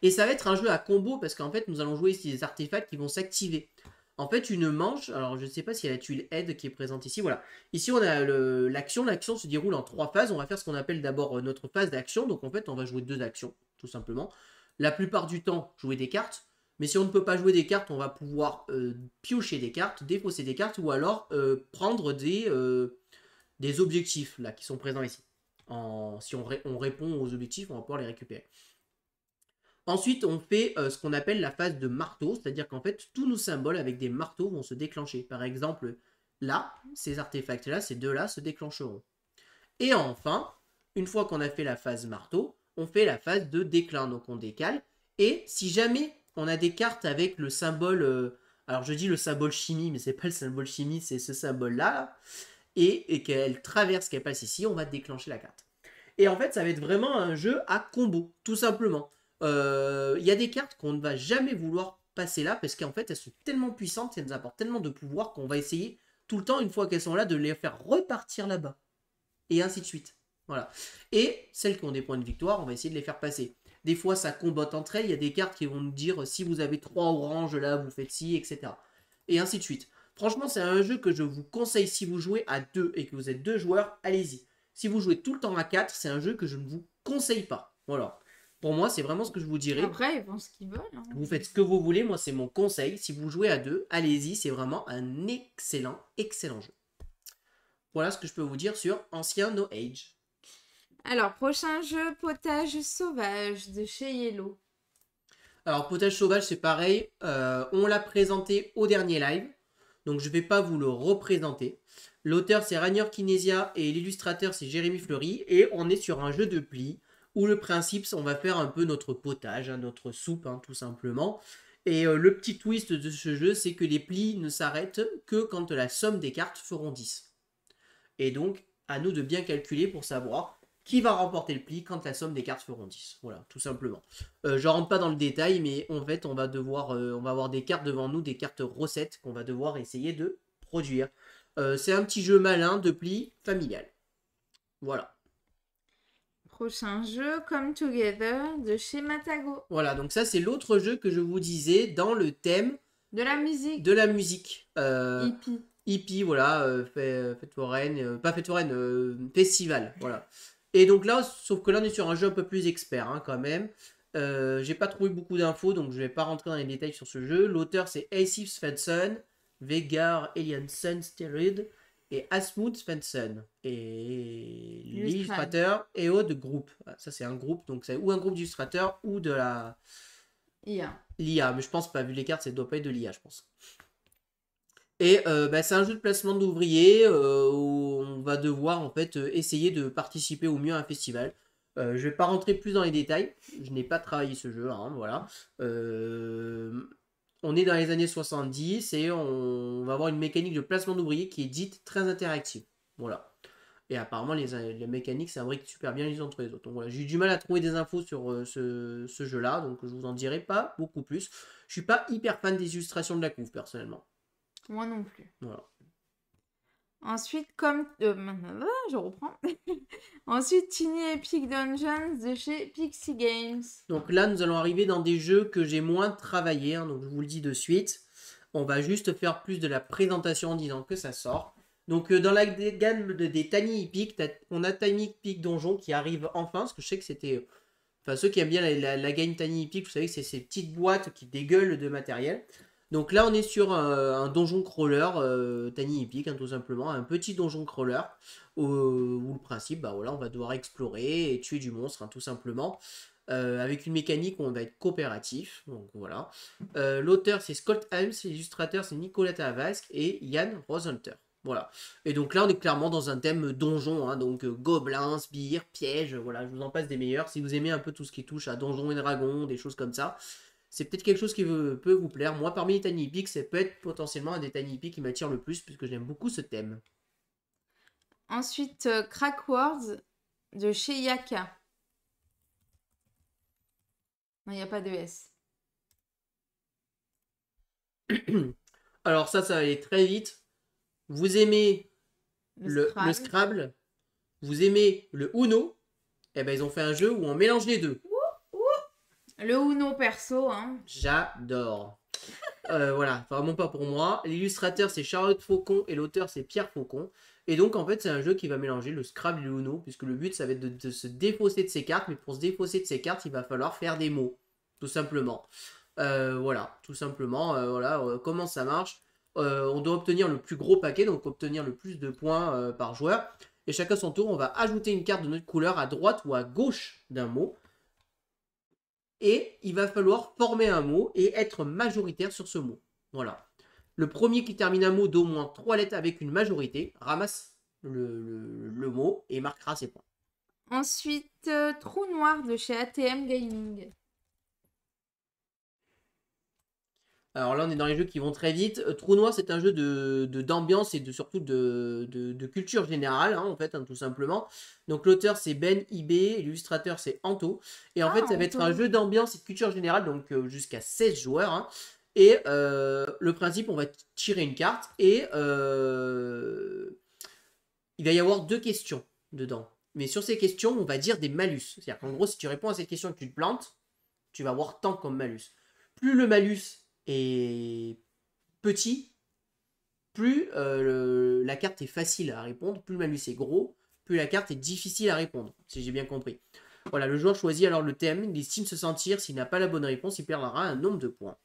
Et ça va être un jeu à combo parce qu'en fait, nous allons jouer ici des artefacts qui vont s'activer. En fait, une manche, alors je ne sais pas s'il y a la tuile aide qui est présente ici, voilà. Ici, on a l'action. L'action se déroule en 3 phases. On va faire ce qu'on appelle d'abord notre phase d'action. Donc en fait, on va jouer 2 actions, tout simplement. La plupart du temps, jouer des cartes. Mais si on ne peut pas jouer des cartes, on va pouvoir piocher des cartes, défausser des cartes, ou alors prendre des objectifs là qui sont présents ici. Si on répond aux objectifs, on va pouvoir les récupérer. Ensuite, on fait ce qu'on appelle la phase de marteau, c'est-à-dire qu'en fait, tous nos symboles avec des marteaux vont se déclencher. Par exemple, là, ces artefacts-là, ces deux-là se déclencheront. Et enfin, une fois qu'on a fait la phase marteau, on fait la phase de déclin. Donc on décale. Et si jamais on a des cartes avec le symbole... alors je dis le symbole chimie, mais c'est pas le symbole chimie, c'est ce symbole-là. Là, et qu'elle traverse, qu'elle passe ici, on va déclencher la carte. Et en fait, ça va être vraiment un jeu à combo, tout simplement. Il y a des cartes qu'on ne va jamais vouloir passer là, parce qu'en fait, elles sont tellement puissantes, elles nous apportent tellement de pouvoir qu'on va essayer tout le temps, une fois qu'elles sont là, de les faire repartir là-bas. Et ainsi de suite. Voilà. Et celles qui ont des points de victoire, on va essayer de les faire passer. Des fois, ça combatte entre elles. Il y a des cartes qui vont nous dire si vous avez 3 oranges là, vous faites ci, etc. Et ainsi de suite. Franchement, c'est un jeu que je vous conseille si vous jouez à 2 et que vous êtes 2 joueurs, allez-y. Si vous jouez tout le temps à 4, c'est un jeu que je ne vous conseille pas. Voilà. Pour moi, c'est vraiment ce que je vous dirais. Après, ils font ce qu'ils veulent. Hein. Vous faites ce que vous voulez. Moi, c'est mon conseil. Si vous jouez à 2, allez-y. C'est vraiment un excellent, excellent jeu. Voilà ce que je peux vous dire sur Ancien No Age. Alors, prochain jeu, Potage Sauvage de chez Yellow. Alors, Potage Sauvage, c'est pareil. On l'a présenté au dernier live. Donc, je ne vais pas vous le représenter. L'auteur, c'est Rainier Kinesia et l'illustrateur, c'est Jérémy Fleury. Et on est sur un jeu de pli où le principe, on va faire un peu notre potage, hein, notre soupe, hein, tout simplement. Et le petit twist de ce jeu, c'est que les plis ne s'arrêtent que quand la somme des cartes feront 10. Et donc, à nous de bien calculer pour savoir qui va remporter le pli quand la somme des cartes feront 10. Voilà, tout simplement. Je rentre pas dans le détail, mais en fait, on va avoir des cartes devant nous, des cartes recettes qu'on va devoir essayer de produire. C'est un petit jeu malin de pli familial. Voilà. Prochain jeu, Come Together de chez Matago. Voilà, donc ça, c'est l'autre jeu que je vous disais dans le thème de la musique. De la musique. Hippie. Hippie, voilà, fête foraine, pas fête foraine, festival, voilà. Et donc là, sauf que là, on est sur un jeu un peu plus expert, hein, quand même. J'ai pas trouvé beaucoup d'infos, donc je vais pas rentrer dans les détails sur ce jeu. L'auteur, c'est Asif Svensson, Vegard Eliasson Sterid et Asmund Svensson. Et l'illustrateur Eod Group. Ça, c'est un groupe, donc c'est ou un groupe d'illustrateurs ou de la... L'IA, mais je pense pas, vu les cartes, ça doit pas être de l'IA, je pense. Et c'est un jeu de placement d'ouvriers où on va devoir en fait essayer de participer au mieux à un festival. Je vais pas rentrer plus dans les détails, je n'ai pas travaillé ce jeu, hein, voilà. on est dans les années 70 et on va avoir une mécanique de placement d'ouvriers qui est dite très interactive. Voilà. Et apparemment, les mécaniques s'imbriquent super bien les unes entre les autres. Donc voilà, j'ai eu du mal à trouver des infos sur ce jeu-là, donc je vous en dirai pas beaucoup plus. Je suis pas hyper fan des illustrations de la couve, personnellement. Moi non plus. Voilà. Ensuite, je reprends. Ensuite, Tiny Epic Dungeons de chez Pixie Games. Donc là, nous allons arriver dans des jeux que j'ai moins travaillé, hein, donc je vous le dis de suite. On va juste faire plus de la présentation en disant que ça sort. Donc dans la gamme des Tiny Epic, on a Tiny Epic Donjon qui arrive enfin, parce que je sais que c'était... Enfin, ceux qui aiment bien la gamme Tiny Epic, vous savez que c'est ces petites boîtes qui dégueulent de matériel. Donc là, on est sur un donjon crawler Tiny Epic, hein, tout simplement, un petit donjon crawler où le principe, bah voilà, on va devoir explorer et tuer du monstre, hein, tout simplement, avec une mécanique où on va être coopératif. Donc voilà. L'auteur c'est Scott Helms, l'illustrateur c'est Nicolas Tavask et Yann Rosenthal. Voilà. Et donc là, on est clairement dans un thème donjon, hein, donc gobelins, sbires, pièges, voilà, je vous en passe des meilleurs. Si vous aimez un peu tout ce qui touche à Donjons et Dragons, des choses comme ça, c'est peut-être quelque chose qui peut vous plaire. Moi, parmi les Tiny Epic, ça peut être potentiellement un des Tiny Epic qui m'attire le plus, puisque j'aime beaucoup ce thème. Ensuite, Crack Words de chez Yaka. Non, il n'y a pas de S. Alors ça va aller très vite. Vous aimez le Scrabble. Scrabble, vous aimez le Uno, et ben ils ont fait un jeu où on mélange les deux. Le Uno perso, hein. J'adore. Voilà, vraiment pas pour moi. L'illustrateur c'est Charlotte Faucon et l'auteur c'est Pierre Faucon. Et donc en fait c'est un jeu qui va mélanger le Scrabble et le Uno, puisque le but ça va être de se défausser de ses cartes, mais pour se défausser de ses cartes il va falloir faire des mots, tout simplement. Voilà, tout simplement, comment ça marche. On doit obtenir le plus gros paquet, donc obtenir le plus de points par joueur. Et chacun son tour, on va ajouter une carte de notre couleur à droite ou à gauche d'un mot. Et il va falloir former un mot et être majoritaire sur ce mot. Voilà. Le premier qui termine un mot d'au moins 3 lettres avec une majorité ramasse le mot et marquera ses points. Ensuite, Trou Noir de chez ATM Gaming. Alors là, on est dans les jeux qui vont très vite. Trou Noir, c'est un jeu d'ambiance et surtout de culture générale, hein, en fait, hein, tout simplement. Donc l'auteur, c'est Ben Ibé, l'illustrateur, c'est Anto. Et en fait, ça va être un jeu d'ambiance et de culture générale, donc jusqu'à 16 joueurs. Hein. Et le principe, on va tirer une carte et il va y avoir 2 questions dedans. Mais sur ces questions, on va dire des malus. C'est-à-dire qu'en gros, si tu réponds à cette question et que tu te plantes, tu vas avoir tant comme malus. Plus le malus est petit, plus la carte est facile à répondre, plus le malus est gros, plus la carte est difficile à répondre, si j'ai bien compris. Voilà, le joueur choisit alors le thème, il estime se sentir, s'il n'a pas la bonne réponse, il perdra un nombre de points.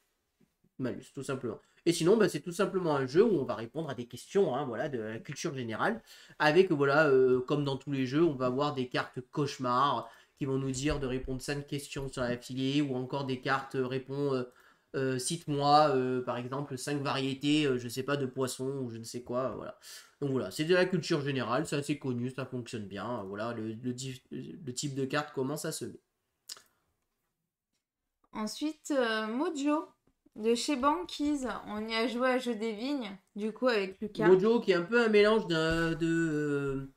Malus, tout simplement. Et sinon, bah, c'est tout simplement un jeu où on va répondre à des questions, hein, voilà, de la culture générale, avec, voilà, comme dans tous les jeux, on va avoir des cartes cauchemars qui vont nous dire de répondre 5 questions sur l'affilée, ou encore des cartes cite-moi, par exemple, 5 variétés, je sais pas, de poissons, ou je ne sais quoi, voilà. Donc voilà, c'est de la culture générale, c'est assez connu, ça fonctionne bien, voilà, le type de carte commence à se met. Ensuite, Mojo de chez Banquise. On y a joué à Jeu des Vignes, du coup, avec Lucas. Mojo, qui est un peu un mélange de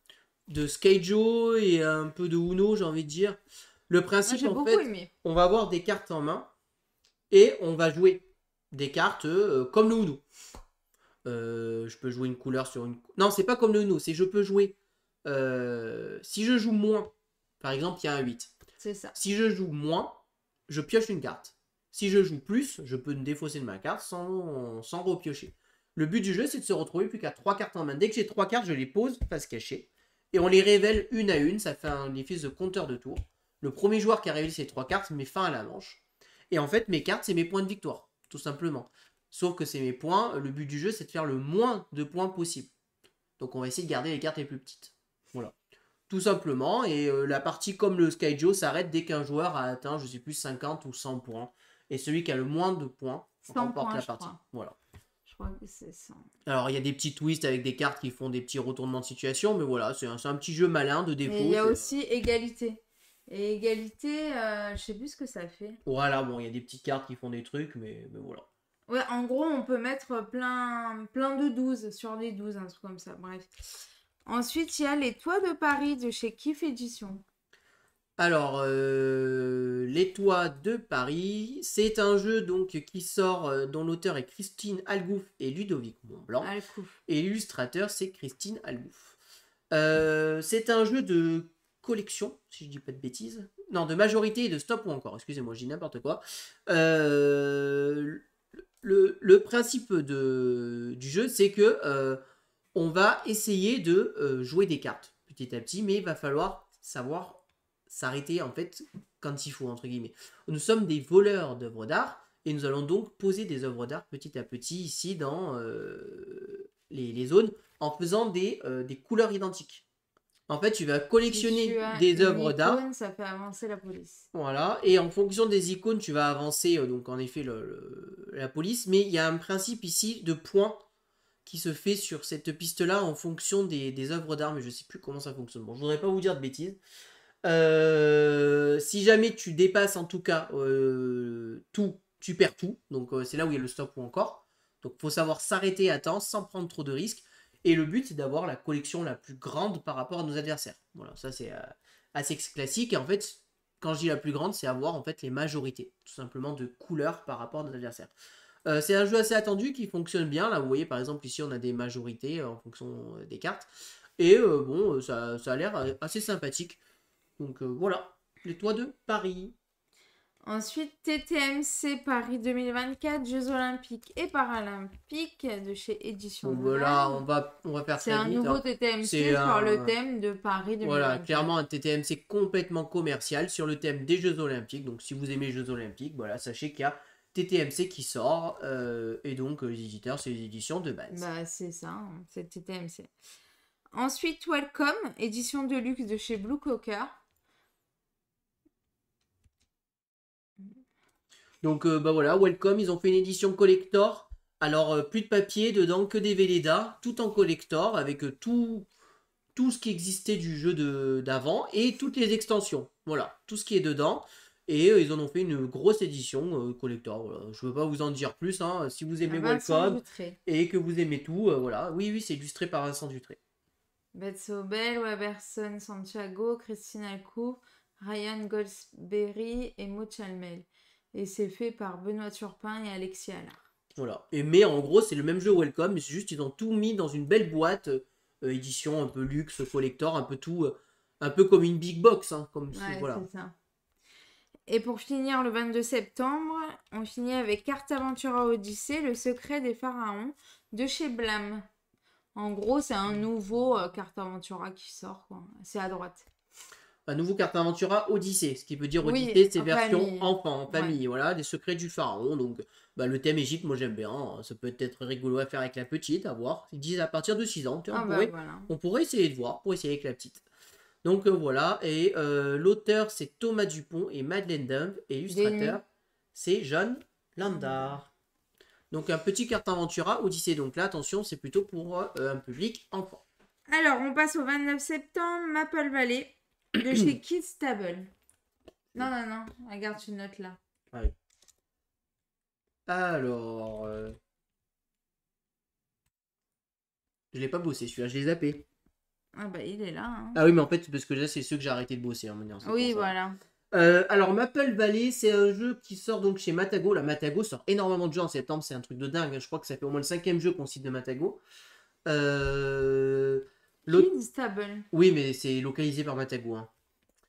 Skyjo et un peu de Uno, j'ai envie de dire. Le principe, en fait, on va avoir des cartes en main et on va jouer des cartes comme le Uno. Je peux jouer une couleur sur une... Non, c'est pas comme le Uno, c'est je peux jouer... si je joue moins, par exemple, il y a un 8. C'est ça. Si je joue moins, je pioche une carte. Si je joue plus, je peux me défausser de ma carte sans repiocher. Le but du jeu, c'est de se retrouver plus qu'à 3 cartes en main. Dès que j'ai 3 cartes, je les pose face cachée. Et on les révèle une à une. Ça fait un effet de compteur de tour. Le premier joueur qui a révélé ces 3 cartes met fin à la manche. Et en fait, mes cartes, c'est mes points de victoire. Tout simplement. Sauf que c'est mes points. Le but du jeu, c'est de faire le moins de points possible. Donc on va essayer de garder les cartes les plus petites. Voilà. Tout simplement. Et la partie, comme le Skyjo, s'arrête dès qu'un joueur a atteint, je sais plus, 50 ou 100 points. Et celui qui a le moins de points remporte la partie. Voilà. Je crois que c'est ça. Alors, il y a des petits twists avec des cartes qui font des petits retournements de situation, mais voilà, c'est un petit jeu malin de défaut. Et il y a aussi égalité. Et égalité, je sais plus ce que ça fait. Voilà, bon, il y a des petites cartes qui font des trucs, mais voilà. Ouais, en gros, on peut mettre plein de 12 sur les 12, un truc comme ça. Bref. Ensuite, il y a les Toits de Paris de chez Kiff Édition. Alors, Les Toits de Paris, c'est un jeu donc qui sort, dont l'auteur est Christine Algouf et Ludovic Montblanc. Ah, le coup. Et l'illustrateur, c'est Christine Algouf. C'est un jeu de collection, si je dis pas de bêtises. Non, de majorité et de stop ou encore. Excusez-moi, je dis n'importe quoi. Le principe du jeu, c'est que on va essayer de jouer des cartes petit à petit, mais il va falloir savoir s'arrêter en fait quand il faut, entre guillemets. Nous sommes des voleurs d'œuvres d'art et nous allons donc poser des œuvres d'art petit à petit ici dans les zones en faisant des couleurs identiques. En fait, tu vas Si collectionner tu as des une œuvres d'art. icône, ça fait avancer la police. Voilà, et en fonction des icônes, tu vas avancer donc en effet la police, mais il y a un principe ici de points qui se fait sur cette piste-là en fonction des œuvres d'art, mais je sais plus comment ça fonctionne. Bon, je voudrais pas vous dire de bêtises. Si jamais tu dépasses en tout cas tout, tu perds tout. Donc c'est là où il y a le stop ou encore. Donc il faut savoir s'arrêter à temps sans prendre trop de risques. Et le but c'est d'avoir la collection la plus grande par rapport à nos adversaires. Voilà, ça c'est assez classique. Et en fait, quand je dis la plus grande, c'est avoir en fait les majorités, tout simplement de couleurs par rapport à nos adversaires. C'est un jeu assez attendu qui fonctionne bien. Là, vous voyez par exemple ici on a des majorités en fonction des cartes. Et bon, ça a l'air assez sympathique. Donc voilà, les Toits de Paris. Ensuite, TTMC Paris 2024, Jeux Olympiques et Paralympiques de chez Édition Bon, ben là, Nouvelle. on va faire C'est très un vite. nouveau Hein. TTMC C'est sur le thème de Paris Voilà, 2024. clairement un TTMC complètement commercial sur le thème des Jeux Olympiques. Donc si vous aimez les Jeux Olympiques, voilà, sachez qu'il y a TTMC qui sort. Et donc les éditeurs, c'est les éditions de base. Bah, c'est ça, hein, c'est TTMC. Ensuite, Welcome, édition de luxe de chez Blue Cocker. Donc bah voilà, Welcome, ils ont fait une édition collector. Alors plus de papier dedans, que des Velleda, tout en collector avec tout ce qui existait du jeu d'avant et toutes les extensions. Voilà, tout ce qui est dedans. Et ils en ont fait une grosse édition collector. Voilà. Je ne veux pas vous en dire plus. Hein. Si vous aimez Vincent Welcome Dutré. et que vous aimez tout, voilà. Oui, oui, c'est illustré par Vincent Dutré. Beth Sobel, Weberson Santiago, Christine Alcouf, Ryan Goldsberry et Maud Chalmel. Et c'est fait par Benoît Turpin et Alexis Allard. Voilà. Mais en gros, c'est le même jeu Welcome, mais c'est juste ils ont tout mis dans une belle boîte, édition un peu luxe, collector, un peu tout, un peu comme une big box. Hein, comme Ouais, voilà. c'est ça. Et pour finir, le 22 septembre, on finit avec Carte Aventura Odyssée, le secret des pharaons, de chez Blam. En gros, c'est un nouveau Carte Aventura qui sort, quoi. C'est à droite. Un nouveau Carte Aventura Odyssée, ce qui veut dire Oui, Odyssée, c'est en version famille. enfant, en Ouais. famille, voilà, les secrets du pharaon. Donc, bah, le thème Égypte, moi j'aime bien, hein. Ça peut être rigolo à faire avec la petite, à voir. Ils disent à partir de 6 ans, Ah bah voilà. on pourrait essayer de voir, pour essayer avec la petite. Donc voilà, et l'auteur c'est Thomas Dupont et Madeleine Dumb, et l'illustrateur c'est John Landar. Donc un petit Carte Aventura Odyssée, donc là attention, c'est plutôt pour un public enfant. Alors, on passe au 29 septembre, Maple Valley, de chez Kids Table. Non, non, non, regarde, tu notes là. Ah oui. Alors, je l'ai pas bossé celui-là, je l'ai zappé. Ah bah, il est là. Hein. Ah oui, mais en fait, parce que là, c'est ceux que j'ai arrêté de bosser. Hein, maintenant, Oui, voilà. alors, Maple Valley, c'est un jeu qui sort donc chez Matago. La Matago sort énormément de jeux en septembre, c'est un truc de dingue. Je crois que ça fait au moins le 5e jeu qu'on cite de Matago. Kids Table. Oui, mais c'est localisé par Matago. Hein.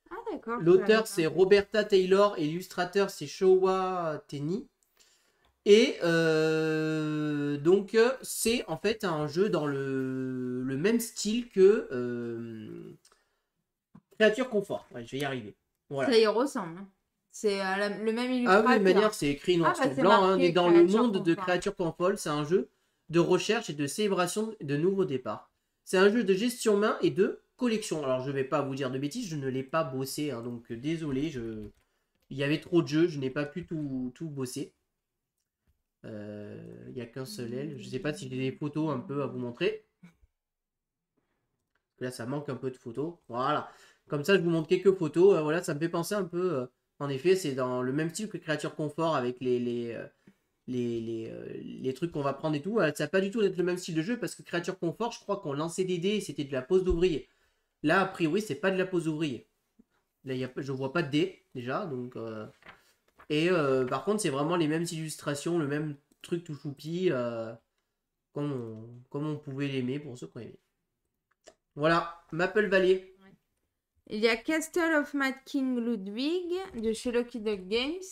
Ah d'accord. L'auteur, c'est Roberta Taylor et l'illustrateur, c'est Showa Teni. Et donc, c'est en fait un jeu dans le même style que Créature Confort. Ouais, je vais y arriver. Voilà. Ça y ressemble. hein. C'est le même Ah illustrateur. oui, de manière, c'est écrit noir Ah, bah, sur c'est blanc. Hein. On marqué est dans le Créature monde de Confort. Créature Confort. C'est un jeu de recherche et de célébration de nouveaux départs. C'est un jeu de gestion main et de collection. Alors, je ne vais pas vous dire de bêtises, je ne l'ai pas bossé. Hein, donc, désolé. Il y avait trop de jeux, je n'ai pas pu tout bosser. Il n'y a qu'un seul aile. Je ne sais pas si j'ai des photos un peu à vous montrer. Là, ça manque un peu de photos. Voilà. Comme ça, je vous montre quelques photos. Voilà, ça me fait penser un peu. En effet, c'est dans le même style que Créature Confort avec les trucs qu'on va prendre et tout. Ça va pas du tout être le même style de jeu parce que Créature Confort, je crois qu'on lançait des dés et c'était de la pose d'ouvrier. Là, a priori, c'est pas de la pose d'ouvrier. Là, je vois pas de dés déjà. Donc, par contre, c'est vraiment les mêmes illustrations, le même truc tout choupi, comme on pouvait l'aimer pour ceux qui ont aimé. Voilà, Maple Valley. Il y a Castle of Mad King Ludwig de chez Lucky Dog Games.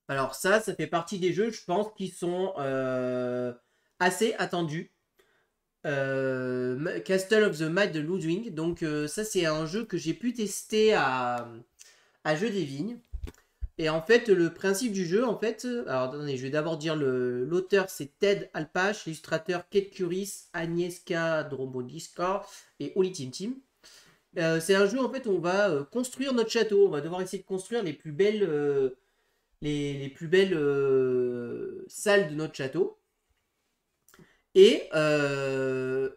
Alors ça fait partie des jeux, je pense, qui sont assez attendus. Castle of the Mad Ludwig. Donc ça, c'est un jeu que j'ai pu tester à Jeux des Vignes. Et en fait, le principe du jeu, en fait... Alors, attendez, je vais d'abord dire l'auteur, c'est Ted Alpach, l'illustrateur Kate Curis, Agnieszka Drobodiska et Oli Tim Tim. C'est un jeu, en fait, où on va construire notre château. On va devoir essayer de construire les plus belles, salles de notre château. Et le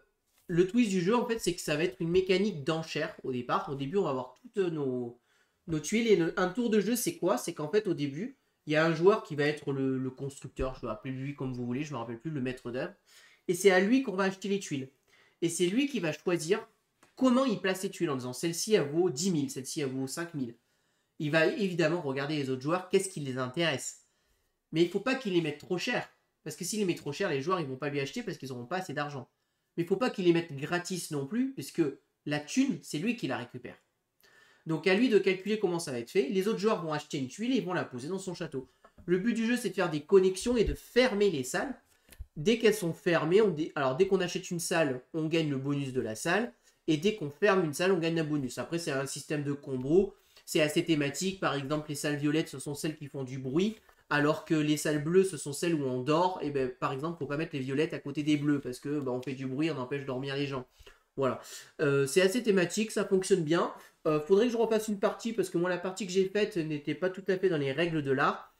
twist du jeu, en fait, c'est que ça va être une mécanique d'enchère au départ. Au début, on va avoir toutes nos tuiles. Et un tour de jeu, c'est quoi? C'est qu'en fait, au début, il y a un joueur qui va être le constructeur. Je vais appeler lui comme vous voulez. Je ne me rappelle plus, le maître d'œuvre. Et c'est à lui qu'on va acheter les tuiles. Et c'est lui qui va choisir comment il place les tuiles en disant celle-ci, elle vaut 10 000, celle-ci, elle vaut 5 000. Il va évidemment regarder les autres joueurs, qu'est-ce qui les intéresse. Mais il ne faut pas qu'il les mette trop cher. Parce que s'il les met trop cher, les joueurs, ils ne vont pas lui acheter parce qu'ils n'auront pas assez d'argent. Mais il ne faut pas qu'il les mette gratis non plus, puisque la thune, c'est lui qui la récupère. Donc à lui de calculer comment ça va être fait. Les autres joueurs vont acheter une tuile et ils vont la poser dans son château. Le but du jeu, c'est de faire des connexions et de fermer les salles. Dès qu'elles sont fermées, alors dès qu'on achète une salle, on gagne le bonus de la salle. Et dès qu'on ferme une salle, on gagne un bonus. Après, c'est un système de combo. C'est assez thématique. Par exemple, les salles violettes, ce sont celles qui font du bruit. Alors que les salles bleues, ce sont celles où on dort. Et ben, par exemple, il ne faut pas mettre les violettes à côté des bleus. Parce que on fait du bruit, on empêche de dormir les gens. Voilà. C'est assez thématique, ça fonctionne bien. Faudrait que je refasse une partie. Parce que moi, la partie que j'ai faite n'était pas tout à fait dans les règles de l'art.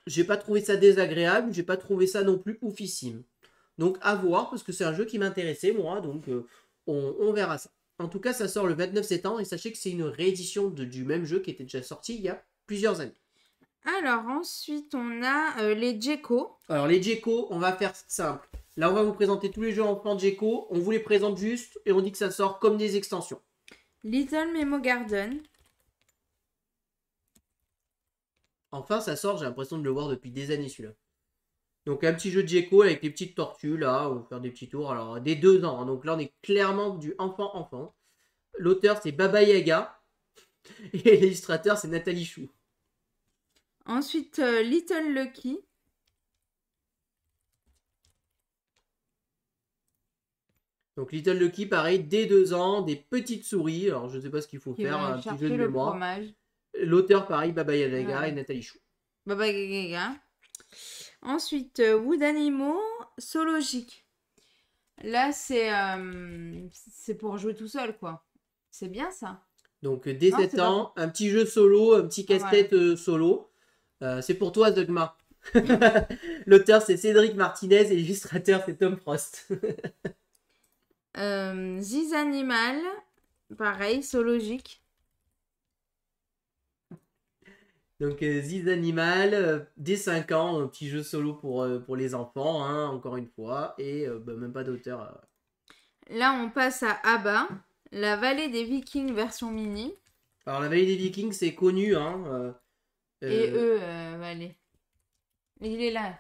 J'ai pas trouvé ça désagréable. J'ai pas trouvé ça non plus oufissime. Donc à voir, parce que c'est un jeu qui m'intéressait, moi. Donc on verra ça. En tout cas, ça sort le 29 septembre. Et sachez que c'est une réédition du même jeu qui était déjà sorti il y a plusieurs années. Alors ensuite, on a les Djeko. Alors les Djeko, on va faire simple. Là, on va vous présenter tous les jeux enfants Djeko. On vous les présente juste et on dit que ça sort comme des extensions. Little Memo Garden. Enfin, ça sort, j'ai l'impression de le voir depuis des années celui-là. Donc un petit jeu de Djeko avec les petites tortues là, on va faire des petits tours. Alors des 2 ans, hein. Donc là on est clairement du enfant-enfant. L'auteur c'est Baba Yaga et l'illustrateur c'est Nathalie Chou. Ensuite, Little Lucky. Donc Little Lucky, pareil, dès 2 ans, des petites souris. Alors je sais pas ce qu'il faut faire, un petit jeu de mémoire. L'auteur, pareil, Baba Yaga et Nathalie Chou. Baba Yaga. Ensuite, Wood Animal, Zoologique. Là, c'est pour jouer tout seul, quoi. C'est bien, ça. Donc, dès 7 ans, un petit jeu solo, un petit casse-tête solo. C'est pour toi, Dogma. L'auteur, c'est Cédric Martinez et l'illustrateur, c'est Tom Frost. Ziz Animal, pareil, Zoologique. Donc, Ziz Animal, dès 5 ans, un petit jeu solo pour les enfants, hein, encore une fois, et même pas d'auteur. Là, on passe à Abba, la vallée des Vikings version mini. Alors, la vallée des Vikings, c'est connu. Hein, et vallée. Il est là.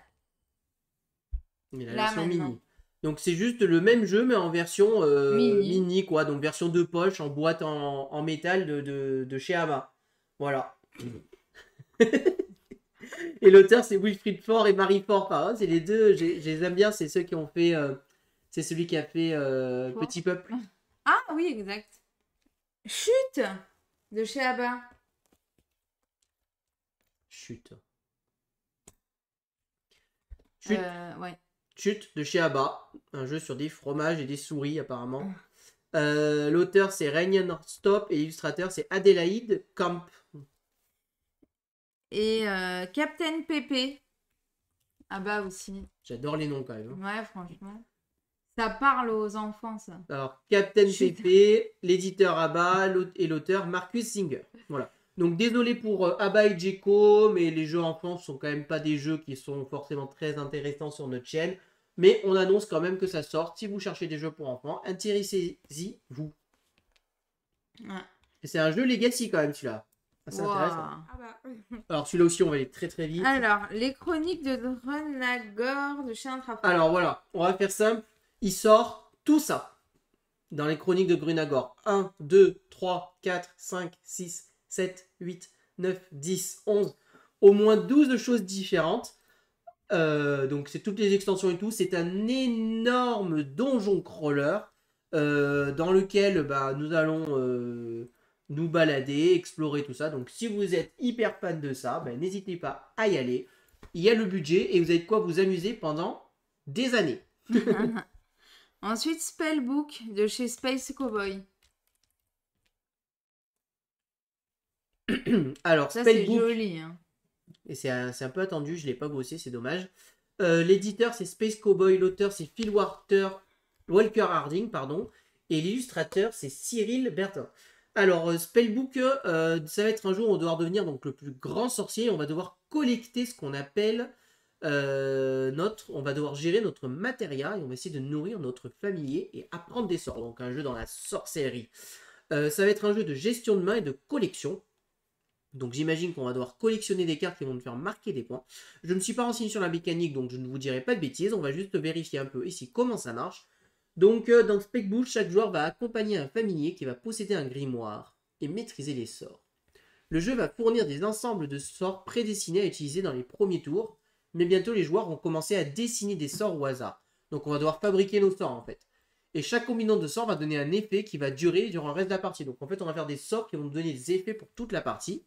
Mais la version mini. Donc, c'est juste le même jeu, mais en version mini, quoi. Donc, version de poche, en boîte en métal de chez Abba. Voilà. Et l'auteur c'est Wilfried Faure et Marie Faure. Hein, c'est les deux, je les aime bien, c'est ceux qui ont fait c'est celui qui a fait Petit Peuple. Ah oui, exact. Chute de chez Abba. Chute ouais. Chute de chez Abba, un jeu sur des fromages et des souris apparemment. L'auteur c'est Rainier Stop et l'illustrateur c'est Adélaïde Camp. Et Captain Pépé. Ah bah aussi. J'adore les noms quand même. Hein. Ouais, franchement. Ça parle aux enfants, ça. Alors, Captain Pépé, l'éditeur Abba et l'auteur Marcus Singer. Voilà. Donc désolé pour Abba et Djeko, mais les jeux enfants sont quand même pas des jeux qui sont forcément très intéressants sur notre chaîne. Mais on annonce quand même que ça sort. Si vous cherchez des jeux pour enfants, intéressez-y, vous. Ouais. Et c'est un jeu Legacy quand même, celui-là. C'est intéressant. Waouh. Ah bah. Alors celui-là aussi, on va aller très très vite. Alors, les chroniques de Dronagor de Chien Trappeur. Alors voilà, on va faire simple. Il sort tout ça dans les chroniques de Grunagor. 1, 2, 3, 4, 5, 6, 7, 8, 9, 10, 11. Au moins 12 choses différentes. Donc c'est toutes les extensions et tout. C'est un énorme donjon crawler dans lequel nous allons nous balader, explorer tout ça. Donc si vous êtes hyper fan de ça, n'hésitez pas à y aller. Il y a le budget et vous avez de quoi vous amuser pendant des années. Ensuite, Spellbook de chez Space Cowboy. Alors, Ça, c'est Spellbook, joli. Hein. et c'est un peu attendu, je ne l'ai pas bossé, c'est dommage. L'éditeur, c'est Space Cowboy, l'auteur, c'est Phil Walker Harding, pardon, et l'illustrateur, c'est Cyril Bertin. Alors, Spellbook, ça va être un jour où on va devoir devenir donc, le plus grand sorcier, on va devoir collecter ce qu'on appelle on va devoir gérer notre matéria, et on va essayer de nourrir notre familier et apprendre des sorts, donc un jeu dans la sorcellerie. Ça va être un jeu de gestion de main et de collection. Donc j'imagine qu'on va devoir collectionner des cartes qui vont nous faire marquer des points. Je ne suis pas renseigné sur la mécanique, donc je ne vous dirai pas de bêtises. On va juste vérifier un peu ici comment ça marche. Donc dans Spellbook, chaque joueur va accompagner un familier qui va posséder un grimoire et maîtriser les sorts. Le jeu va fournir des ensembles de sorts prédestinés à utiliser dans les premiers tours, mais bientôt les joueurs vont commencer à dessiner des sorts au hasard. Donc on va devoir fabriquer nos sorts en fait. Et chaque combinaison de sorts va donner un effet qui va durer durant le reste de la partie. Donc en fait on va faire des sorts qui vont nous donner des effets pour toute la partie.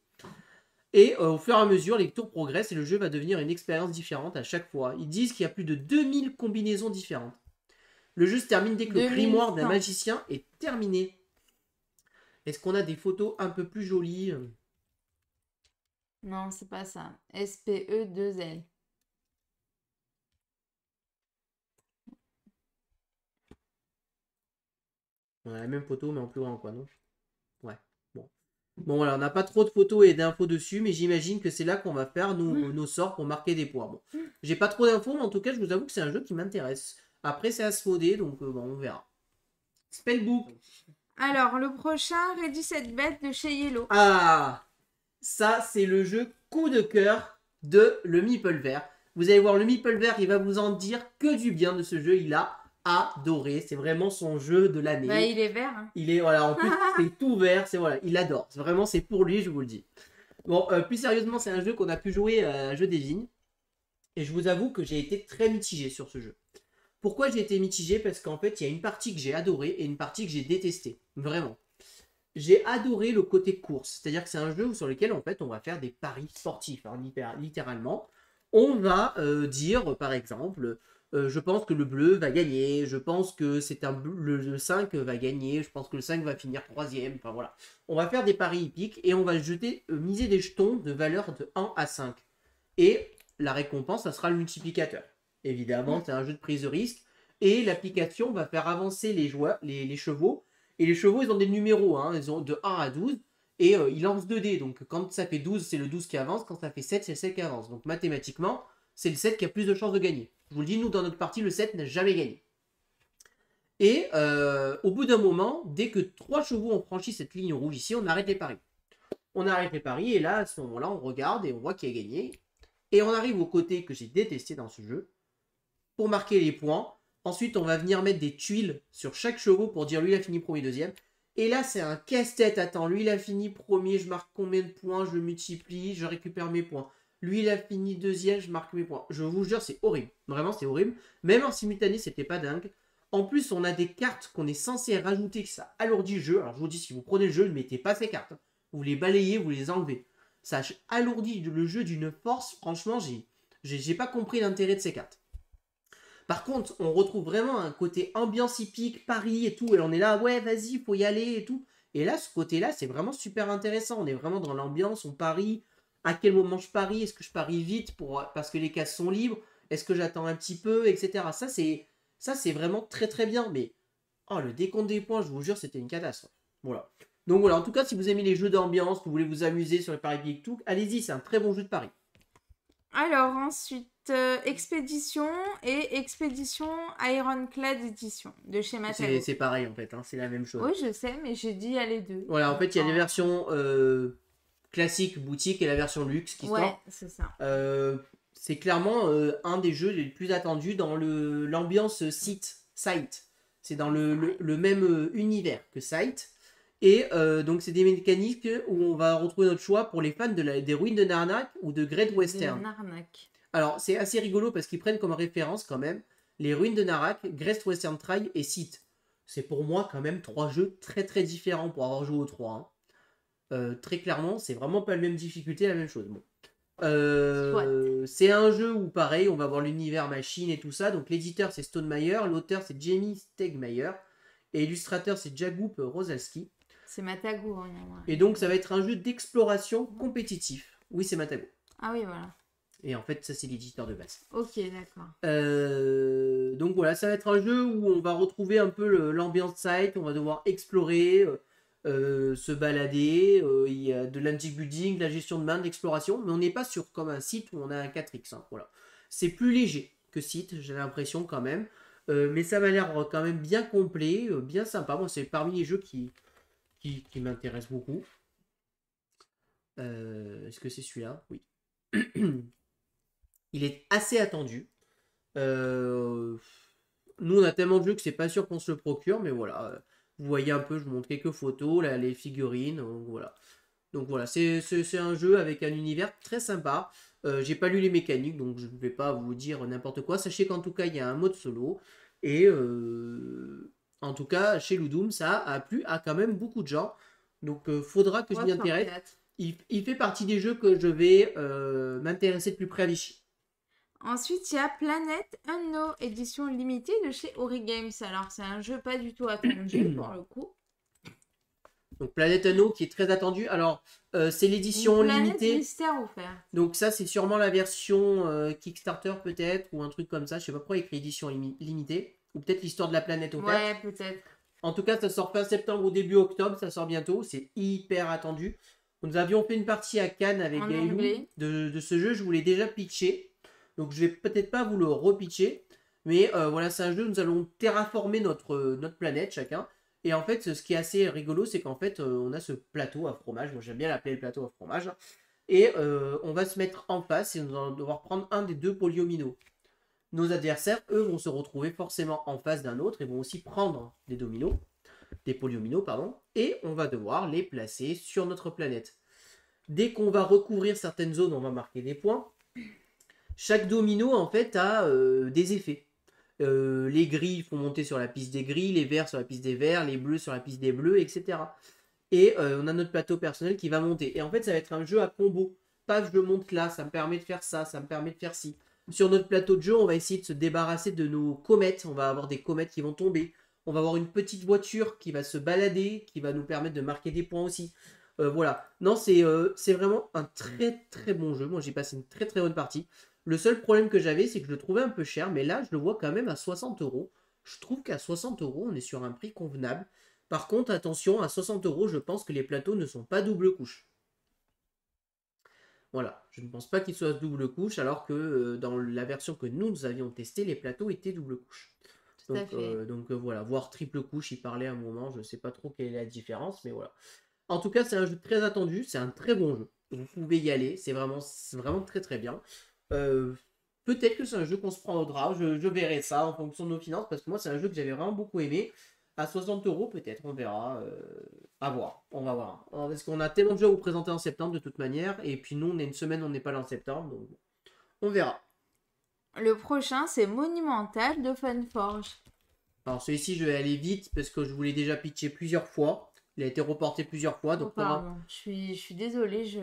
Et au fur et à mesure, les tours progressent et le jeu va devenir une expérience différente à chaque fois. Ils disent qu'il y a plus de 2000 combinaisons différentes. Le jeu se termine dès que le grimoire d'un magicien est terminé. Est-ce qu'on a des photos un peu plus jolies? Non, c'est pas ça. SPE2L. On a la même photo mais en plus grand quoi, non? Ouais, bon. Bon voilà, on n'a pas trop de photos et d'infos dessus, mais j'imagine que c'est là qu'on va faire nos sorts pour marquer des points. Bon, j'ai pas trop d'infos, mais en tout cas, je vous avoue que c'est un jeu qui m'intéresse. Après, c'est Asmodée, donc on verra. Spellbook. Alors, le prochain, Ready Set Bet de chez Yellow. Ah, ça, c'est le jeu coup de cœur de le Meeple Vert. Vous allez voir, le Meeple Vert, il va vous en dire que du bien de ce jeu. Il a adoré. C'est vraiment son jeu de l'année. Bah, il est vert. Hein. Il est, voilà, en plus, c'est tout vert. C'est, voilà, il adore. Vraiment, c'est pour lui, je vous le dis. Bon, plus sérieusement, c'est un jeu qu'on a pu jouer à Jeu des Vignes. Et je vous avoue que j'ai été très mitigé sur ce jeu. Pourquoi j'ai été mitigé? Parce qu'en fait, il y a une partie que j'ai adorée et une partie que j'ai détestée. Vraiment. J'ai adoré le côté course. C'est-à-dire que c'est un jeu sur lequel, en fait, on va faire des paris sportifs, hein, littéralement. On va dire, par exemple, je pense que le bleu va gagner, je pense que le 5 va gagner, je pense que le 5 va finir 3e, enfin voilà. On va faire des paris hippiques et on va miser des jetons de valeur de 1 à 5. Et la récompense, ça sera le multiplicateur. Évidemment, c'est un jeu de prise de risque. Et l'application va faire avancer les chevaux. Et les chevaux, ils ont des numéros, hein, ils ont de 1 à 12. Et ils lancent 2 dés. Donc quand ça fait 12, c'est le 12 qui avance. Quand ça fait 7, c'est le 7 qui avance. Donc mathématiquement, c'est le 7 qui a plus de chances de gagner. Je vous le dis, nous, dans notre partie, le 7 n'a jamais gagné. Et au bout d'un moment, dès que 3 chevaux ont franchi cette ligne rouge ici, on arrête les paris. On arrête les paris et là, à ce moment-là, on regarde et on voit qui a gagné. Et on arrive au côté que j'ai détesté dans ce jeu. Pour marquer les points. Ensuite, on va venir mettre des tuiles sur chaque chevaux pour dire lui, il a fini premier, deuxième. Et là, c'est un casse-tête. Attends, lui, il a fini premier, je marque combien de points, je le multiplie, je récupère mes points. Lui, il a fini deuxième, je marque mes points. Je vous jure, c'est horrible. Vraiment, c'est horrible. Même en simultané, c'était pas dingue. En plus, on a des cartes qu'on est censé rajouter, que ça alourdit le jeu. Alors, je vous dis, si vous prenez le jeu, ne mettez pas ces cartes. Vous les balayez, vous les enlevez. Ça alourdit le jeu d'une force. Franchement, j'ai pas compris l'intérêt de ces cartes. Par contre, on retrouve vraiment un côté ambiance hippique, Paris et tout. Et on est là, ouais, vas-y, faut y aller et tout. Et là, ce côté-là, c'est vraiment super intéressant. On est vraiment dans l'ambiance, on parie. À quel moment je parie? Est-ce que je parie vite parce que les cases sont libres? Est-ce que j'attends un petit peu, etc. Ça, c'est vraiment très très bien. Mais le décompte des points, je vous jure, c'était une catastrophe. Voilà. Donc voilà, en tout cas, si vous aimez les jeux d'ambiance, que vous voulez vous amuser sur les paris Big Two, allez-y, c'est un très bon jeu de paris. Alors ensuite, Expédition et Expédition Ironclad Edition de chez Matago. C'est pareil en fait, hein, c'est la même chose. Oui, je sais, mais j'ai dit les deux. Voilà, en fait, il y a les versions classiques boutique et la version luxe qui Ouais, sort. c'est ça. C'est clairement un des jeux les plus attendus dans l'ambiance Site. C'est dans le même univers que Site. Et donc, c'est des mécaniques où on va retrouver notre choix pour les fans des ruines de Narnak ou de Great Western. De Narnak. Alors, c'est assez rigolo parce qu'ils prennent comme référence quand même les ruines de Narak, Great Western Trail et Site. C'est pour moi quand même 3 jeux très très différents pour avoir joué aux 3. Hein. Très clairement, c'est vraiment pas la même difficulté, la même chose. Bon. C'est un jeu où pareil, on va voir l'univers machine et tout ça. Donc l'éditeur c'est Stone Meyer, l'auteur c'est Jamie Stegmaier et l'illustrateur c'est Jakub Rosalski. C'est Matago. Hein, et donc ça va être un jeu d'exploration compétitif. Oui, c'est Matago. Ah oui, voilà. Et en fait, ça c'est l'éditeur de base. Ok, d'accord. Donc voilà, ça va être un jeu où on va retrouver un peu l'ambiance site, on va devoir explorer, se balader, il y a de l'antique building, de la gestion de main, de l'exploration, mais on n'est pas sur comme un site où on a un 4X. Hein, voilà. C'est plus léger que site, j'ai l'impression quand même, mais ça m'a l'air quand même bien complet, bien sympa. Moi, c'est parmi les jeux qui m'intéressent beaucoup. Est-ce que c'est celui-là? Oui. Il est assez attendu. Nous, on a tellement de jeux que c'est pas sûr qu'on se le procure, mais voilà. Vous voyez un peu, je vous montre quelques photos, là, les figurines, voilà. Donc voilà, c'est un jeu avec un univers très sympa. J'ai pas lu les mécaniques, donc je ne vais pas vous dire n'importe quoi. Sachez qu'en tout cas, il y a un mode solo. Et en tout cas, chez Ludum, ça a plu à quand même beaucoup de gens. Donc faudra que je m'y intéresse. Il fait partie des jeux que je vais m'intéresser de plus près à Vichy. Ensuite, il y a Planet Unknown édition limitée de chez Ori Games. Alors, c'est un jeu pas du tout attendu pour le coup. Donc, Planet Unknown qui est très attendu. Alors, c'est l'édition limitée. Planète mystère offert. Donc, ça, c'est sûrement la version Kickstarter peut-être ou un truc comme ça. Je sais pas pourquoi il y a écrit édition limitée. Ou peut-être l'histoire de la planète offerte. Ouais, peut-être. En tout cas, ça sort fin septembre ou début octobre. Ça sort bientôt. C'est hyper attendu. Nous avions fait une partie à Cannes avec Gaëlou de ce jeu. Je vous l'ai déjà pitché. Donc je vais peut-être pas vous le repitcher, mais voilà, c'est un jeu où nous allons terraformer notre planète chacun. Et en fait, ce qui est assez rigolo, c'est qu'en fait, on a ce plateau à fromage. Moi, j'aime bien l'appeler le plateau à fromage. Et on va se mettre en face et nous allons devoir prendre un des deux polyomino. Nos adversaires, eux, vont se retrouver forcément en face d'un autre et vont aussi prendre des polyomino, pardon, et on va devoir les placer sur notre planète. Dès qu'on va recouvrir certaines zones, on va marquer des points. Chaque domino, en fait, a des effets. Les gris font monter sur la piste des gris, les verts sur la piste des verts, les bleus sur la piste des bleus, etc. Et on a notre plateau personnel qui va monter. Et en fait, ça va être un jeu à combo. Paf, je monte là, ça me permet de faire ça, ça me permet de faire ci. Sur notre plateau de jeu, on va essayer de se débarrasser de nos comètes. On va avoir des comètes qui vont tomber. On va avoir une petite voiture qui va se balader, qui va nous permettre de marquer des points aussi. Voilà. Non, c'est vraiment un très très bon jeu. Moi, j'ai passé une très très bonne partie. Le seul problème que j'avais, c'est que je le trouvais un peu cher, mais là, je le vois quand même à 60 €. Je trouve qu'à 60 €, on est sur un prix convenable. Par contre, attention, à 60 €, je pense que les plateaux ne sont pas double couche. Voilà, je ne pense pas qu'ils soient double couche, alors que dans la version que nous avions testée, les plateaux étaient double couche. Donc voilà, voire triple couche, il parlait à un moment, je ne sais pas trop quelle est la différence, mais voilà. En tout cas, c'est un jeu très attendu, c'est un très bon jeu. Vous pouvez y aller, c'est vraiment très très bien. Peut-être que c'est un jeu qu'on se prend au drap, je verrai ça en fonction de nos finances, parce que moi c'est un jeu que j'avais vraiment beaucoup aimé. À 60 € peut-être, on verra. À voir, on va voir. Parce qu'on a tellement de jeux à vous présenter en septembre de toute manière, et puis nous on est une semaine, on n'est pas là en septembre, donc on verra. Le prochain c'est Monumental de Funforge. Alors celui-ci je vais aller vite, parce que je vous l'ai déjà pitché plusieurs fois. Il a été reporté plusieurs fois. Donc pardon, je suis désolée, je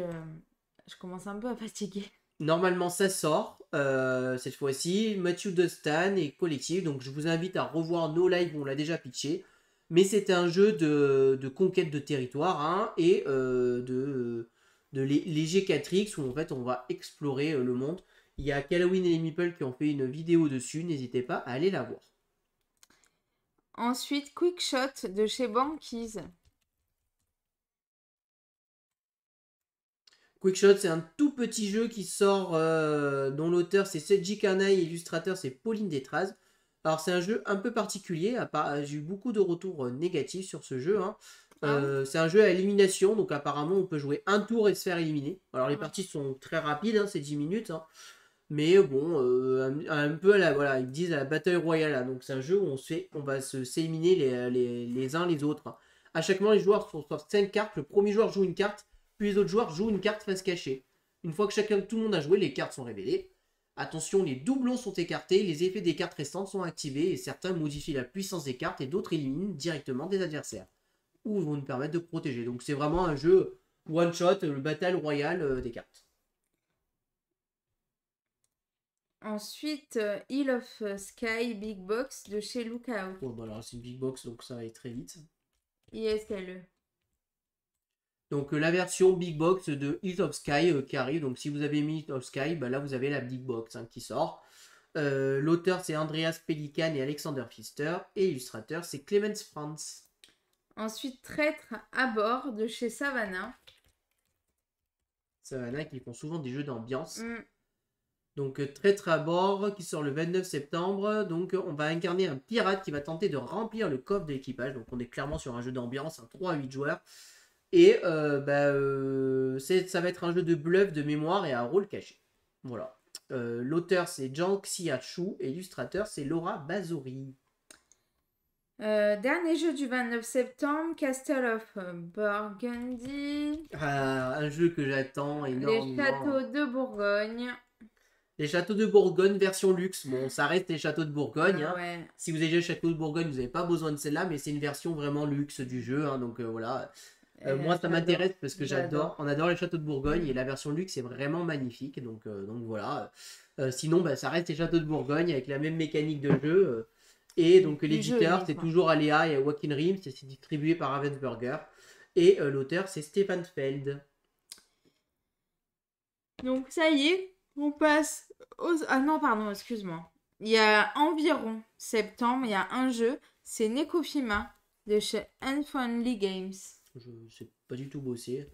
commence un peu à fatiguer. Normalement, ça sort cette fois-ci. Matthew Dustan et collectif. Donc, je vous invite à revoir nos lives où on l'a déjà pitché. Mais c'est un jeu de conquête de territoire hein, et de léger 4X où en fait on va explorer le monde. Il y a Halloween et les Meeple qui ont fait une vidéo dessus. N'hésitez pas à aller la voir. Ensuite, Quick Shot de chez Banquise. Quickshot, c'est un tout petit jeu qui sort, dont l'auteur c'est Seiji Kanai et illustrateur c'est Pauline Détraz. Alors c'est un jeu un peu particulier, j'ai eu beaucoup de retours négatifs sur ce jeu, hein. C'est un jeu à élimination, donc apparemment on peut jouer un tour et se faire éliminer. Alors les parties sont très rapides, hein, c'est 10 minutes, hein. Mais bon, un peu voilà, ils disent à la bataille royale, hein. Donc c'est un jeu où on va s'éliminer les uns les autres, hein. À chaque moment, les joueurs reçoivent 5 cartes. Le premier joueur joue une carte, puis les autres joueurs jouent une carte face cachée. Une fois que tout le monde a joué, les cartes sont révélées. Attention, les doublons sont écartés, les effets des cartes restantes sont activés et certains modifient la puissance des cartes et d'autres éliminent directement des adversaires ou vont nous permettre de protéger. Donc c'est vraiment un jeu one shot, le battle royal des cartes. Ensuite, Hill of Sky Big Box de chez Lookout. Bon, bah alors c'est une big box, donc ça va aller très vite. ISLE. Donc la version big box de Hills of Sky qui arrive. Donc si vous avez mis Hills of Sky, bah là vous avez la big box, hein, qui sort. L'auteur c'est Andreas Pelikan et Alexander Pfister. Et illustrateur c'est Clemens Franz. Ensuite, Traître à bord de chez Savannah. Savannah qui font souvent des jeux d'ambiance. Donc Traître à bord qui sort le 29 septembre. Donc on va incarner un pirate qui va tenter de remplir le coffre de l'équipage. Donc on est clairement sur un jeu d'ambiance, un 3 à 8 joueurs. Et ça va être un jeu de bluff, de mémoire et à rôle caché. Voilà. L'auteur c'est Jiang Xiachu et l'illustrateur c'est Laura Bazori. Dernier jeu du 29 septembre, Castle of Burgundy. Un jeu que j'attends énormément. Les châteaux de Bourgogne. Les châteaux de Bourgogne version luxe. Bon, ça reste les châteaux de Bourgogne. Hein. Ouais. Si vous avez déjà le château de Bourgogne, vous n'avez pas besoin de celle-là, mais c'est une version vraiment luxe du jeu. Hein, donc voilà. Moi, ça m'intéresse parce que on adore les châteaux de Bourgogne et la version luxe est vraiment magnifique. Donc voilà. Sinon, ça reste les châteaux de Bourgogne avec la même mécanique de jeu. Et donc l'éditeur, c'est toujours Aléa et Joaquin Rims, c'est distribué par Ravensburger. Et l'auteur, c'est Stefan Feld. Donc ça y est, on passe aux... Ah non, pardon, excuse-moi. Il y a environ septembre, il y a un jeu, c'est Nekofima de chez Unfriendly Games. Je ne sais pas du tout bosser.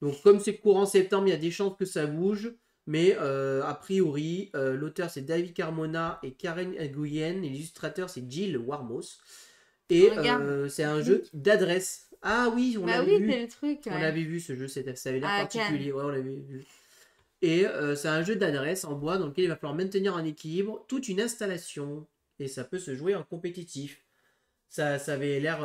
Donc comme c'est courant septembre, il y a des chances que ça bouge. Mais a priori, l'auteur c'est David Carmona et Karen Nguyen. Et l'illustrateur c'est Jill Warmos. Et c'est un jeu d'adresse. Ah oui, on l'avait vu. C'est le truc. On l'avait vu ce jeu, ça avait l'air particulier. Ouais, on l'avait vu. Et c'est un jeu d'adresse en bois dans lequel il va falloir maintenir un équilibre, toute une installation. Et ça peut se jouer en compétitif. Ça avait l'air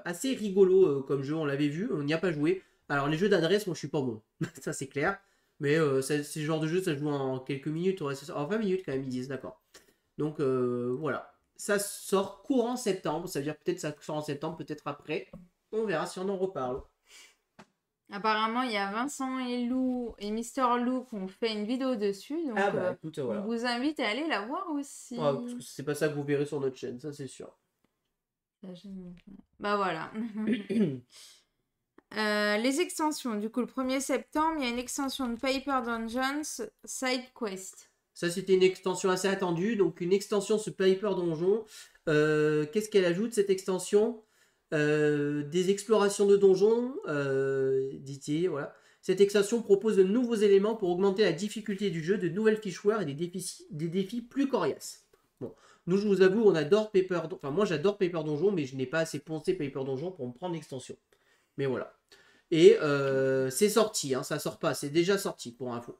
assez rigolo comme jeu, on l'avait vu, on n'y a pas joué. Alors les jeux d'adresse, moi je suis pas bon, ça c'est clair. Mais c'est ce genre de jeu, ça se joue en quelques minutes, en 20 minutes quand même, ils disent, d'accord. Donc voilà, ça sort courant septembre, ça veut dire peut-être ça sort en septembre, peut-être après. On verra si on en reparle. Apparemment, il y a Vincent et Lou et Mister Lou qui ont fait une vidéo dessus. Donc, écoute, voilà. on vous invite à aller la voir aussi. Ouais, parce que c'est pas ça que vous verrez sur notre chaîne, ça c'est sûr. Bah voilà. Les extensions. Du coup, le 1er septembre, il y a une extension de Paper Dungeons Side Quest. Ça, c'était une extension assez attendue. Donc, une extension sur Paper Donjon. Qu'est-ce qu'elle ajoute, cette extension ? Des explorations de donjons, dit-il. Voilà. Cette extension propose de nouveaux éléments pour augmenter la difficulté du jeu, de nouvelles fichoirs et des défis plus coriaces. Bon, nous, je vous avoue, on adore Paper Donjon. Enfin, moi, j'adore Paper Donjon, mais je n'ai pas assez poncé Paper Donjon pour me prendre l'extension. Mais voilà. Et c'est sorti, hein, ça sort pas, c'est déjà sorti pour info.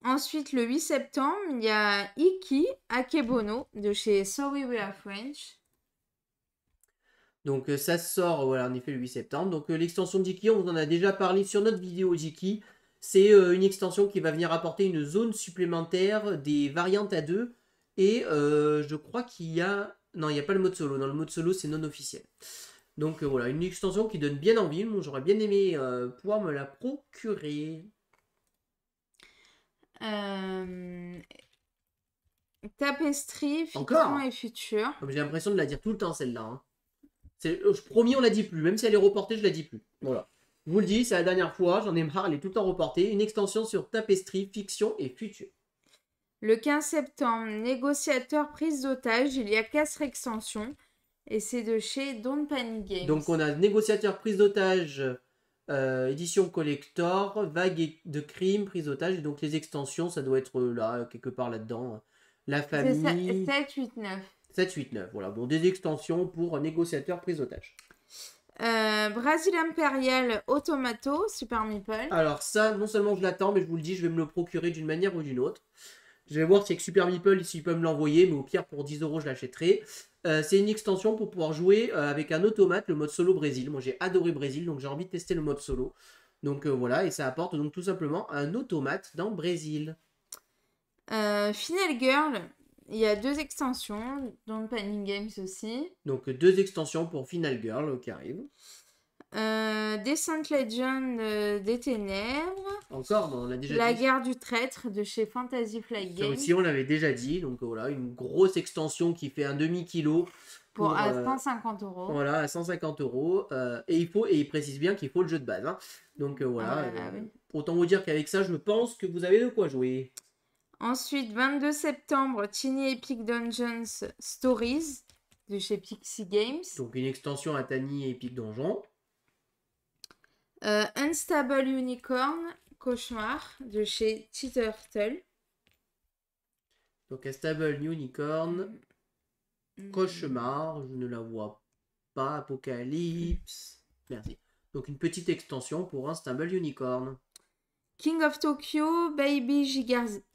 Ensuite, le 8 septembre, il y a Iki Akebono de chez Sorry We Are French. Donc ça sort, voilà, en effet, le 8 septembre. Donc l'extension d'Iki, on vous en a déjà parlé sur notre vidéo d'Iki. C'est une extension qui va venir apporter une zone supplémentaire, des variantes à 2. Et je crois qu'il y a... Non, il n'y a pas le mode solo. Dans le mode solo, c'est non officiel. Donc voilà, une extension qui donne bien envie. Moi, j'aurais bien aimé pouvoir me la procurer. Tapestry, Fiction et Futur. J'ai l'impression de la dire tout le temps, celle-là. Hein. Promis, on la dit plus. Même si elle est reportée, je la dis plus. Voilà. Je vous le dis, c'est la dernière fois. J'en ai marre, elle est tout le temps reportée. Une extension sur Tapestry, Fiction et Futur. Le 15 septembre, Négociateur, prise d'otage. Il y a 4 extensions. Et c'est de chez Don't Panic Games. Donc on a Négociateur, prise d'otage, édition collector, de crime, prise d'otage. Et donc les extensions, ça doit être là, quelque part là-dedans. La C'est famille. 7, 8, 9. 7, 8, 9. Voilà, bon, des extensions pour négociateurs, prise d'otage. Brasil Impérial Automato, Super Meeple. Alors ça, non seulement je l'attends, mais je vous le dis, je vais me le procurer d'une manière ou d'une autre. Je vais voir si avec Super Meeple, s'il peut me l'envoyer, mais au pire, pour 10 euros, je l'achèterai. C'est une extension pour pouvoir jouer avec un automate, le mode solo Brésil. Moi, j'ai adoré Brésil, donc j'ai envie de tester le mode solo. Donc voilà, et ça apporte donc tout simplement un automate dans Brésil. Final Girl, il y a 2 extensions, dans le Panning Games aussi. Donc 2 extensions pour Final Girl qui arrivent. Descent Legend des Ténèbres. Encore, on l'a déjà La dit. guerre du traître de chez Fantasy Flight Games. Aussi, on l'avait déjà dit. Donc voilà, une grosse extension qui fait un demi-kilo. À 150 euros. Voilà, à 150 euros. Et il précise bien qu'il faut le jeu de base. Hein. Donc voilà. Oui. Autant vous dire qu'avec ça, je pense que vous avez de quoi jouer. Ensuite, 22 septembre, Tiny Epic Dungeons Stories de chez Pixie Games. Donc une extension à Tiny Epic Donjon. Unstable Unicorn Cauchemar de chez Turtle. Donc Unstable Unicorn Cauchemar, je ne la vois pas. Apocalypse. Merci. Donc une petite extension pour Unstable Unicorn. King of Tokyo Baby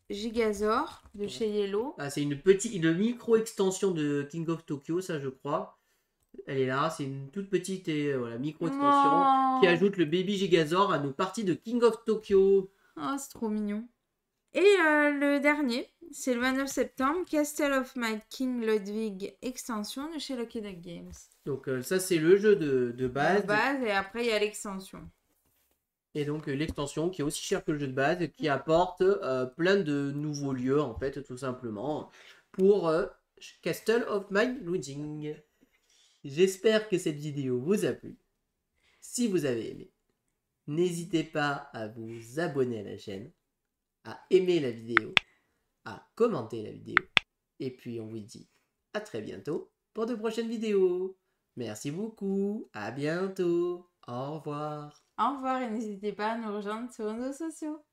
Gigazor de chez Yellow. Ah, c'est une micro extension de King of Tokyo, ça je crois. Elle est là, c'est une toute petite micro extension qui ajoute le Baby Gigazor à nos parties de King of Tokyo. Oh, c'est trop mignon. Et le dernier, c'est le 29 septembre, Castle of Might King Ludwig extension de chez Lucky Duck Games. Donc ça c'est le jeu de base. De base, et après il y a l'extension. Et donc l'extension qui est aussi chère que le jeu de base, qui apporte plein de nouveaux lieux en fait, tout simplement, pour Castle of Might Ludwig. J'espère que cette vidéo vous a plu. Si vous avez aimé, n'hésitez pas à vous abonner à la chaîne, à aimer la vidéo, à commenter la vidéo. Et puis on vous dit à très bientôt pour de prochaines vidéos. Merci beaucoup, à bientôt, au revoir. Au revoir et n'hésitez pas à nous rejoindre sur nos réseaux sociaux.